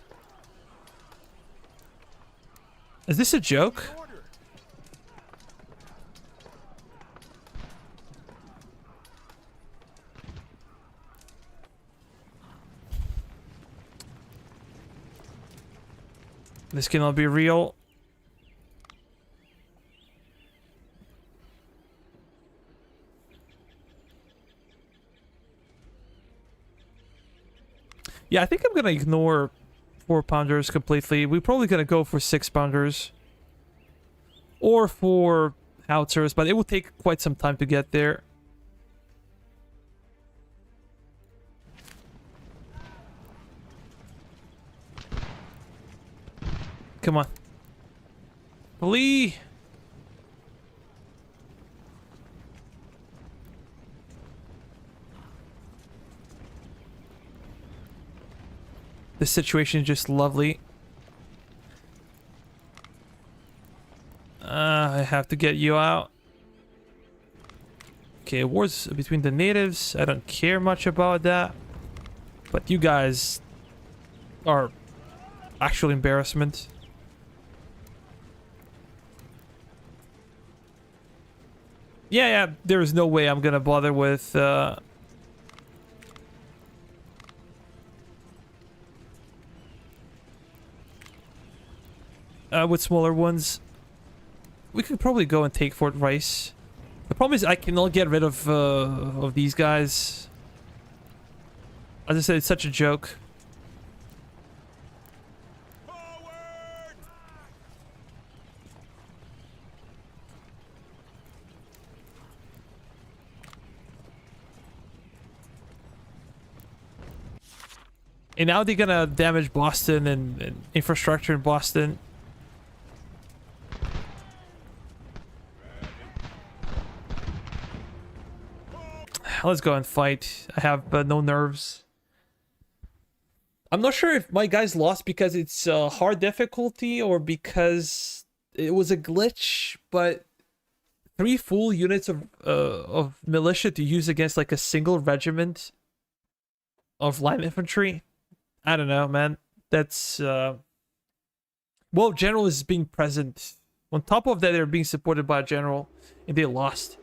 Is this a joke? This cannot be real. Yeah, I think I'm gonna ignore 4-pounders completely. We're probably gonna go for 6-pounders. Or for howitzers, but it will take quite some time to get there. Come on. Flee! This situation is just lovely. I have to get you out. Okay, wars between the natives. I don't care much about that. But you guys are actual embarrassment. Yeah, there is no way I'm gonna bother with smaller ones. We could probably go and take Fort Rice. The problem is I cannot get rid of these guys. As I said, it's such a joke. And now they're gonna damage Boston and infrastructure in Boston. Let's go and fight. I have no nerves. I'm not sure if my guys lost because it's hard difficulty or because it was a glitch, but 3 full units of militia to use against like a single regiment of light infantry. I don't know, man. That's well, general is being present. On top of that, they're being supported by a general, and they lost.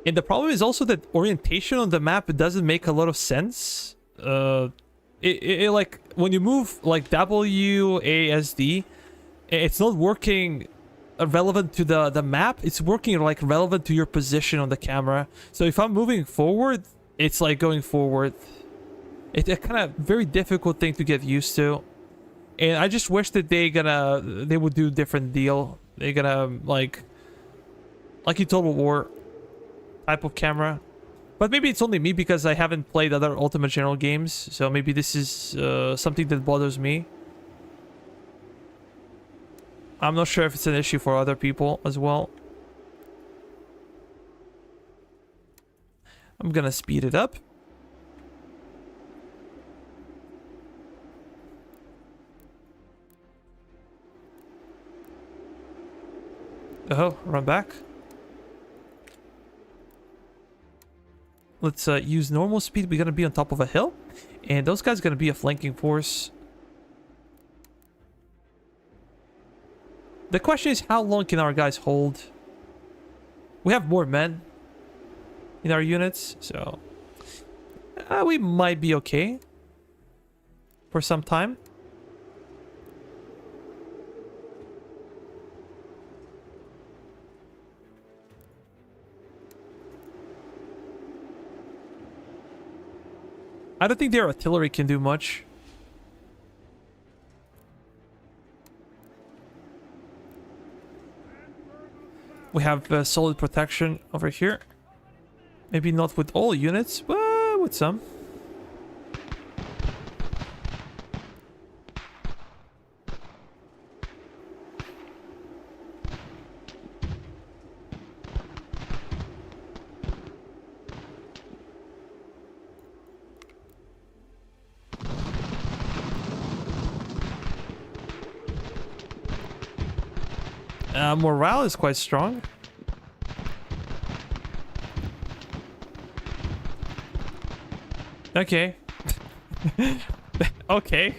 And the problem is also that orientation on the map doesn't make a lot of sense. It like when you move like WASD, it's not working relevant to the map. It's working like relevant to your position on the camera. So if I'm moving forward, it's like going forward. It's a kind of very difficult thing to get used to. And I just wish that they would do a different deal. They're gonna like in Total War type of camera. But maybe it's only me because I haven't played other Ultimate General games, so maybe this is something that bothers me. I'm not sure if it's an issue for other people as well. I'm gonna speed it up. Oh, run back. Let's use normal speed. We're gonna be on top of a hill, and those guys are gonna be a flanking force. The question is, how long can our guys hold? We have more men in our units, so we might be okay for some time. I don't think their artillery can do much. We have solid protection over here. Maybe not with all units, but with some. Morale is quite strong. Okay. Okay.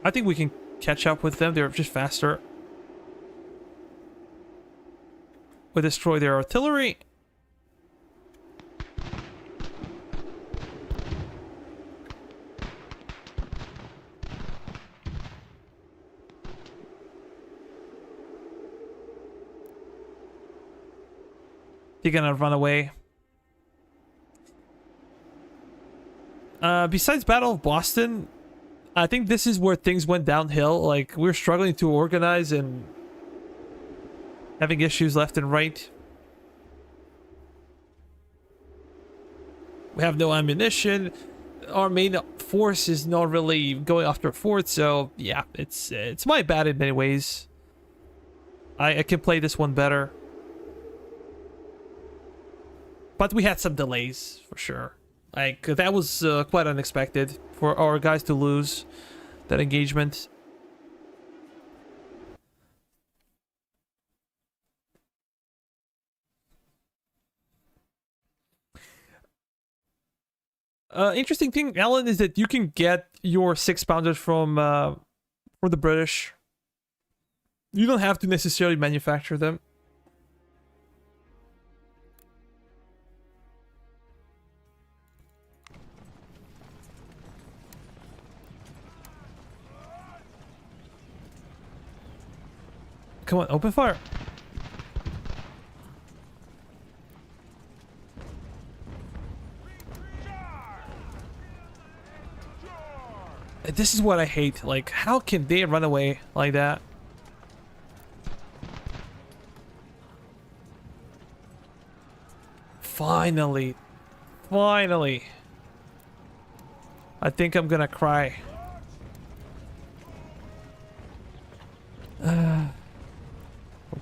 I think we can catch up with them. They're just faster. We destroy their artillery. They're gonna run away. Besides Battle of Boston, I think this is where things went downhill. Like, we're struggling to organize and having issues left and right. We have no ammunition. Our main force is not really going after a fort, so yeah, it's my bad in many ways. I can play this one better. But we had some delays, for sure. Like, that was quite unexpected for our guys to lose that engagement. Interesting thing, Alan, is that you can get your 6-pounders from for the British. You don't have to necessarily manufacture them. Come on, open fire. This is what I hate. Like, how can they run away like that? Finally. Finally. I think I'm gonna cry.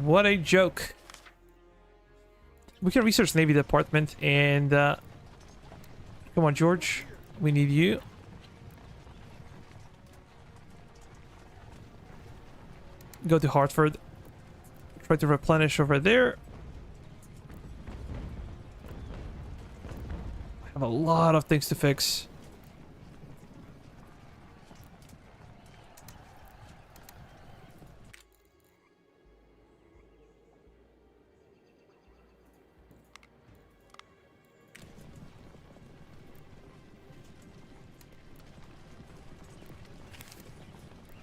What a joke. We can research Navy Department and come on, George. We need you. Go to Hartford. Try to replenish over there. I have a lot of things to fix.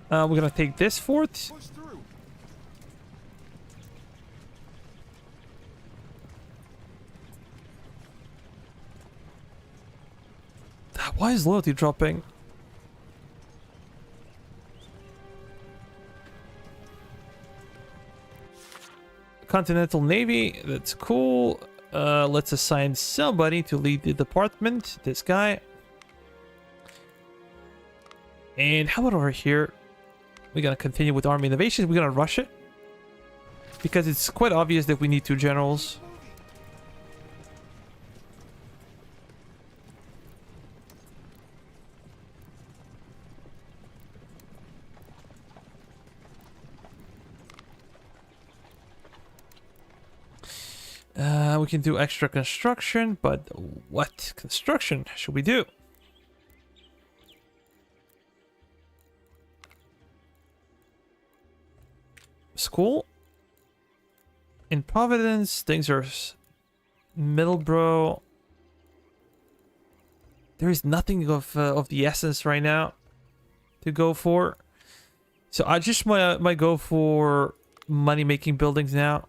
We're gonna take this fort. Why is loyalty dropping? Continental Navy, that's cool. Let's assign somebody to lead the department. This guy. And how about over here? We're gonna continue with army innovations. We're gonna rush it because it's quite obvious that we need 2 generals. We can do extra construction, but what construction should we do? School? In Providence, things are Middleborough. There is nothing of the essence right now to go for. So I just might go for money-making buildings now.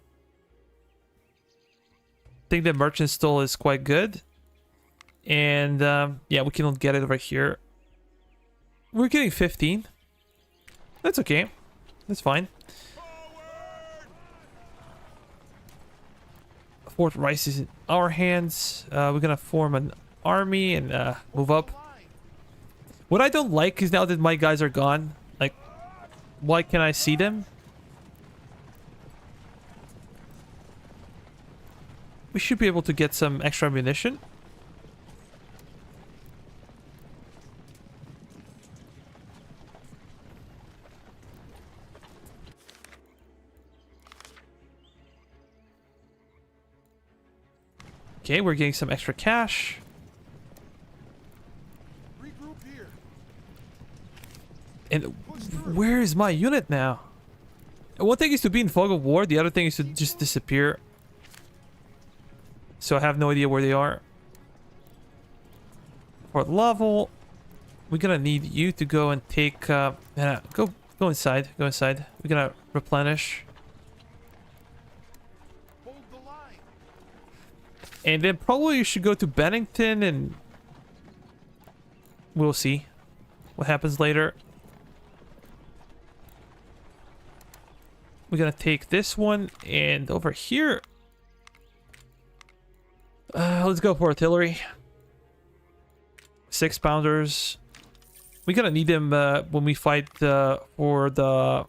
I think the merchant stall is quite good. And yeah, we can get it right here. We're getting 15. That's okay. That's fine. Fort Rice is in our hands. We're gonna form an army and move up. What I don't like is now that my guys are gone, like, why can't I see them? We should be able to get some extra ammunition. Okay, we're getting some extra cash. Regroup here. And where is my unit now? One thing is to be in fog of war, the other thing is to just disappear. So I have no idea where they are. For level, we're gonna need you to go and take go inside. Go inside. We're gonna replenish. Hold the line. And then probably you should go to Bennington and we'll see what happens later. We're gonna take this one and over here. Let's go for artillery. 6-pounders. We're gonna need them when we fight for the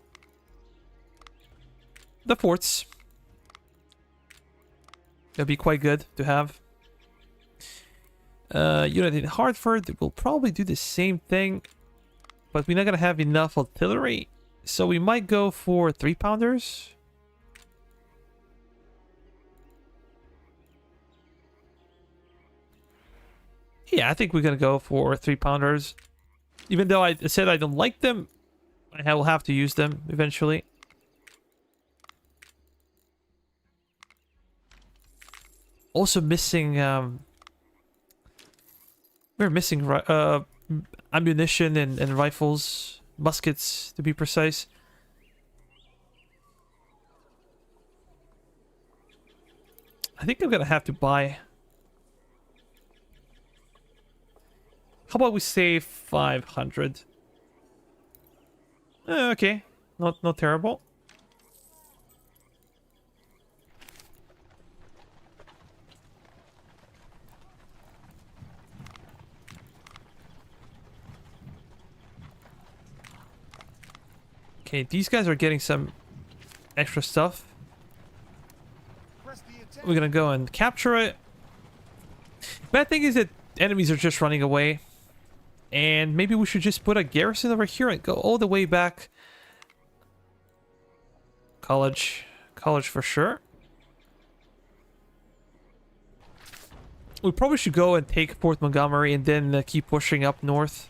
forts. That'd be quite good to have. Unit in Hartford will probably do the same thing, but we're not gonna have enough artillery, so we might go for 3-pounders. Yeah, I think we're gonna go for 3-pounders. Even though I said I don't like them, I will have to use them eventually. Also missing, we're missing ammunition and rifles, muskets to be precise. I think I'm gonna have to buy. How about we say 500? Okay, not terrible. Okay, these guys are getting some extra stuff. Press the attack. We're gonna go and capture it. Bad thing is that enemies are just running away. And maybe we should just put a garrison over here and go all the way back. College for sure. We probably should go and take Fort Montgomery and then keep pushing up north.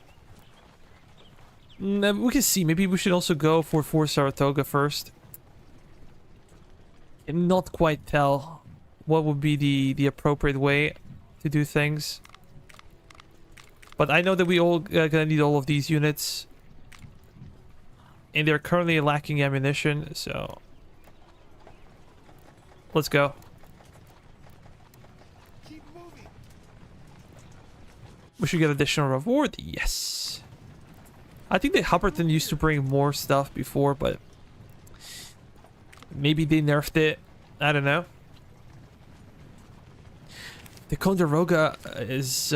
We can see. Maybe we should also go for Fort Saratoga first. And not quite tell what would be the appropriate way to do things. But I know that we all gonna need all of these units. And they're currently lacking ammunition, so... Let's go. Keep moving. We should get additional reward. Yes. I think that Hubberton used to bring more stuff before, but... maybe they nerfed it. I don't know. The Ticonderoga is...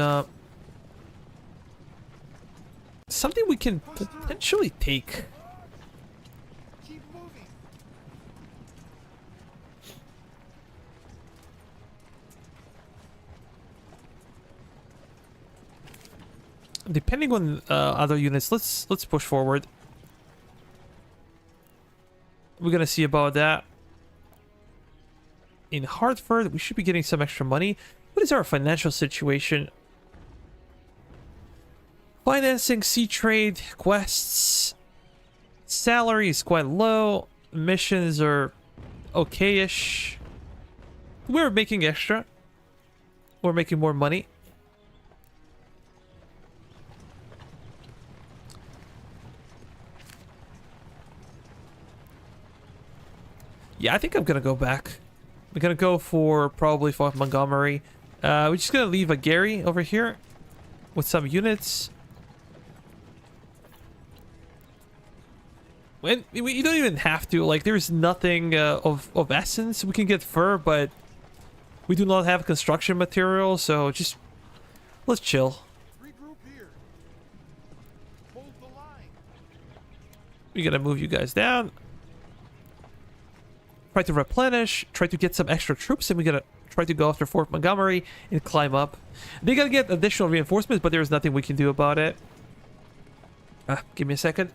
something we can potentially take. Keep moving. Depending on other units, let's push forward. We're gonna see about that. in Hartford. We should be getting some extra money. What is our financial situation? Financing, sea trade, quests. Salary is quite low. Missions are okay-ish. We're making extra. We're making more money. Yeah, I think I'm gonna go back. We're gonna go for probably Fort Montgomery. We're just gonna leave a Gary over here with some units. And you don't even have to. Like, there's nothing of essence. We can get fur, but we do not have construction material, so just let's chill. Regroup here. Hold the line. We're gonna move you guys down. Try to replenish, try to get some extra troops, and we're gonna try to go after Fort Montgomery and climb up. They gotta get additional reinforcements, but there's nothing we can do about it. Give me a second.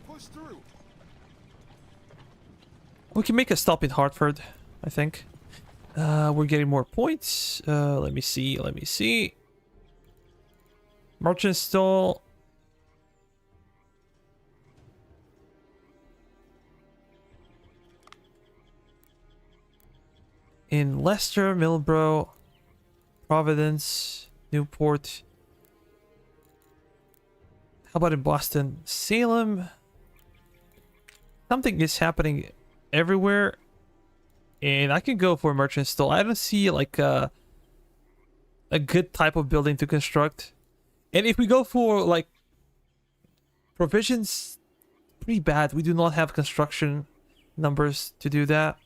Push through. We can make a stop in Hartford, I think. We're getting more points. Let me see. Merchant stall. In Leicester, Millbrow, Providence, Newport. How about in Boston? Salem? Something is happening everywhere. And I can go for a merchant stall. I don't see like a good type of building to construct. And if we go for like provisions, pretty bad. We do not have construction numbers to do that.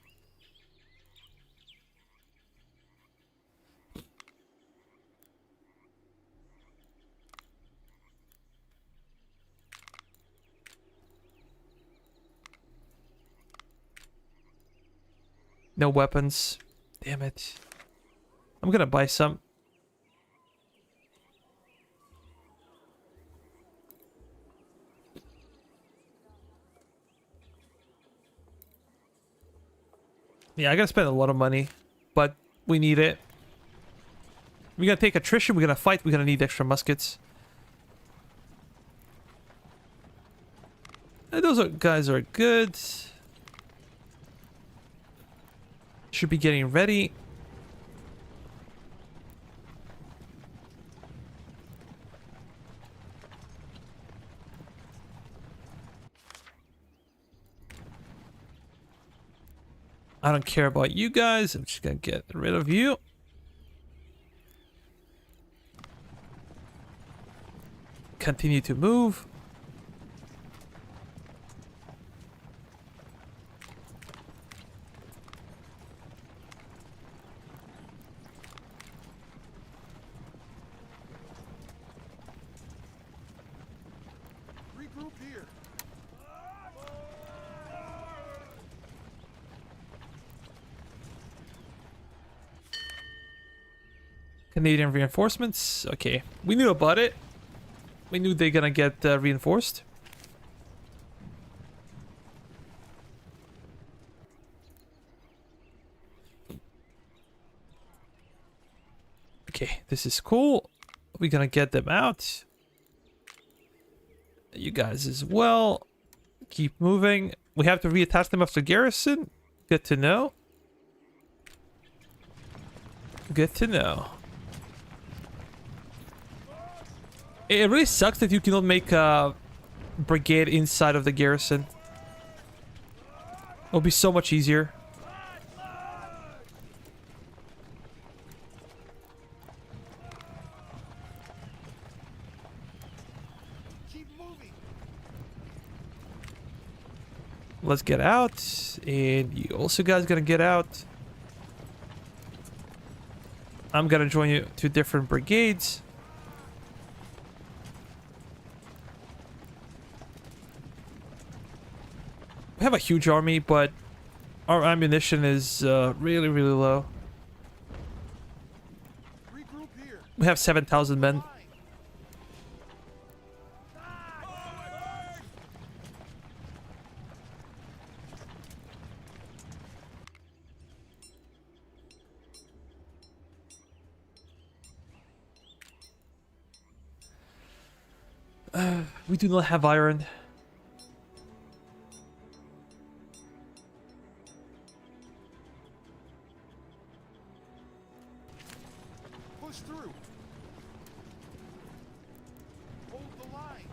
No weapons. Damn it. I'm gonna buy some. Yeah, I gotta spend a lot of money, but we need it. We're gonna take attrition, we're gonna fight, we're gonna need extra muskets. And those guys are good. Should be getting ready. I don't care about you guys. I'm just gonna get rid of you. Continue to move. Regroup here. Canadian reinforcements. Okay, we knew about it. We knew they're gonna get reinforced. Okay, this is cool. We're gonna get them out. You guys as well. Keep moving. We have to reattach them after garrison. Good to know. Good to know. It really sucks that you cannot make a brigade inside of the garrison. It'll be so much easier. Let's get out. And you also guys gonna get out. I'm gonna join you to different brigades. We have a huge army, but our ammunition is really, really low. Regroup here. We have 7,000 men. We do not have iron. Push through. Hold the line.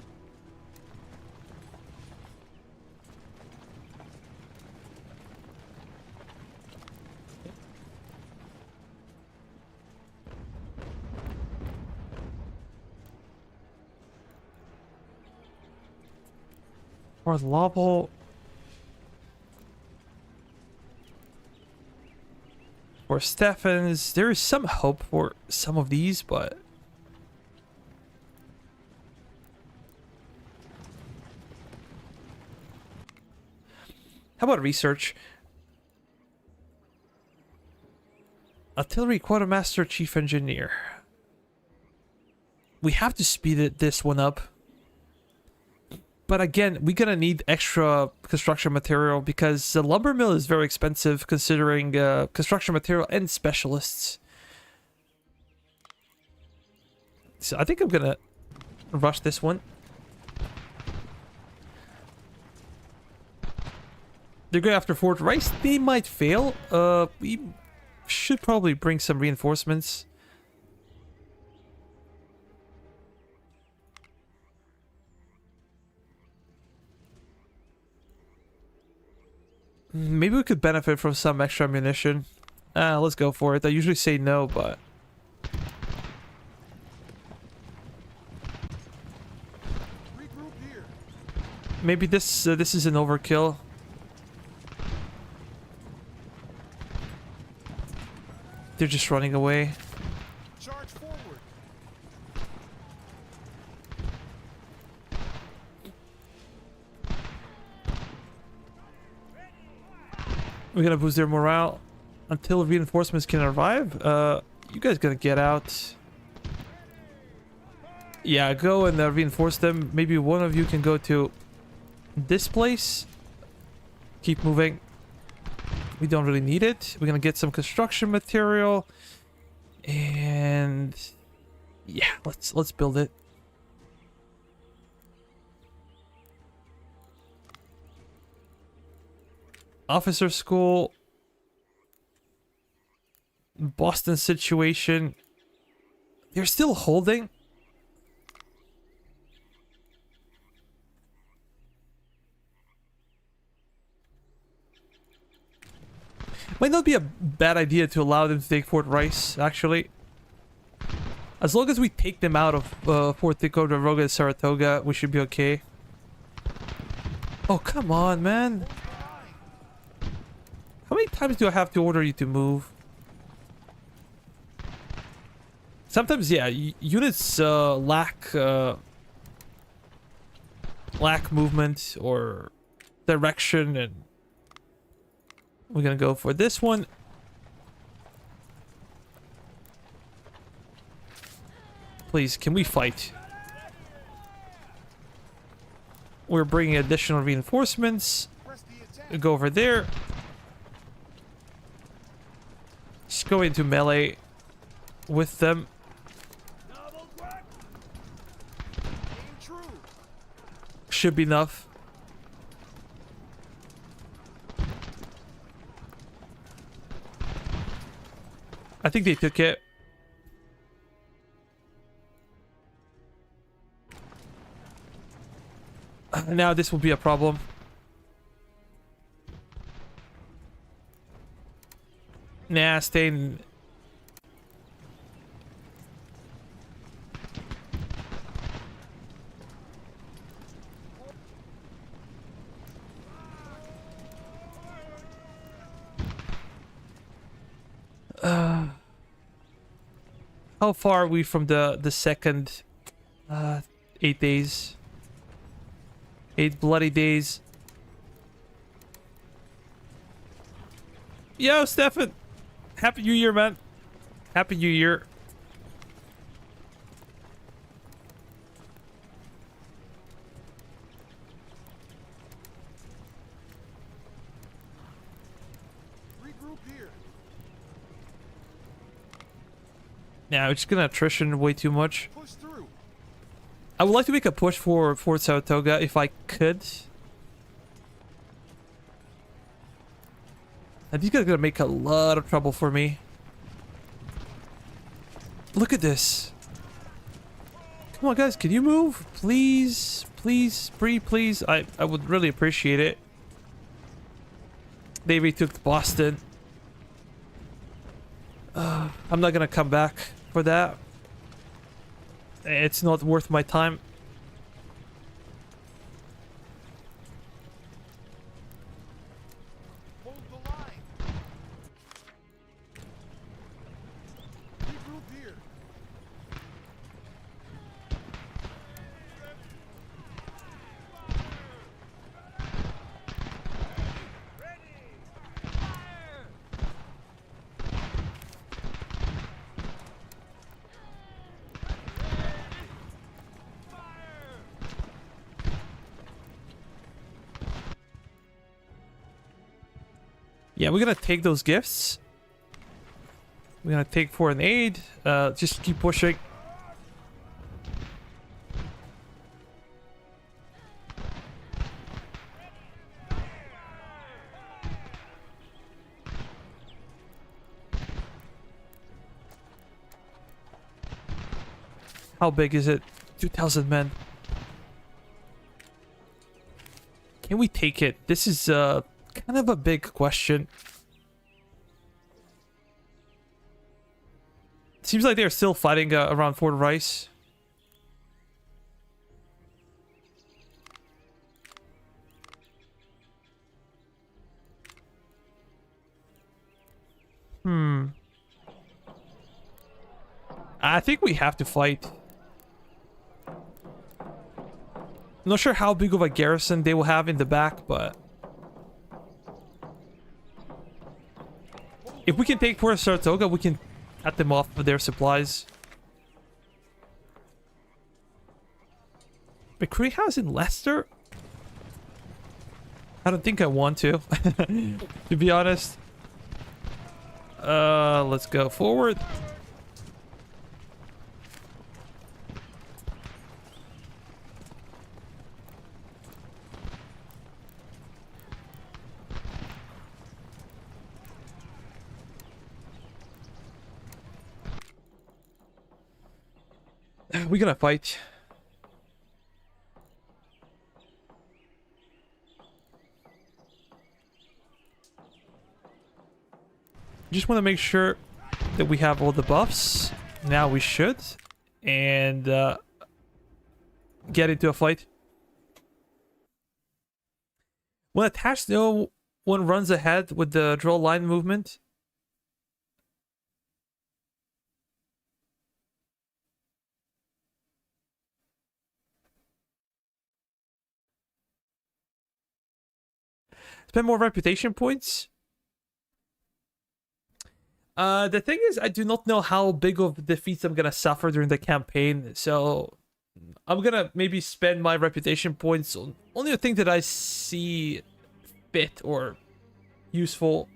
Or Lobble. Or Stephens. There is some hope for some of these, but how about research? Artillery Quartermaster Chief Engineer. We have to speed this one up. But again, we're gonna need extra construction material because the lumber mill is very expensive considering construction material and specialists. So I think I'm gonna rush this one. They're going after Fort Rice. They might fail. We should probably bring some reinforcements. Maybe we could benefit from some extra ammunition. Let's go for it. I usually say no, but Regroup here. maybe this is an overkill. They're just running away. Charge forward. We're gonna boost their morale until reinforcements can arrive. You guys gotta get out. Yeah, go and reinforce them. Maybe one of you can go to this place. Keep moving. We don't really need it. We're gonna get some construction material, and yeah, let's build it. Officer school. Boston situation. They're still holding. Might not be a bad idea to allow them to take Fort Rice, actually. As long as we take them out of Fort Ticonderoga and Saratoga, we should be okay. Oh, come on, man. How many times do I have to order you to move? Sometimes, yeah, units lack movement or direction, and we're gonna go for this one. Please, can we fight? We're bringing additional reinforcements. Press the attack. Go over there. Just go into melee with them. Aim true. Should be enough. I think they took it. Now this will be a problem. Nah, stay in. How far are we from the second 8 days? 8 bloody days. Yo, Stefan! Happy New Year, man. Happy New Year. Regroup here. Yeah, we're just gonna attrition way too much. Push through. I would like to make a push for Fort Saratoga if I could. And these guys are gonna make a lot of trouble for me. Look at this. Come on, guys, can you move? Please, please, please. I would really appreciate it. They retook Boston. I'm not gonna come back for that. It's not worth my time. Hold the line. Regroup here. Yeah, we're gonna take those gifts. We're gonna take foreign aid. Just keep pushing. How big is it? 2,000 men. Can we take it? This is kind of a big question. Seems like they're still fighting around Fort Rice. I think we have to fight. I'm not sure how big of a garrison they will have in the back, but if we can take Fort Saratoga, we can cut them off with their supplies. McCree House in Leicester? I don't think I want to, to be honest. Let's go forward. We're gonna fight. Just want to make sure that we have all the buffs. Now we should. And get into a fight. When attached, no one runs ahead with the draw line movement. Spend more reputation points. The thing is, I do not know how big of defeats I'm gonna suffer during the campaign, so I'm gonna maybe spend my reputation points on only a thing that I see fit or useful.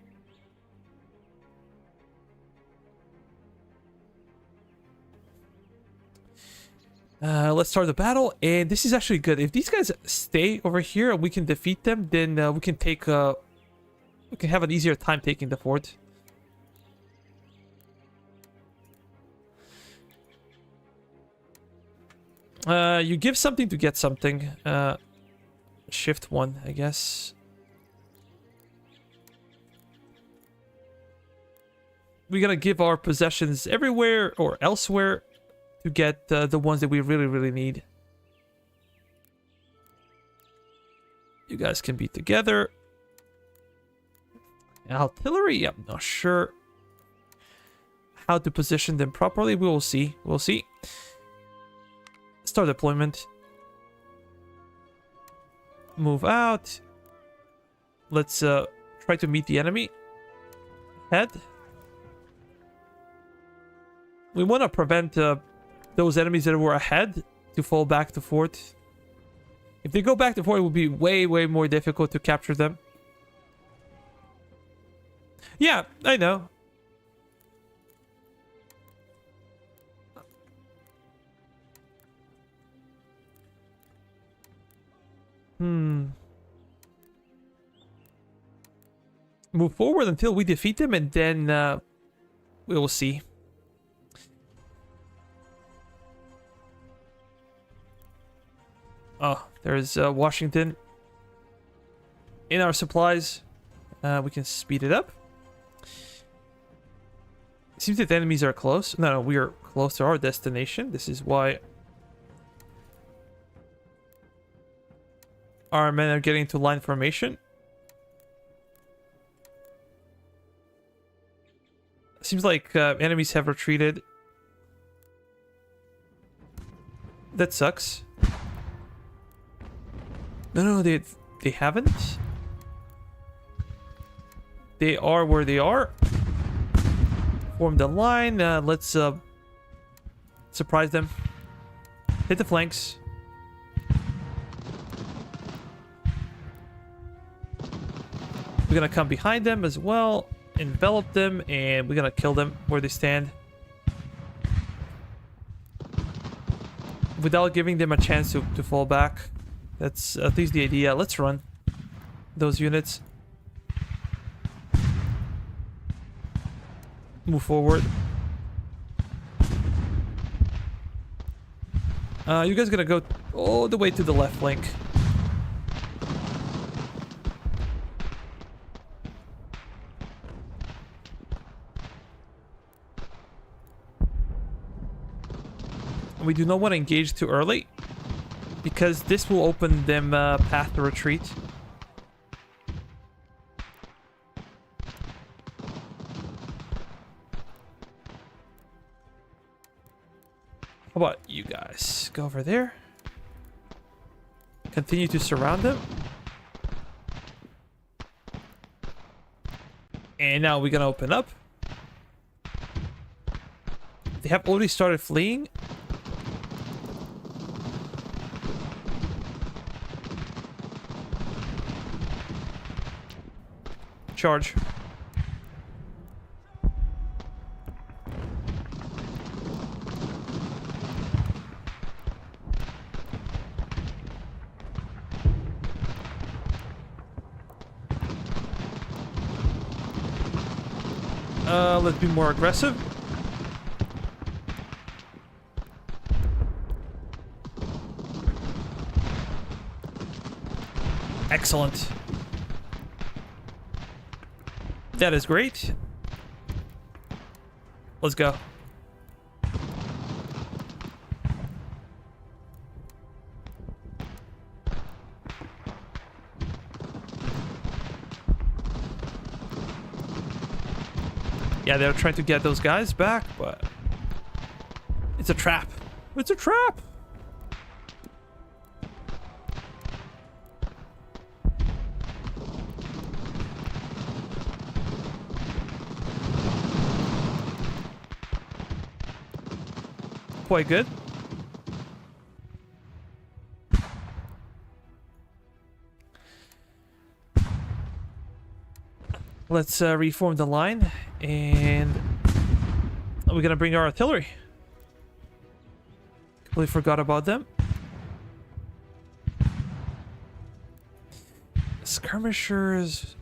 Let's start the battle, and this is actually good. If these guys stay over here and we can defeat them, then we can take we can have an easier time taking the fort. You give something to get something. Shift 1, I guess. We're gonna give our possessions everywhere or elsewhere to get the ones that we really need. You guys can be together. Artillery, I'm not sure. how to position them properly. We will see. We'll see. Start deployment. Move out. Let's try to meet the enemy. Head. We want to prevent those enemies that were ahead to fall back to fort. If they go back to fort, it will be way, way more difficult to capture them. Yeah, I know. Move forward until we defeat them, and then we will see. Oh, there's Washington. In our supplies, we can speed it up. It seems that the enemies are close. No, we are close to our destination. This is why our men are getting into line formation. Seems like enemies have retreated. That sucks. No, they haven't. They are where they are. Form the line. Let's surprise them. Hit the flanks. We're gonna come behind them as well. Envelop them, and we're gonna kill them where they stand without giving them a chance to fall back. That's at least the idea. Let's run those units. Move forward. You guys gonna go all the way to the left flank. We do not want to engage too early, because this will open them path to retreat. How about you guys? Go over there. Continue to surround them. And now we're gonna open up. They have already started fleeing. Charge. Let's be more aggressive. Excellent. That is great. Let's go. Yeah, they're trying to get those guys back, but it's a trap. It's a trap. Quite good. Let's reform the line, and we're gonna bring our artillery. Completely forgot about them. Skirmishers.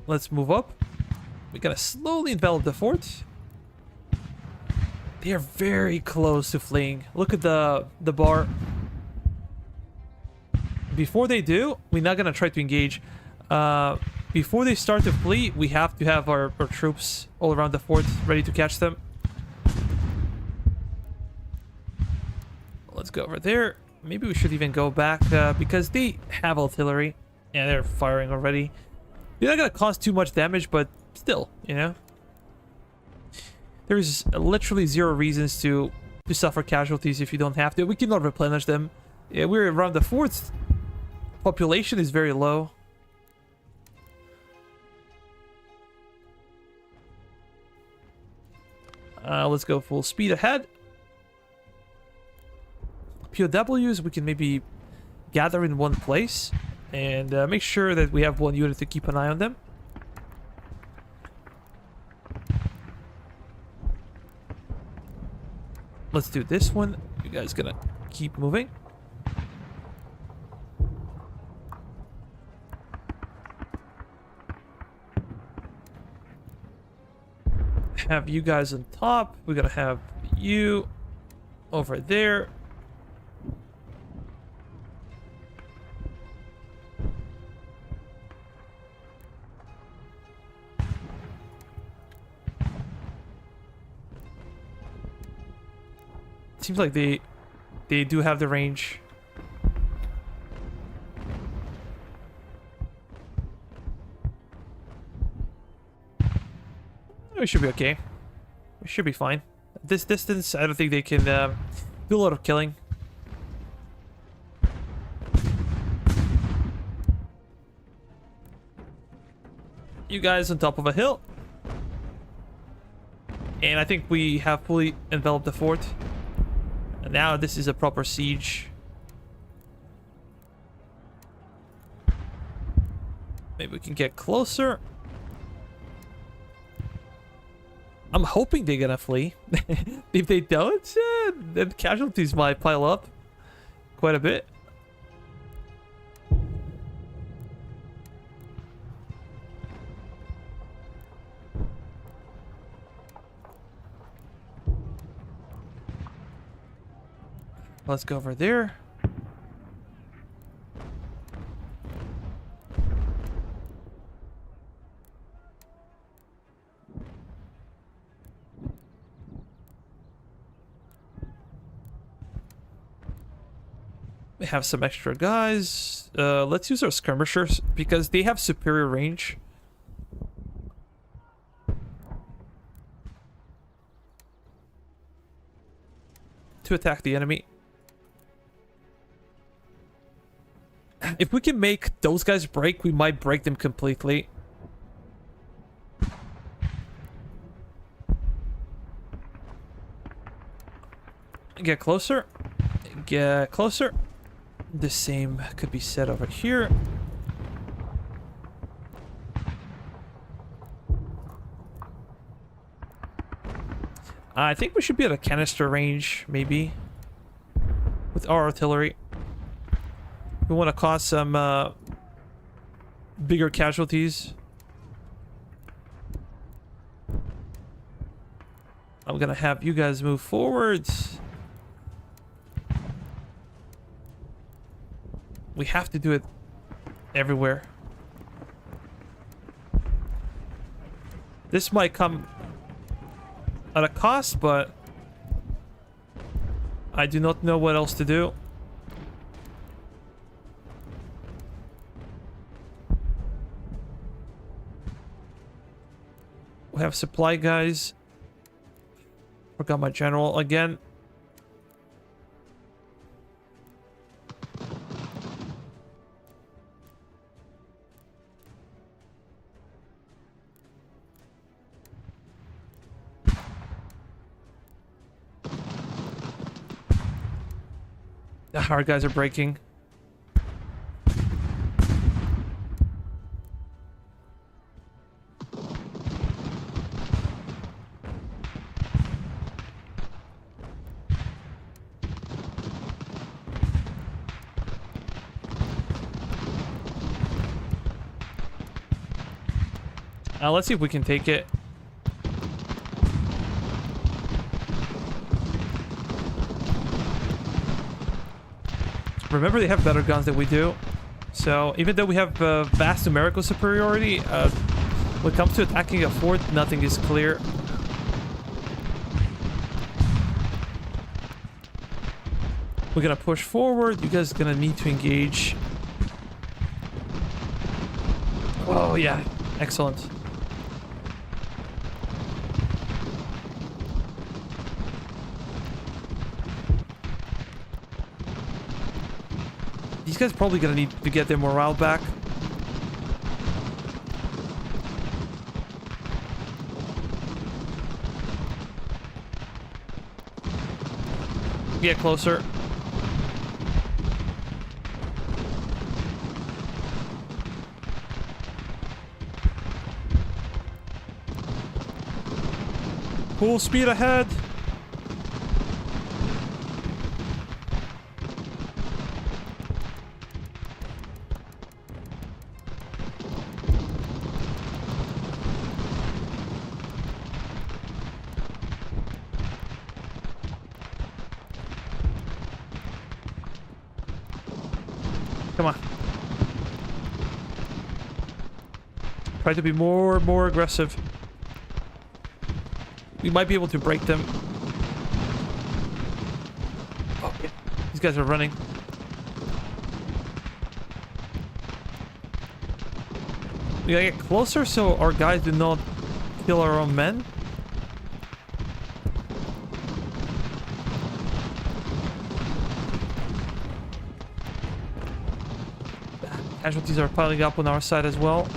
Let's move up. We gotta slowly envelop the fort. They are very close to fleeing. Look at the bar. Before they do, we're not gonna try to engage. Before they start to flee, we have to have our troops all around the fort ready to catch them. Let's go over there. Maybe we should even go back because they have artillery. Yeah, they're firing already. They're not gonna cause too much damage, but still, you know. There's literally zero reasons to suffer casualties if you don't have to. We cannot replenish them. Yeah, we're around the fourth. Population is very low. Let's go full speed ahead. POWs, we can maybe gather in one place and make sure that we have one unit to keep an eye on them. Let's do this one. You guys gonna keep moving. Have you guys on top. We're gonna have you over there. Seems like they do have the range. We should be okay. We should be fine. At this distance, I don't think they can do a lot of killing. You guys on top of a hill. And I think we have fully enveloped the fort. And now this is a proper siege. Maybe we can get closer. I'm hoping they're gonna flee. If they don't, then casualties might pile up quite a bit. Let's go over there. We have some extra guys. Let's use our skirmishers because they have superior range. To attack the enemy. If we can make those guys break, we might break them completely. Get closer. Get closer. The same could be said over here. I think we should be at a canister range, maybe, with our artillery. We want to cause some bigger casualties. I'm gonna have you guys move forwards. We have to do it everywhere. This might come at a cost, but I do not know what else to do. We have supply guys. Forgot my general again. Our guys are breaking. Let's see if we can take it. Remember, they have better guns than we do. So even though we have vast numerical superiority, when it comes to attacking a fort, nothing is clear. We're gonna push forward. You guys are gonna need to engage. Oh yeah, excellent. guys probably gonna need to get their morale back. Get closer. Full speed ahead. Come on. Try to be more aggressive. We might be able to break them. Oh, yeah. These guys are running. We gotta get closer so our guys do not kill our own men. Casualties are piling up on our side as well.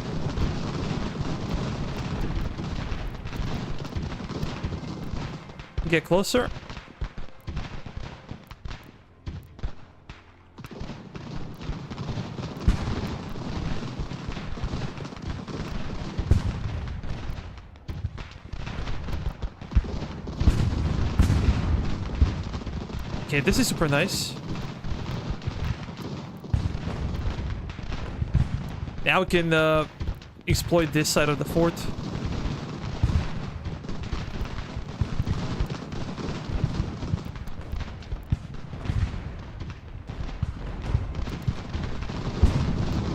Get closer. Okay, this is super nice. Now we can exploit this side of the fort.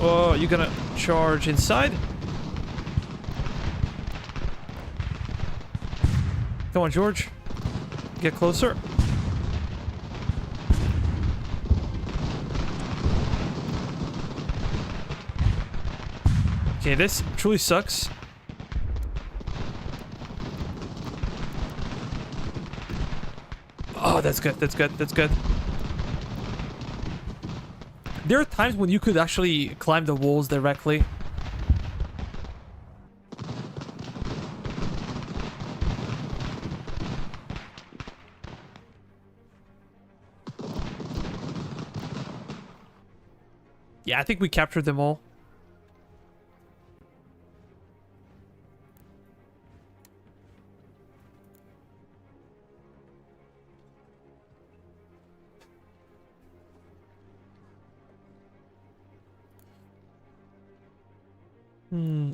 Oh, you're gonna charge inside? Come on, George. Get closer. Okay, this truly sucks. Oh, that's good, that's good, that's good. There are times when you could actually climb the walls directly. Yeah, I think we captured them all.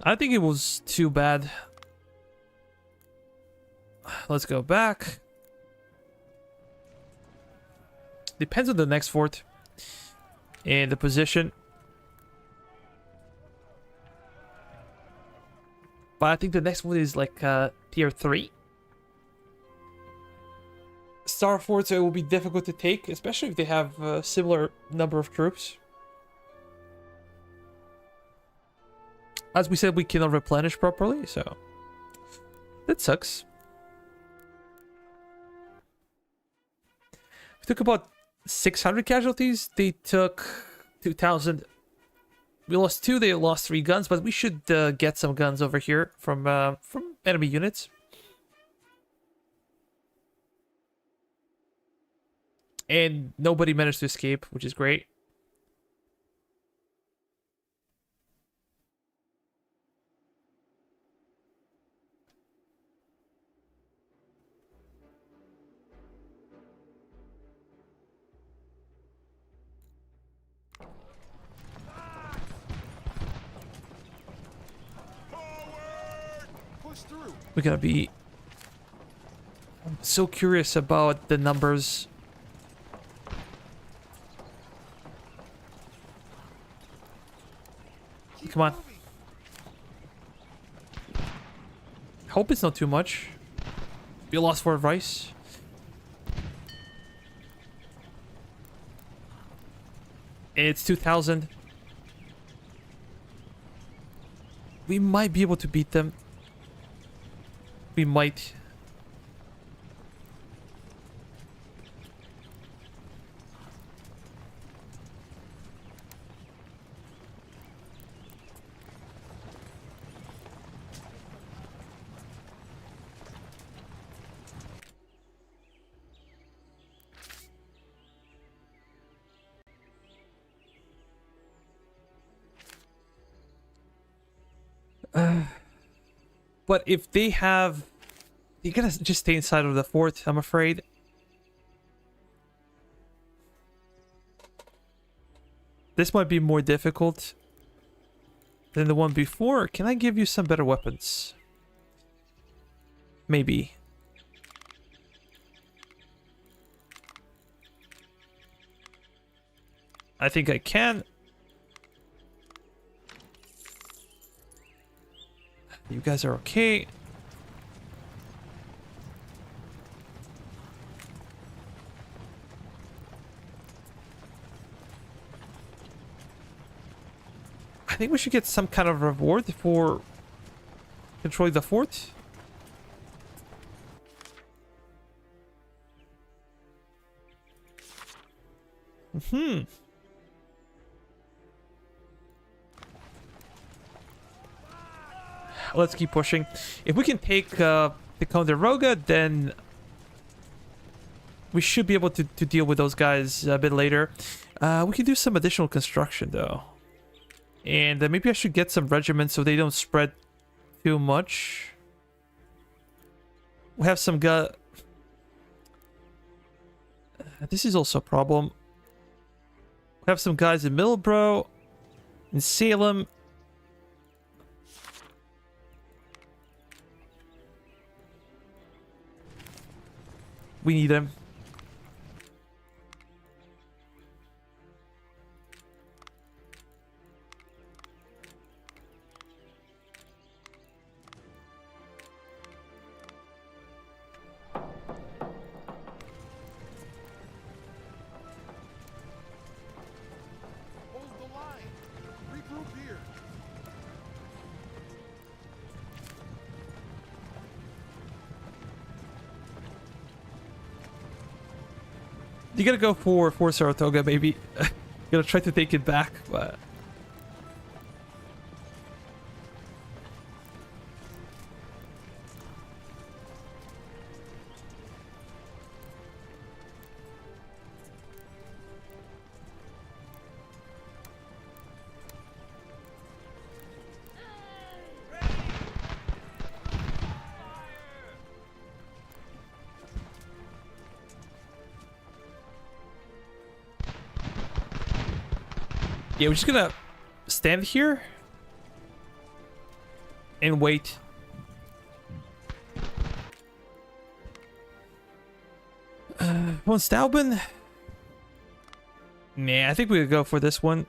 I think it was too bad. Let's go back. Depends on the next fort and the position. But I think the next one is like tier 3. Star forts will be difficult to take, especially if they have a similar number of troops. As we said, we cannot replenish properly, so that sucks. We took about 600 casualties. They took 2,000. We lost 2. They lost 3 guns, but we should get some guns over here from enemy units. And nobody managed to escape, which is great. We're gonna be... I'm so curious about the numbers. Come on. Hope it's not too much. We lost 4 rice. It's 2,000. We might be able to beat them. We might. But if they have... You're gonna just stay inside of the fort, I'm afraid. This might be more difficult than the one before. Can I give you some better weapons? Maybe. I think I can. You guys are okay. I think we should get some kind of reward for controlling the fort. Let's keep pushing. If we can take Ticonderoga, then we should be able to deal with those guys a bit later. We can do some additional construction, though. And maybe I should get some regiments so they don't spread too much. We have some this is also a problem. We have some guys in Millbrow, in Salem. We need them. Hold the line. Regroup here. You gotta go for Saratoga, maybe. You gotta try to take it back, but... Yeah, we're just gonna stand here and wait. Von Stauben? Nah, I think we could go for this one.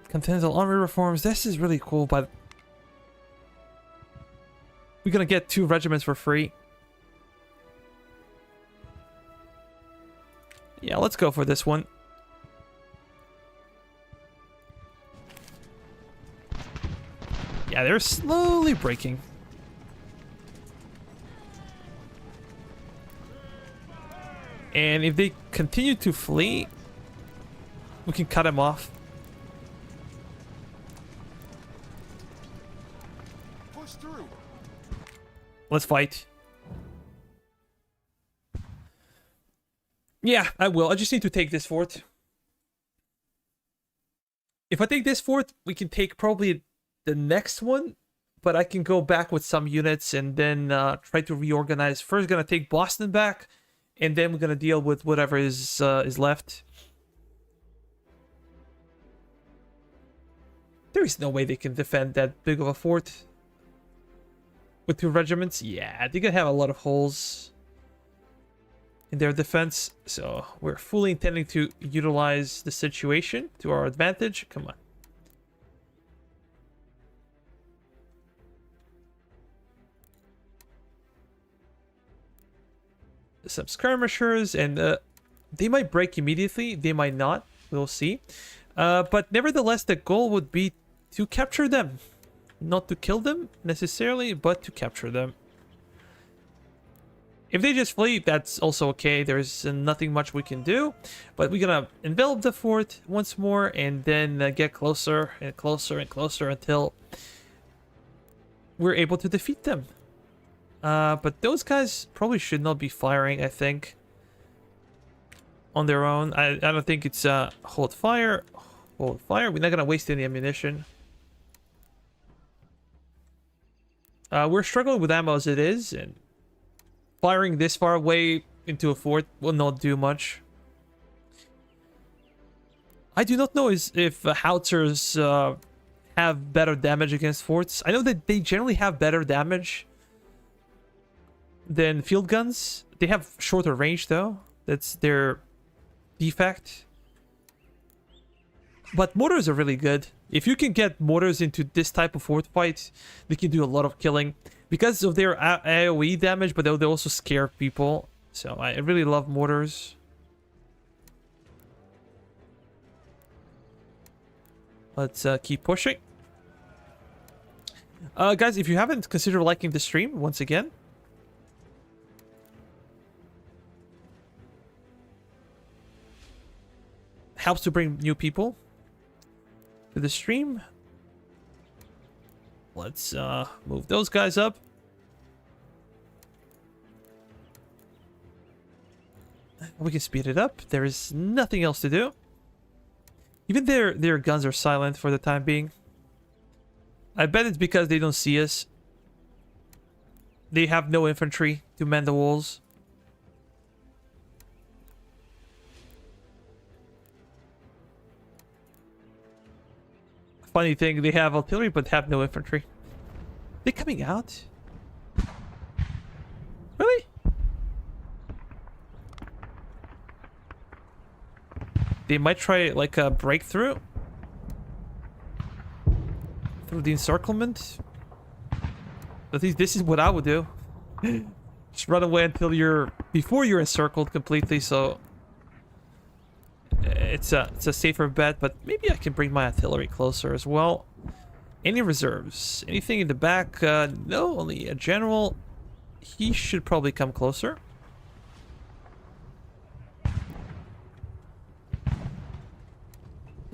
Continental Army reforms. This is really cool, but we're gonna get 2 regiments for free. Yeah, let's go for this one. Yeah, they're slowly breaking. And if they continue to flee, we can cut them off. Push through. Let's fight. Yeah, I will. I just need to take this fort. If I take this fort, we can take probably the next one. But I can go back with some units and then try to reorganize. First, gonna take Boston back. And then we're gonna deal with whatever is left. There is no way they can defend that big of a fort. With 2 regiments? Yeah, they're gonna have a lot of holes in their defense, so we're fully intending to utilize the situation to our advantage. Come on. Some skirmishers, and they might break immediately, they might not, we'll see. But nevertheless, the goal would be to capture them. Not to kill them, necessarily, but to capture them. If they just flee, that's also okay. There's nothing much we can do. But we're gonna envelop the fort once more and then get closer and closer and closer until we're able to defeat them. But those guys probably should not be firing, I think, on their own. I don't think it's hold fire. Hold fire. We're not gonna waste any ammunition. We're struggling with ammo as it is, and firing this far away into a fort will not do much. I do not know if howitzers have better damage against forts. I know that they generally have better damage than field guns. They have shorter range though. That's their defect. But mortars are really good. If you can get mortars into this type of fort fight, they can do a lot of killing. Because of their AoE damage, but they also scare people. So I really love mortars. Let's keep pushing. Guys, if you haven't, consider liking the stream once again. Helps to bring new people to the stream. Let's move those guys up. We can speed it up. There is nothing else to do. Even their guns are silent for the time being. I bet it's because they don't see us. They have no infantry to man the walls. Funny thing, they have artillery but have no infantry. They coming out? Really? They might try like a breakthrough through the encirclement. At least this is what I would do. Just run away until before you're encircled completely. So it's a safer bet. But maybe I can bring my artillery closer as well. Any reserves? Anything in the back? No, only a general. He should probably come closer.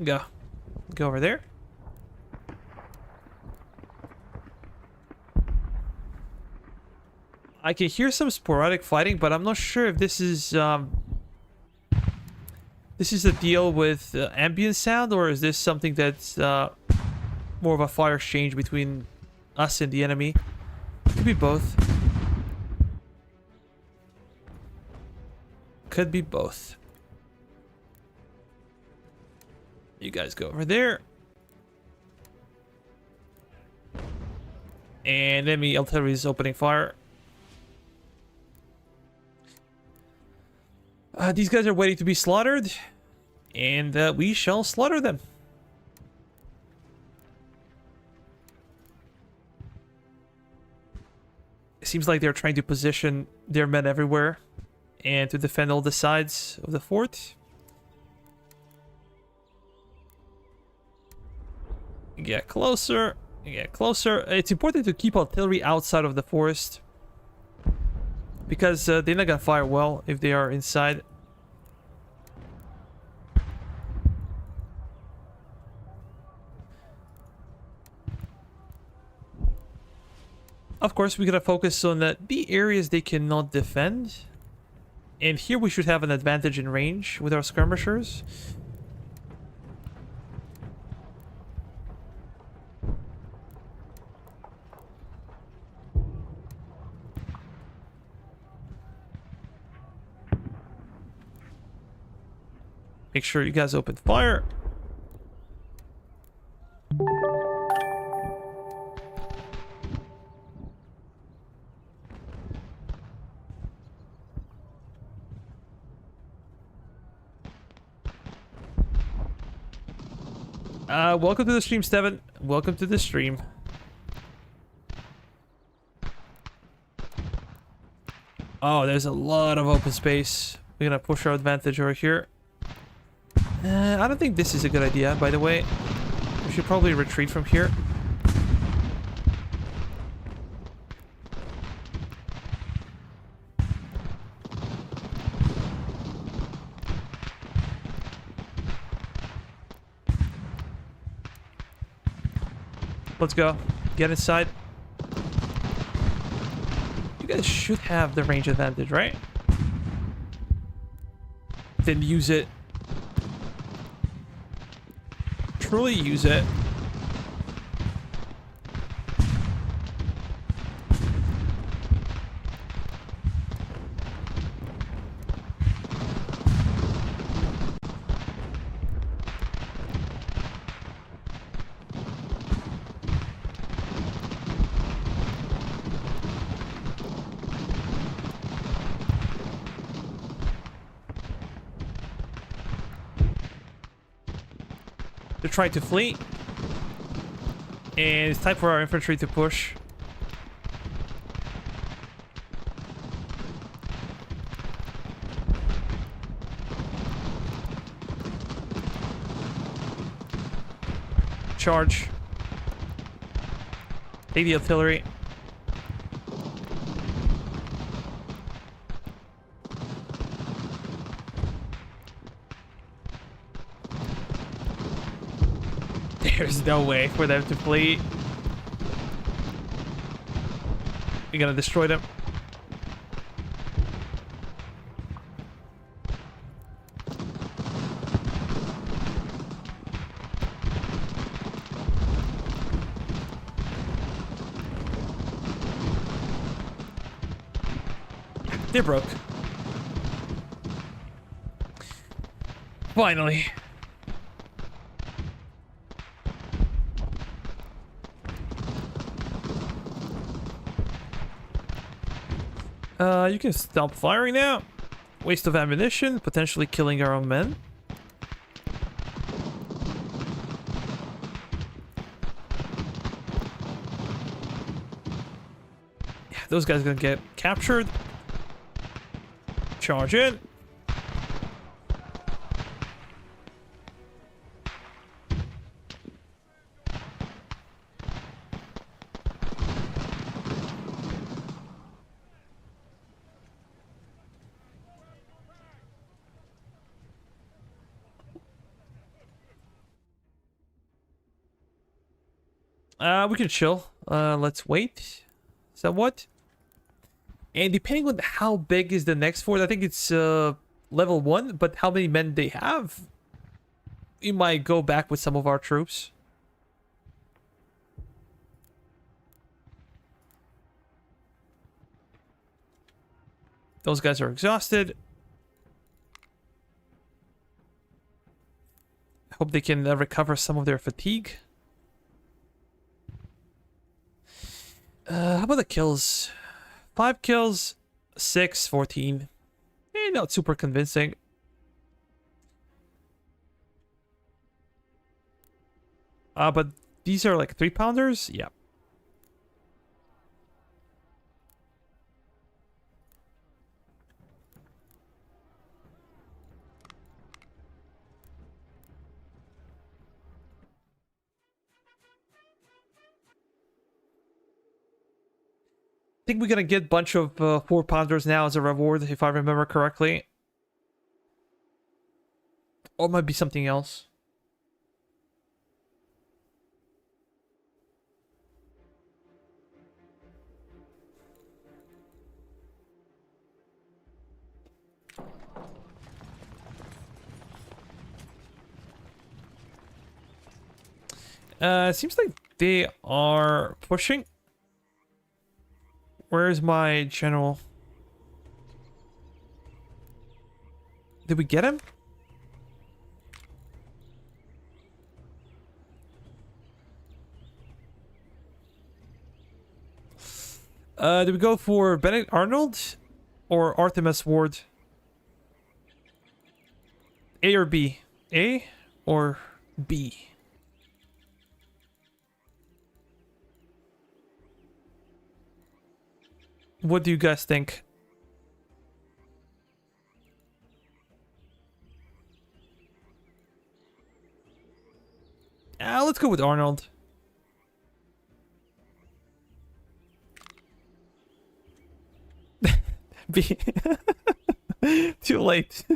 Go over there. I can hear some sporadic fighting, but I'm not sure if this is a deal with ambient sound, or is this something that's more of a fire exchange between us and the enemy. Could be both. Could be both. You guys go over there. And enemy artillery is opening fire. These guys are waiting to be slaughtered. And we shall slaughter them. It seems like they're trying to position their men everywhere. And to defend all the sides of the fort. Get closer. Get closer. It's important to keep artillery outside of the forest. Because they're not gonna fire well if they are inside. Of course, we're gonna focus on the areas they cannot defend. And here we should have an advantage in range with our skirmishers. Make sure you guys open fire. Welcome to the stream, Steven. Welcome to the stream. Oh, there's a lot of open space. We're gonna push our advantage over here. I don't think this is a good idea, by the way. We should probably retreat from here. Let's go. Get inside. You guys should have the range advantage, right? Then use it. truly use it. They're trying to flee. And it's time for our infantry to push. Charge. Take the artillery. There's no way for them to flee. You're gonna destroy them. They're broke. Finally. You can stop firing now. Waste of ammunition, potentially killing our own men. Yeah, those guys are gonna get captured. Charge in. We can chill. Let's wait. Is that what? And depending on how big is the next fort, I think it's level 1, but how many men they have, we might go back with some of our troops. Those guys are exhausted. I hope they can recover some of their fatigue. How about the kills? 5 kills, 6, 14. Not super convincing. But these are like 3-pounders? Yeah. I think we're gonna get a bunch of 4-pounders now as a reward, if I remember correctly. Or it might be something else. It seems like they are pushing. Where's my general? Did we get him? Did we go for Benedict Arnold or Artemis Ward? A or B? A or B? What do you guys think? Let's go with Arnold. B. Too late.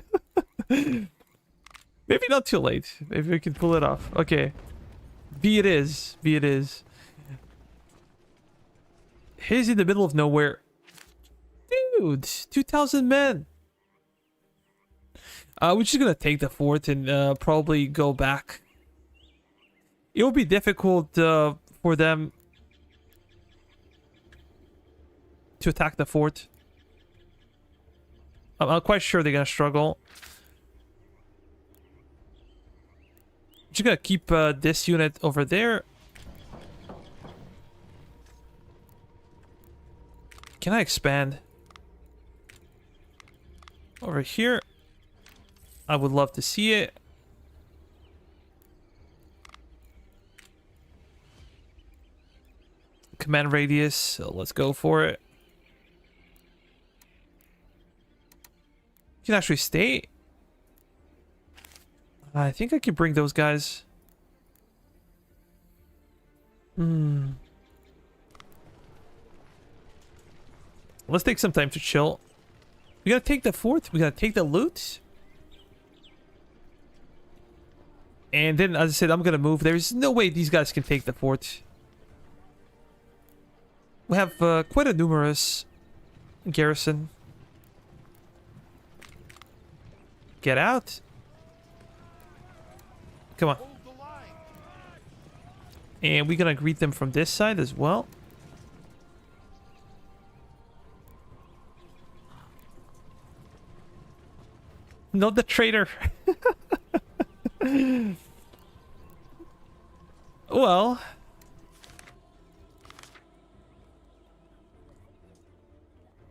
Maybe not too late. Maybe we can pull it off. Okay. B it is. B it is. He's in the middle of nowhere. Dude, 2,000 men. We're just gonna take the fort and probably go back. It will be difficult for them to attack the fort. I'm quite sure they're gonna struggle. Just gonna keep this unit over there. Can I expand? Over here. I would love to see it. Command radius, so let's go for it. You can actually stay. I think I can bring those guys. Let's take some time to chill. We gotta take the fort. We gotta take the loot. And then, as I said, I'm gonna move. There's no way these guys can take the fort. We have quite a numerous garrison. Get out. Come on. Hold the line. And we're gonna greet them from this side as well. Not the traitor. Well.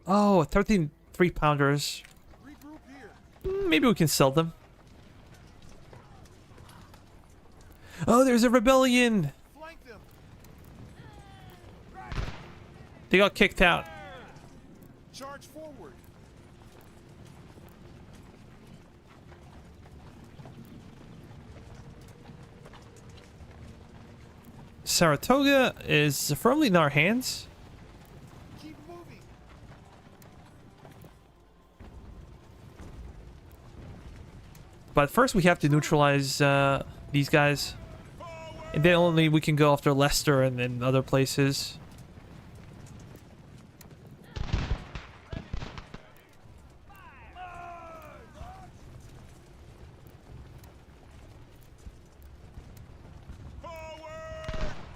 Oh, 13 3-pounders. Regroup here. Maybe we can sell them. Oh, there's a rebellion. Flank them. They got kicked out. Charge forward. Saratoga is firmly in our hands. Keep moving. But first we have to neutralize these guys. And then only we can go after Leicester and other places.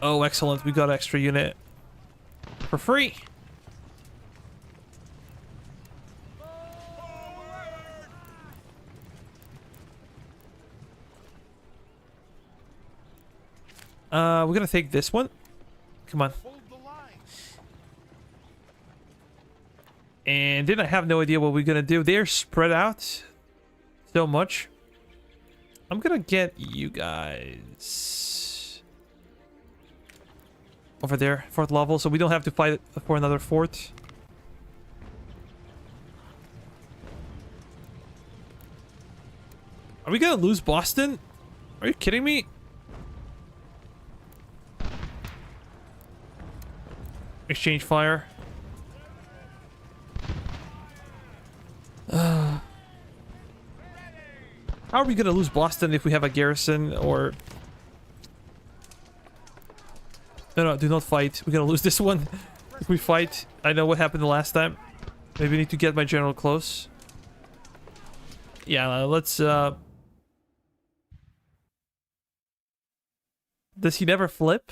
Oh, excellent. We got an extra unit. For free. We're gonna take this one. Come on. Hold the line. And then I have no idea what we're gonna do. They're spread out so much. I'm gonna get you guys over there, fourth level, so we don't have to fight for another fort. Are we gonna lose Boston? Are you kidding me? Exchange fire. How are we gonna lose Boston if we have a garrison or... No, do not fight. We're gonna lose this one if we fight. I know what happened the last time. Maybe I need to get my general close. Yeah, let's... Does he never flip?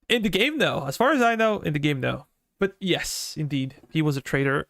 In the game, no. As far as I know, in the game, no. But yes, indeed, he was a traitor.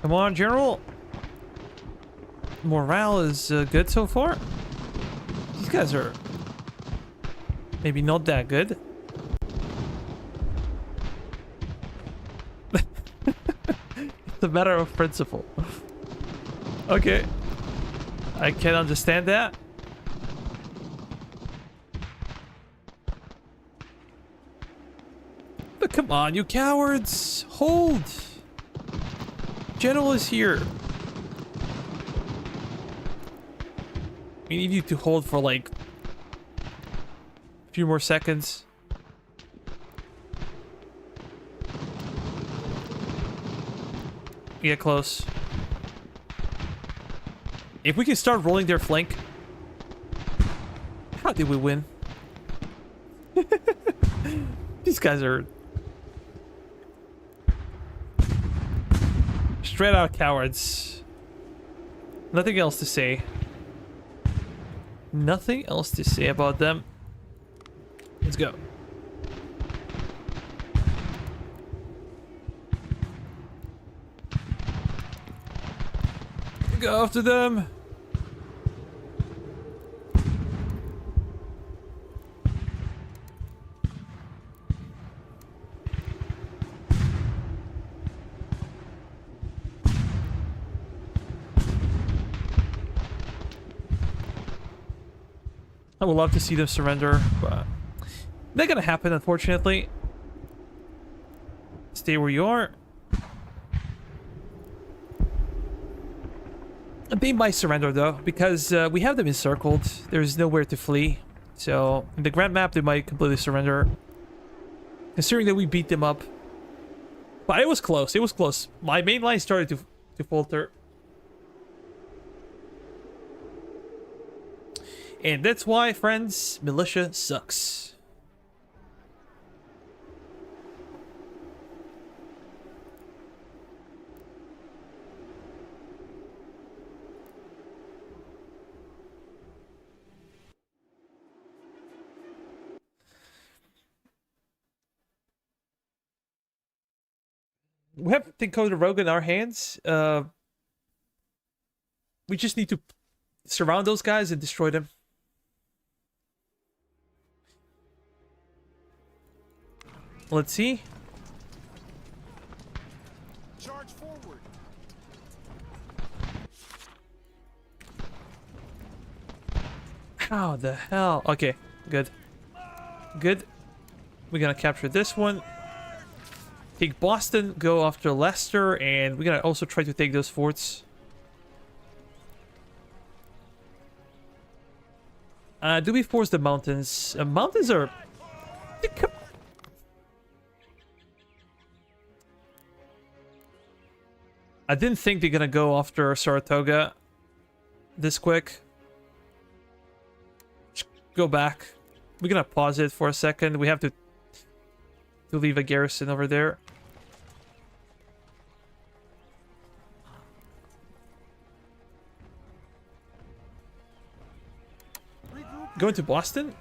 Come on, General. Morale is good so far. These guys are maybe not that good. It's a matter of principle. Okay. I can understand that. But come on, you cowards! Hold! General is here. We need you to hold for like a few more seconds. Get close. If we can start rolling their flank. How did we win? These guys are straight out cowards. Nothing else to say. Nothing else to say about them. Let's go. Go after them. I would love to see them surrender, but not gonna happen, unfortunately. Stay where you are. They might surrender though, because we have them encircled. There's nowhere to flee. So in the grand map, they might completely surrender. Considering that we beat them up. But it was close. It was close. My main line started to falter. And that's why, friends, militia sucks. We have Dakota Rogue in our hands. We just need to surround those guys and destroy them. Let's see. Charge forward. How the hell? Okay, good. Good. We're gonna capture this one. Take Boston, go after Leicester, and we're gonna also try to take those forts. Do we force the mountains? Mountains are... I didn't think they're gonna go after Saratoga this quick. Just go back. We're gonna pause it for a second. We have to leave a garrison over there. Going to Boston?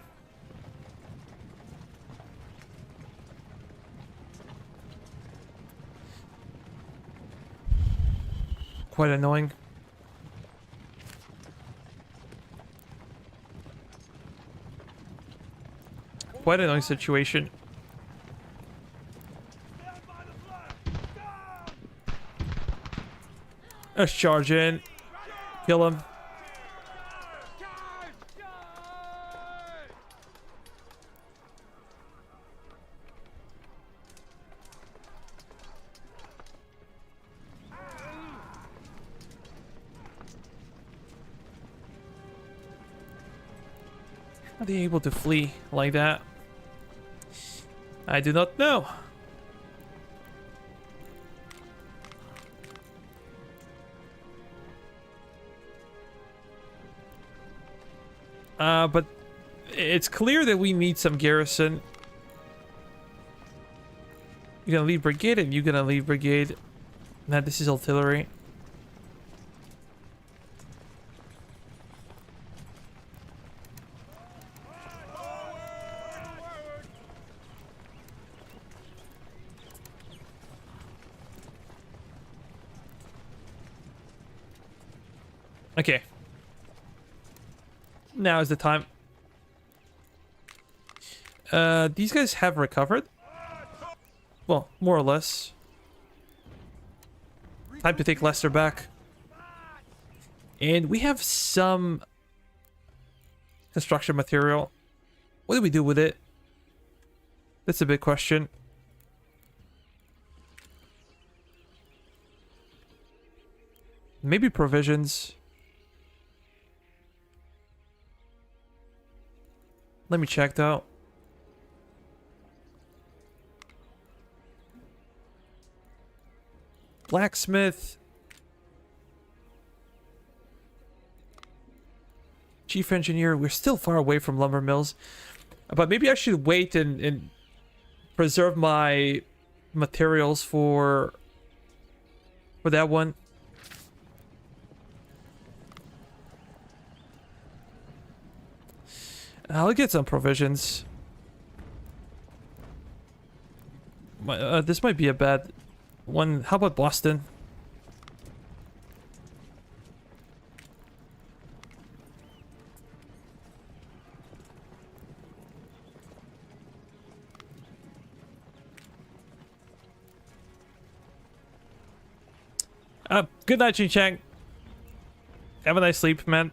Quite annoying. Quite an annoying situation. Let's charge in. Kill him. How are they able to flee like that? I do not know. But it's clear that we need some garrison. You're gonna leave brigade and you're gonna leave brigade. Nah, this is artillery. Okay. Now is the time. These guys have recovered. Well, more or less. Time to take Leicester back. And we have some construction material. What do we do with it? That's a big question. Maybe provisions. Let me check though. Blacksmith. Chief engineer. We're still far away from lumber mills. But maybe I should wait and preserve my materials for that one. I'll get some provisions. This might be a bad one. How about Boston? Good night, Ching Chang. Have a nice sleep, man.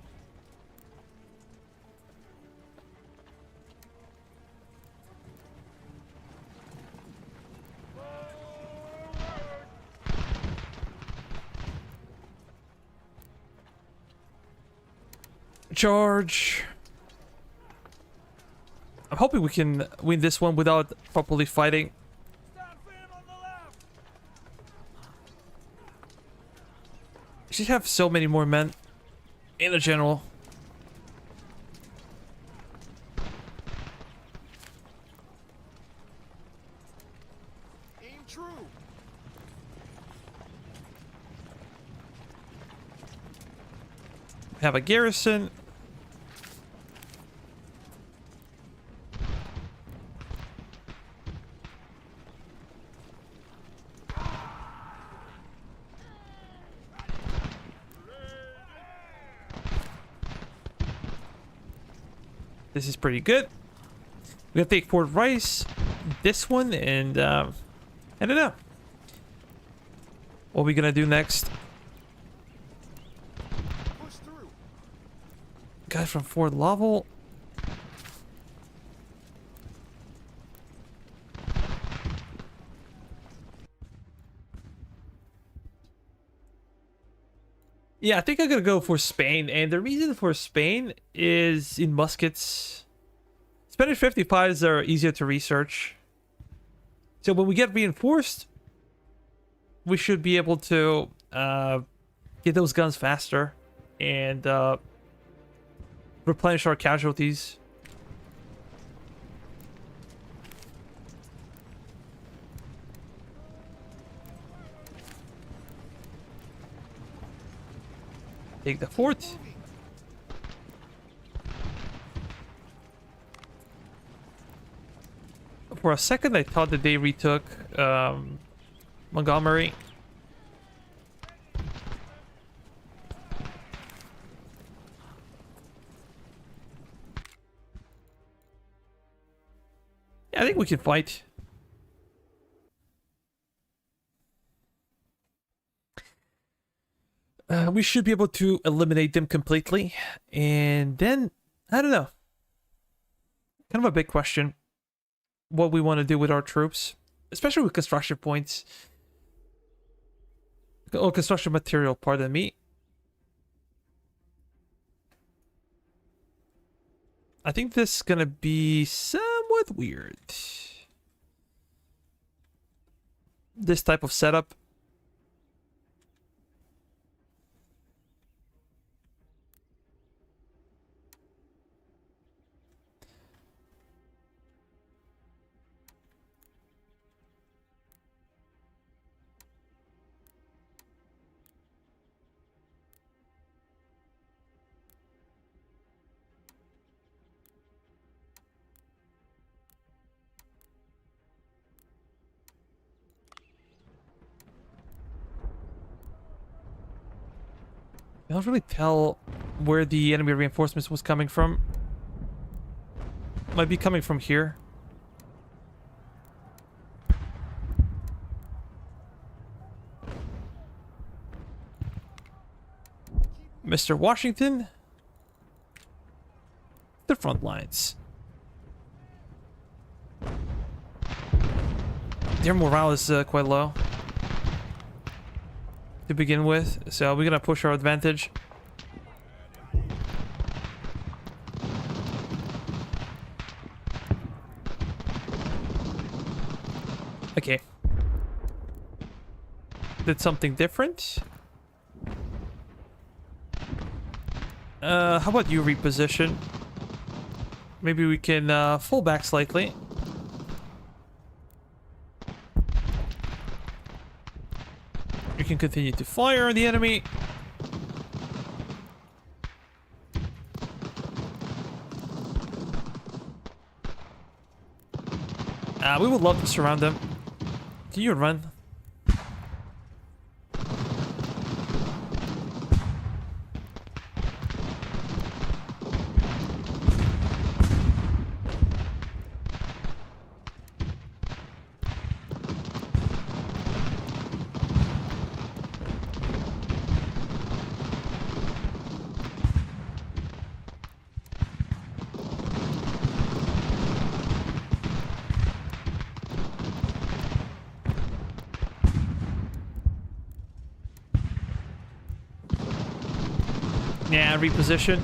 Charge. I'm hoping we can win this one without properly fighting. We should have so many more men in the general. Aim true. Have a garrison. This is pretty good. We're gonna take Fort Rice, this one, and I don't know. What are we gonna do next? Push through. Guy from Fort Lovell. Yeah, I think I'm gonna go for Spain, and the reason for Spain is in muskets. Spanish 55s are easier to research. So when we get reinforced, we should be able to get those guns faster and replenish our casualties. Take the fort. For a second, I thought that they retook Montgomery. Yeah, I think we can fight. We should be able to eliminate them completely. And then, I don't know. Kind of a big question. What we want to do with our troops. Especially with construction points. Oh, construction material, pardon me. I think this is gonna be somewhat weird. This type of setup. I don't really tell where the enemy reinforcements was coming from. Might be coming from here. Mr. Washington. The front lines. Their morale is quite low to begin with, so we're gonna push our advantage. Okay. Did something different. How about you reposition? Maybe we can fall back slightly. You can continue to fire on the enemy. We would love to surround them. Can you run? Yeah, reposition.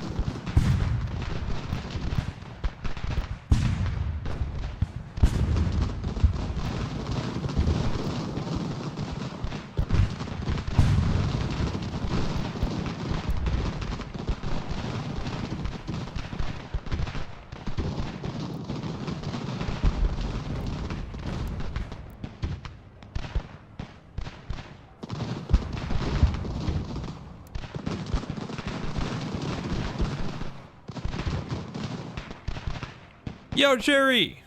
Yo, Jerry!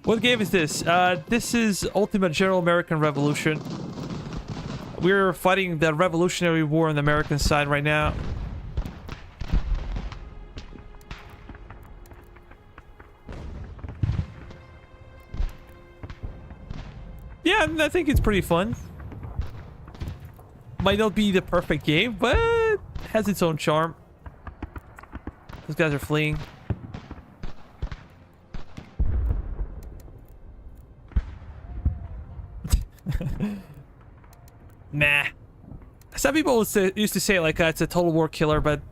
What game is this? This is Ultimate General American Revolution. We're fighting the Revolutionary War on the American side right now. Yeah, I think it's pretty fun. Might not be the perfect game, but it has its own charm. Those guys are fleeing. Nah. Some people used to say like it's a Total War killer, but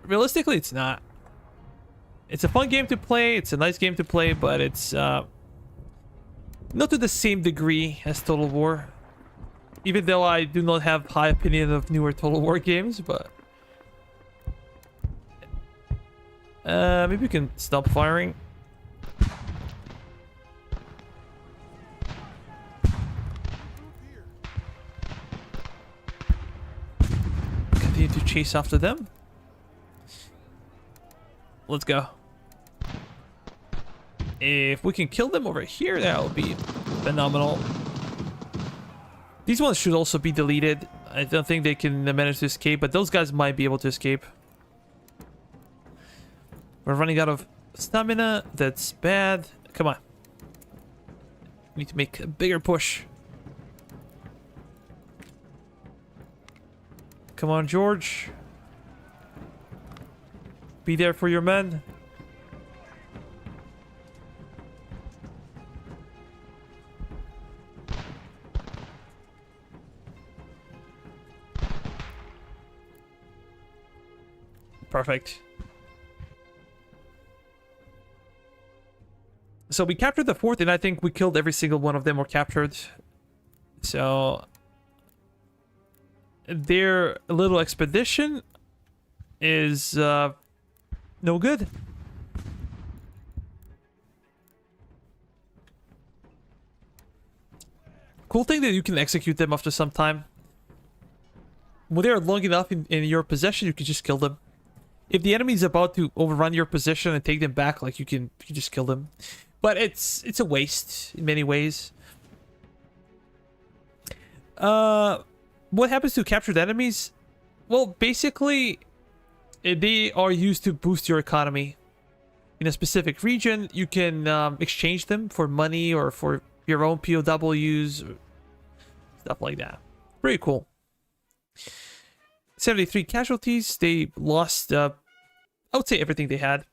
realistically it's not. It's a fun game to play, it's a nice game to play, but it's not to the same degree as Total War. Even though I do not have high opinion of newer Total War games, but maybe we can stop firing. Continue to chase after them. Let's go. If we can kill them over here, that would be phenomenal. These ones should also be deleted. I don't think they can manage to escape, but those guys might be able to escape. We're running out of stamina. That's bad. Come on. We need to make a bigger push. Come on, George. Be there for your men. Perfect. So we captured the fort, and I think we killed every single one of them or captured. So their little expedition is no good. Cool thing that you can execute them after some time. When they're long enough in your possession, you can just kill them. If the enemy is about to overrun your position and take them back, like you can just kill them. But it's a waste in many ways. What happens to captured enemies? Well, basically, they are used to boost your economy. In a specific region, you can exchange them for money or for your own POWs, or stuff like that. Pretty cool. 73 casualties. They lost, I would say, everything they had.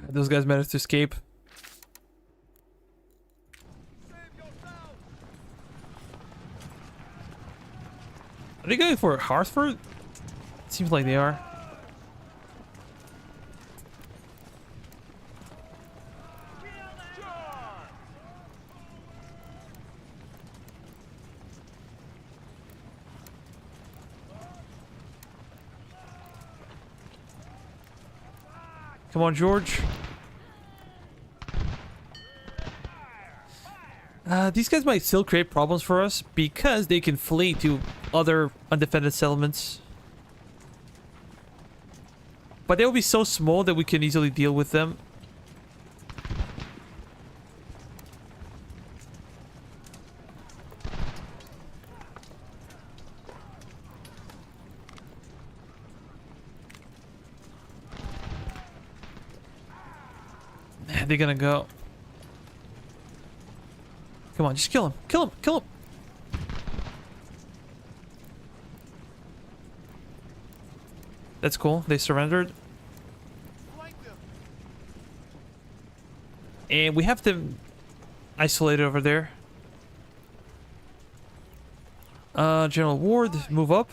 Those guys managed to escape. Are they going for Hartford? Seems like they are. Come on, George. These guys might still create problems for us because they can flee to other undefended settlements. But they'll be so small that we can easily deal with them. They're gonna go. Come on, just kill him. Kill him. Kill him. That's cool. They surrendered. And we have them isolated over there. General Ward, move up.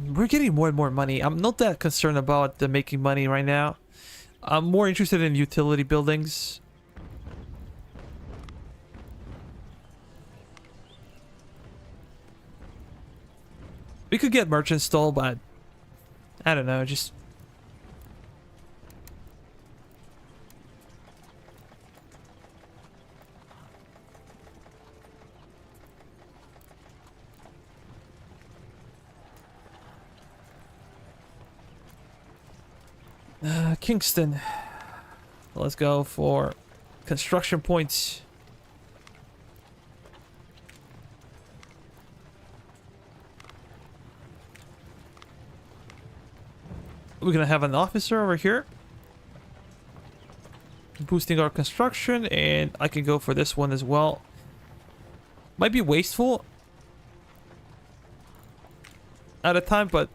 We're getting more and more money. I'm not that concerned about the making money right now. I'm more interested in utility buildings. We could get merchant stall, but I don't know, just Kingston. Let's go for construction points. We're gonna have an officer over here boosting our construction, and I can go for this one as well. Might be wasteful at a time, but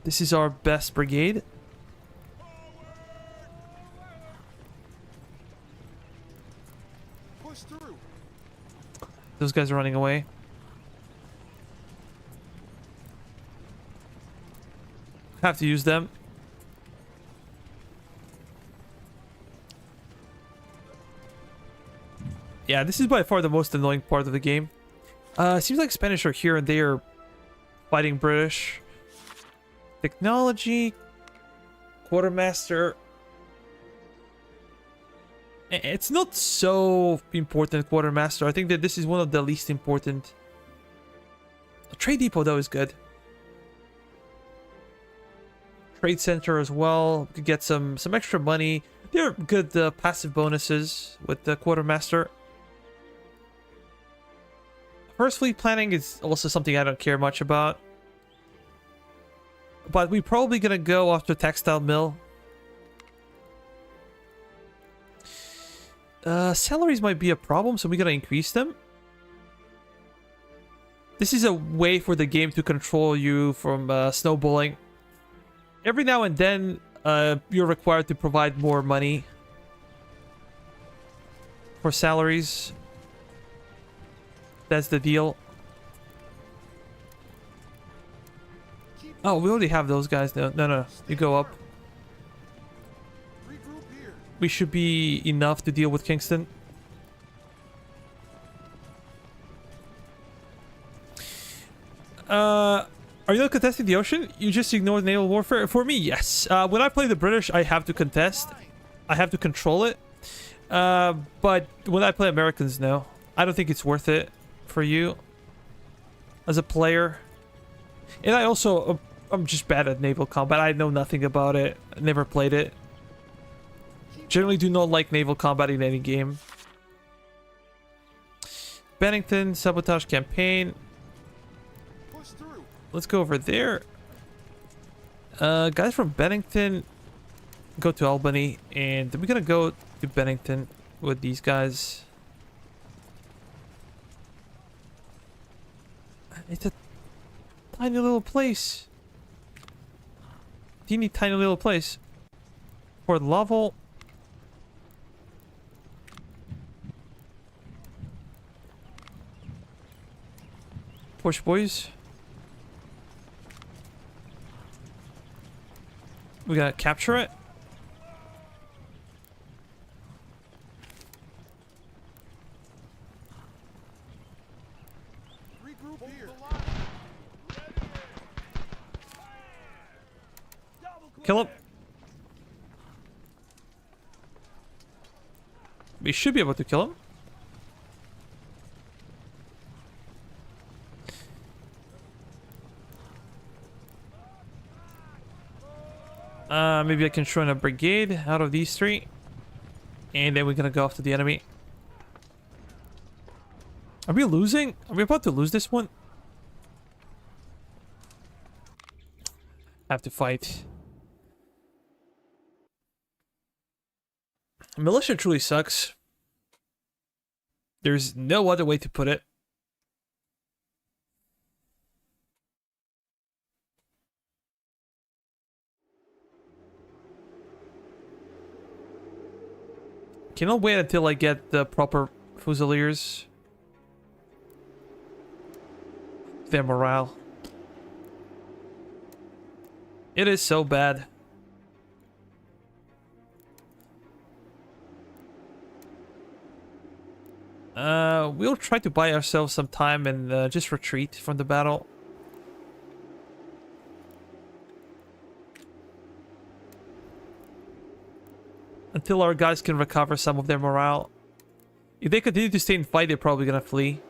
this is our best brigade. Push through. Those guys are running away. Have to use them. Yeah, this is by far the most annoying part of the game. Seems like Spanish are here and they are fighting British. Technology, quartermaster. It's not so important, quartermaster. I think that this is one of the least important. A trade depot though is good. Trade center as well. Could get some extra money. They're good passive bonuses with the quartermaster. First fleet planning is also something I don't care much about. But we're probably gonna go after textile mill. Salaries might be a problem, so we're gonna increase them. This is a way for the game to control you from snowballing. Every now and then, you're required to provide more money for salaries. That's the deal. Oh, we already have those guys. No. You go up. Regroup here. We should be enough to deal with Kingston. Are you not contesting the ocean? You just ignored naval warfare? For me, yes. When I play the British, I have to contest. I have to control it. But when I play Americans, no. I don't think it's worth it for you as a player. And I also, I'm just bad at naval combat. I know nothing about it. I never played it. Generally do not like naval combat in any game. Bennington, sabotage campaign. Push through. Let's go over there. Guys from Bennington, go to Albany. And we're gonna go to Bennington with these guys. It's a tiny little place. Teeny tiny little place. Fort Lovell. Push, boys. We gotta capture it. Regroup here. Kill him. We should be able to kill him. Maybe I can join a brigade out of these three. And then we're gonna go after the enemy. Are we losing? Are we about to lose this one? Have to fight. Militia truly sucks. There's no other way to put it. Cannot wait until I get the proper Fusiliers. Their morale. It is so bad. We'll try to buy ourselves some time and just retreat from the battle. Until our guys can recover some of their morale. If they continue to stay and fight, they're probably gonna flee.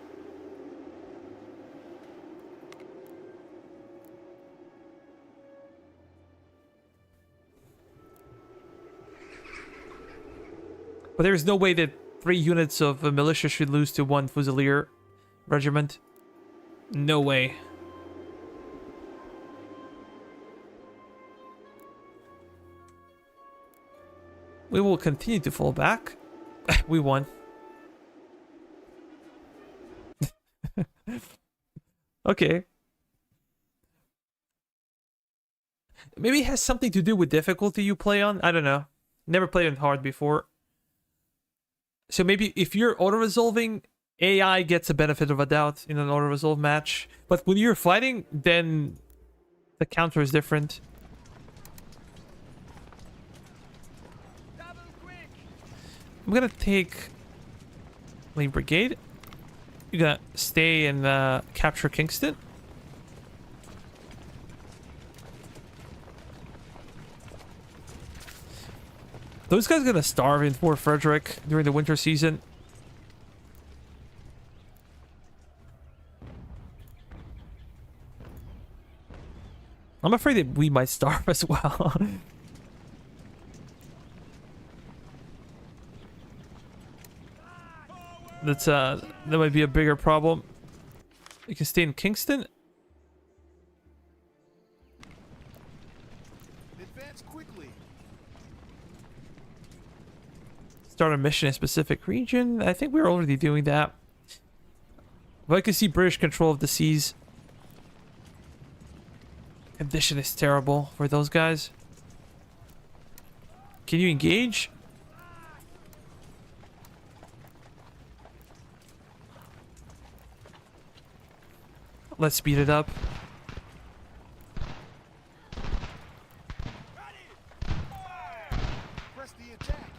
But there's no way that 3 units of militia should lose to 1 Fusilier regiment. No way. We will continue to fall back. We won. Okay. Maybe it has something to do with difficulty you play on. I don't know. Never played on hard before. So maybe if you're auto-resolving, AI gets a benefit of a doubt in an auto-resolve match. But when you're fighting, then the counter is different. I'm gonna take Lane Brigade. You're gonna stay and capture Kingston. Those guys are gonna starve in Fort Frederick during the winter season. I'm afraid that we might starve as well. That might be a bigger problem. You can stay in Kingston. Advance quickly. Start a mission in a specific region. I think we're already doing that. But I can see British control of the seas. Condition is terrible for those guys. Can you engage? Let's speed it up. Press the attack.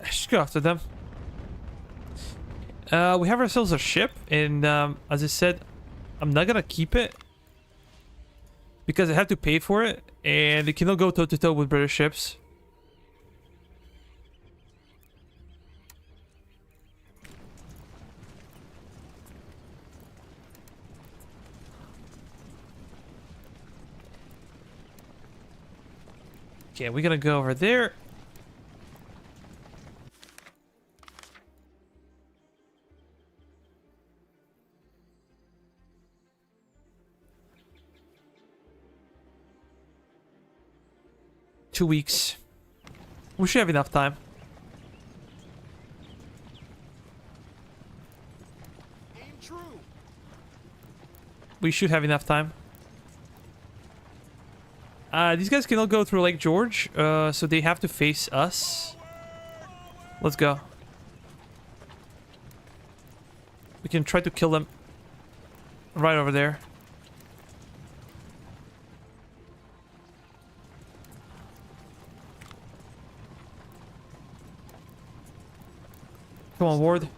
Just go after them. We have ourselves a ship, and as I said, I'm not gonna keep it because I have to pay for it, and it cannot go toe to toe with British ships. Okay, we're gonna go over there. Two weeks. We should have enough time. Aim true. We should have enough time. These guys cannot go through Lake George, so they have to face us. Let's go. We can try to kill them right over there. Come on, Ward.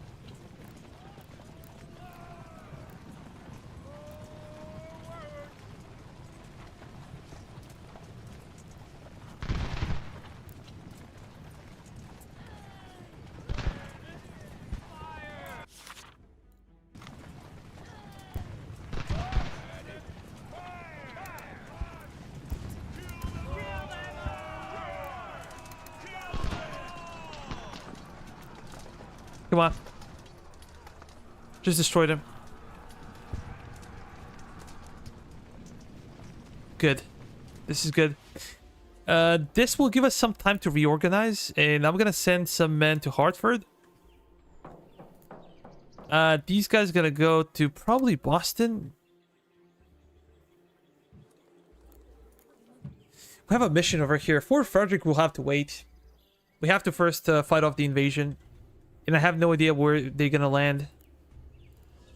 Come on. Just destroyed him. Good. This is good. This will give us some time to reorganize, and I'm gonna send some men to Hartford. These guys gonna go to probably Boston. We have a mission over here. Fort Frederick will have to wait. We have to first fight off the invasion. And I have no idea where they're gonna land.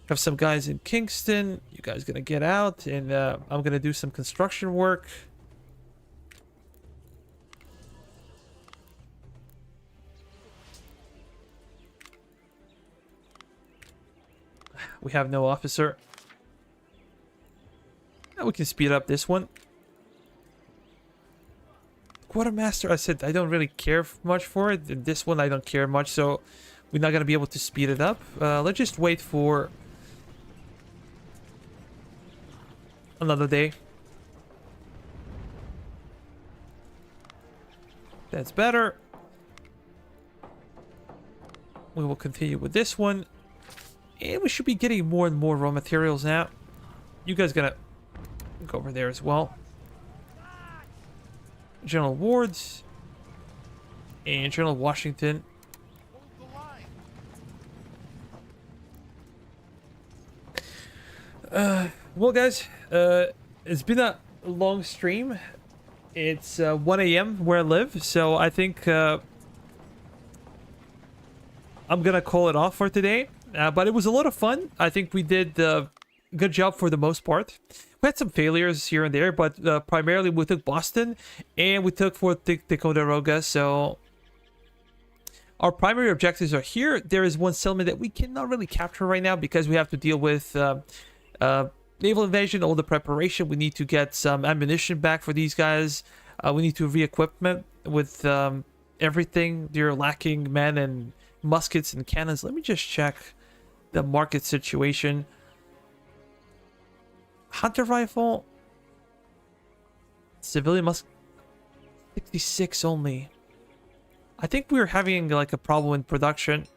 Have some guys in Kingston. You guys gonna get out, and I'm gonna do some construction work. We have no officer. We can speed up this one. Quartermaster, I said I don't really care much for it. And this one I don't care much, so we're not gonna be able to speed it up. Let's just wait for another day. That's better. We will continue with this one. And we should be getting more and more raw materials now. You guys gonna go over there as well. General Wards and General Washington. Hold the line. Well, guys, it's been a long stream. It's 1 a.m. where I live, so I think I'm gonna call it off for today. But it was a lot of fun. I think we did a good job for the most part. We had some failures here and there, but primarily we took Boston and we took Fort Ticonderoga. So our primary objectives are here. There is one settlement that we cannot really capture right now because we have to deal with naval invasion, all the preparation. We need to get some ammunition back for these guys. We need to re-equipment with everything. They're lacking men and muskets and cannons. Let me just check the market situation. Hunter rifle, civilian musk, 66 only. I think we're having like a problem in production.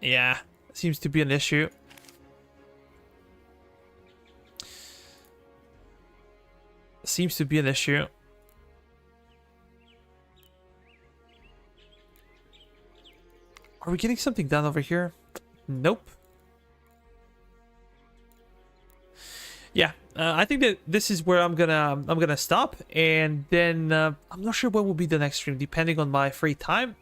Yeah, seems to be an issue. Seems to be an issue. Are we getting something done over here? Nope. Yeah, I think that this is where I'm gonna stop, and then I'm not sure what will be the next stream, depending on my free time.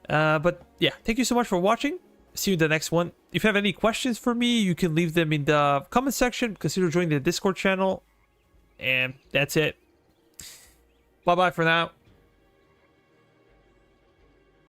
But yeah, thank you so much for watching. See you in the next one. If you have any questions for me, you can leave them in the comment section. Consider joining the Discord channel, and that's it. Bye bye for now.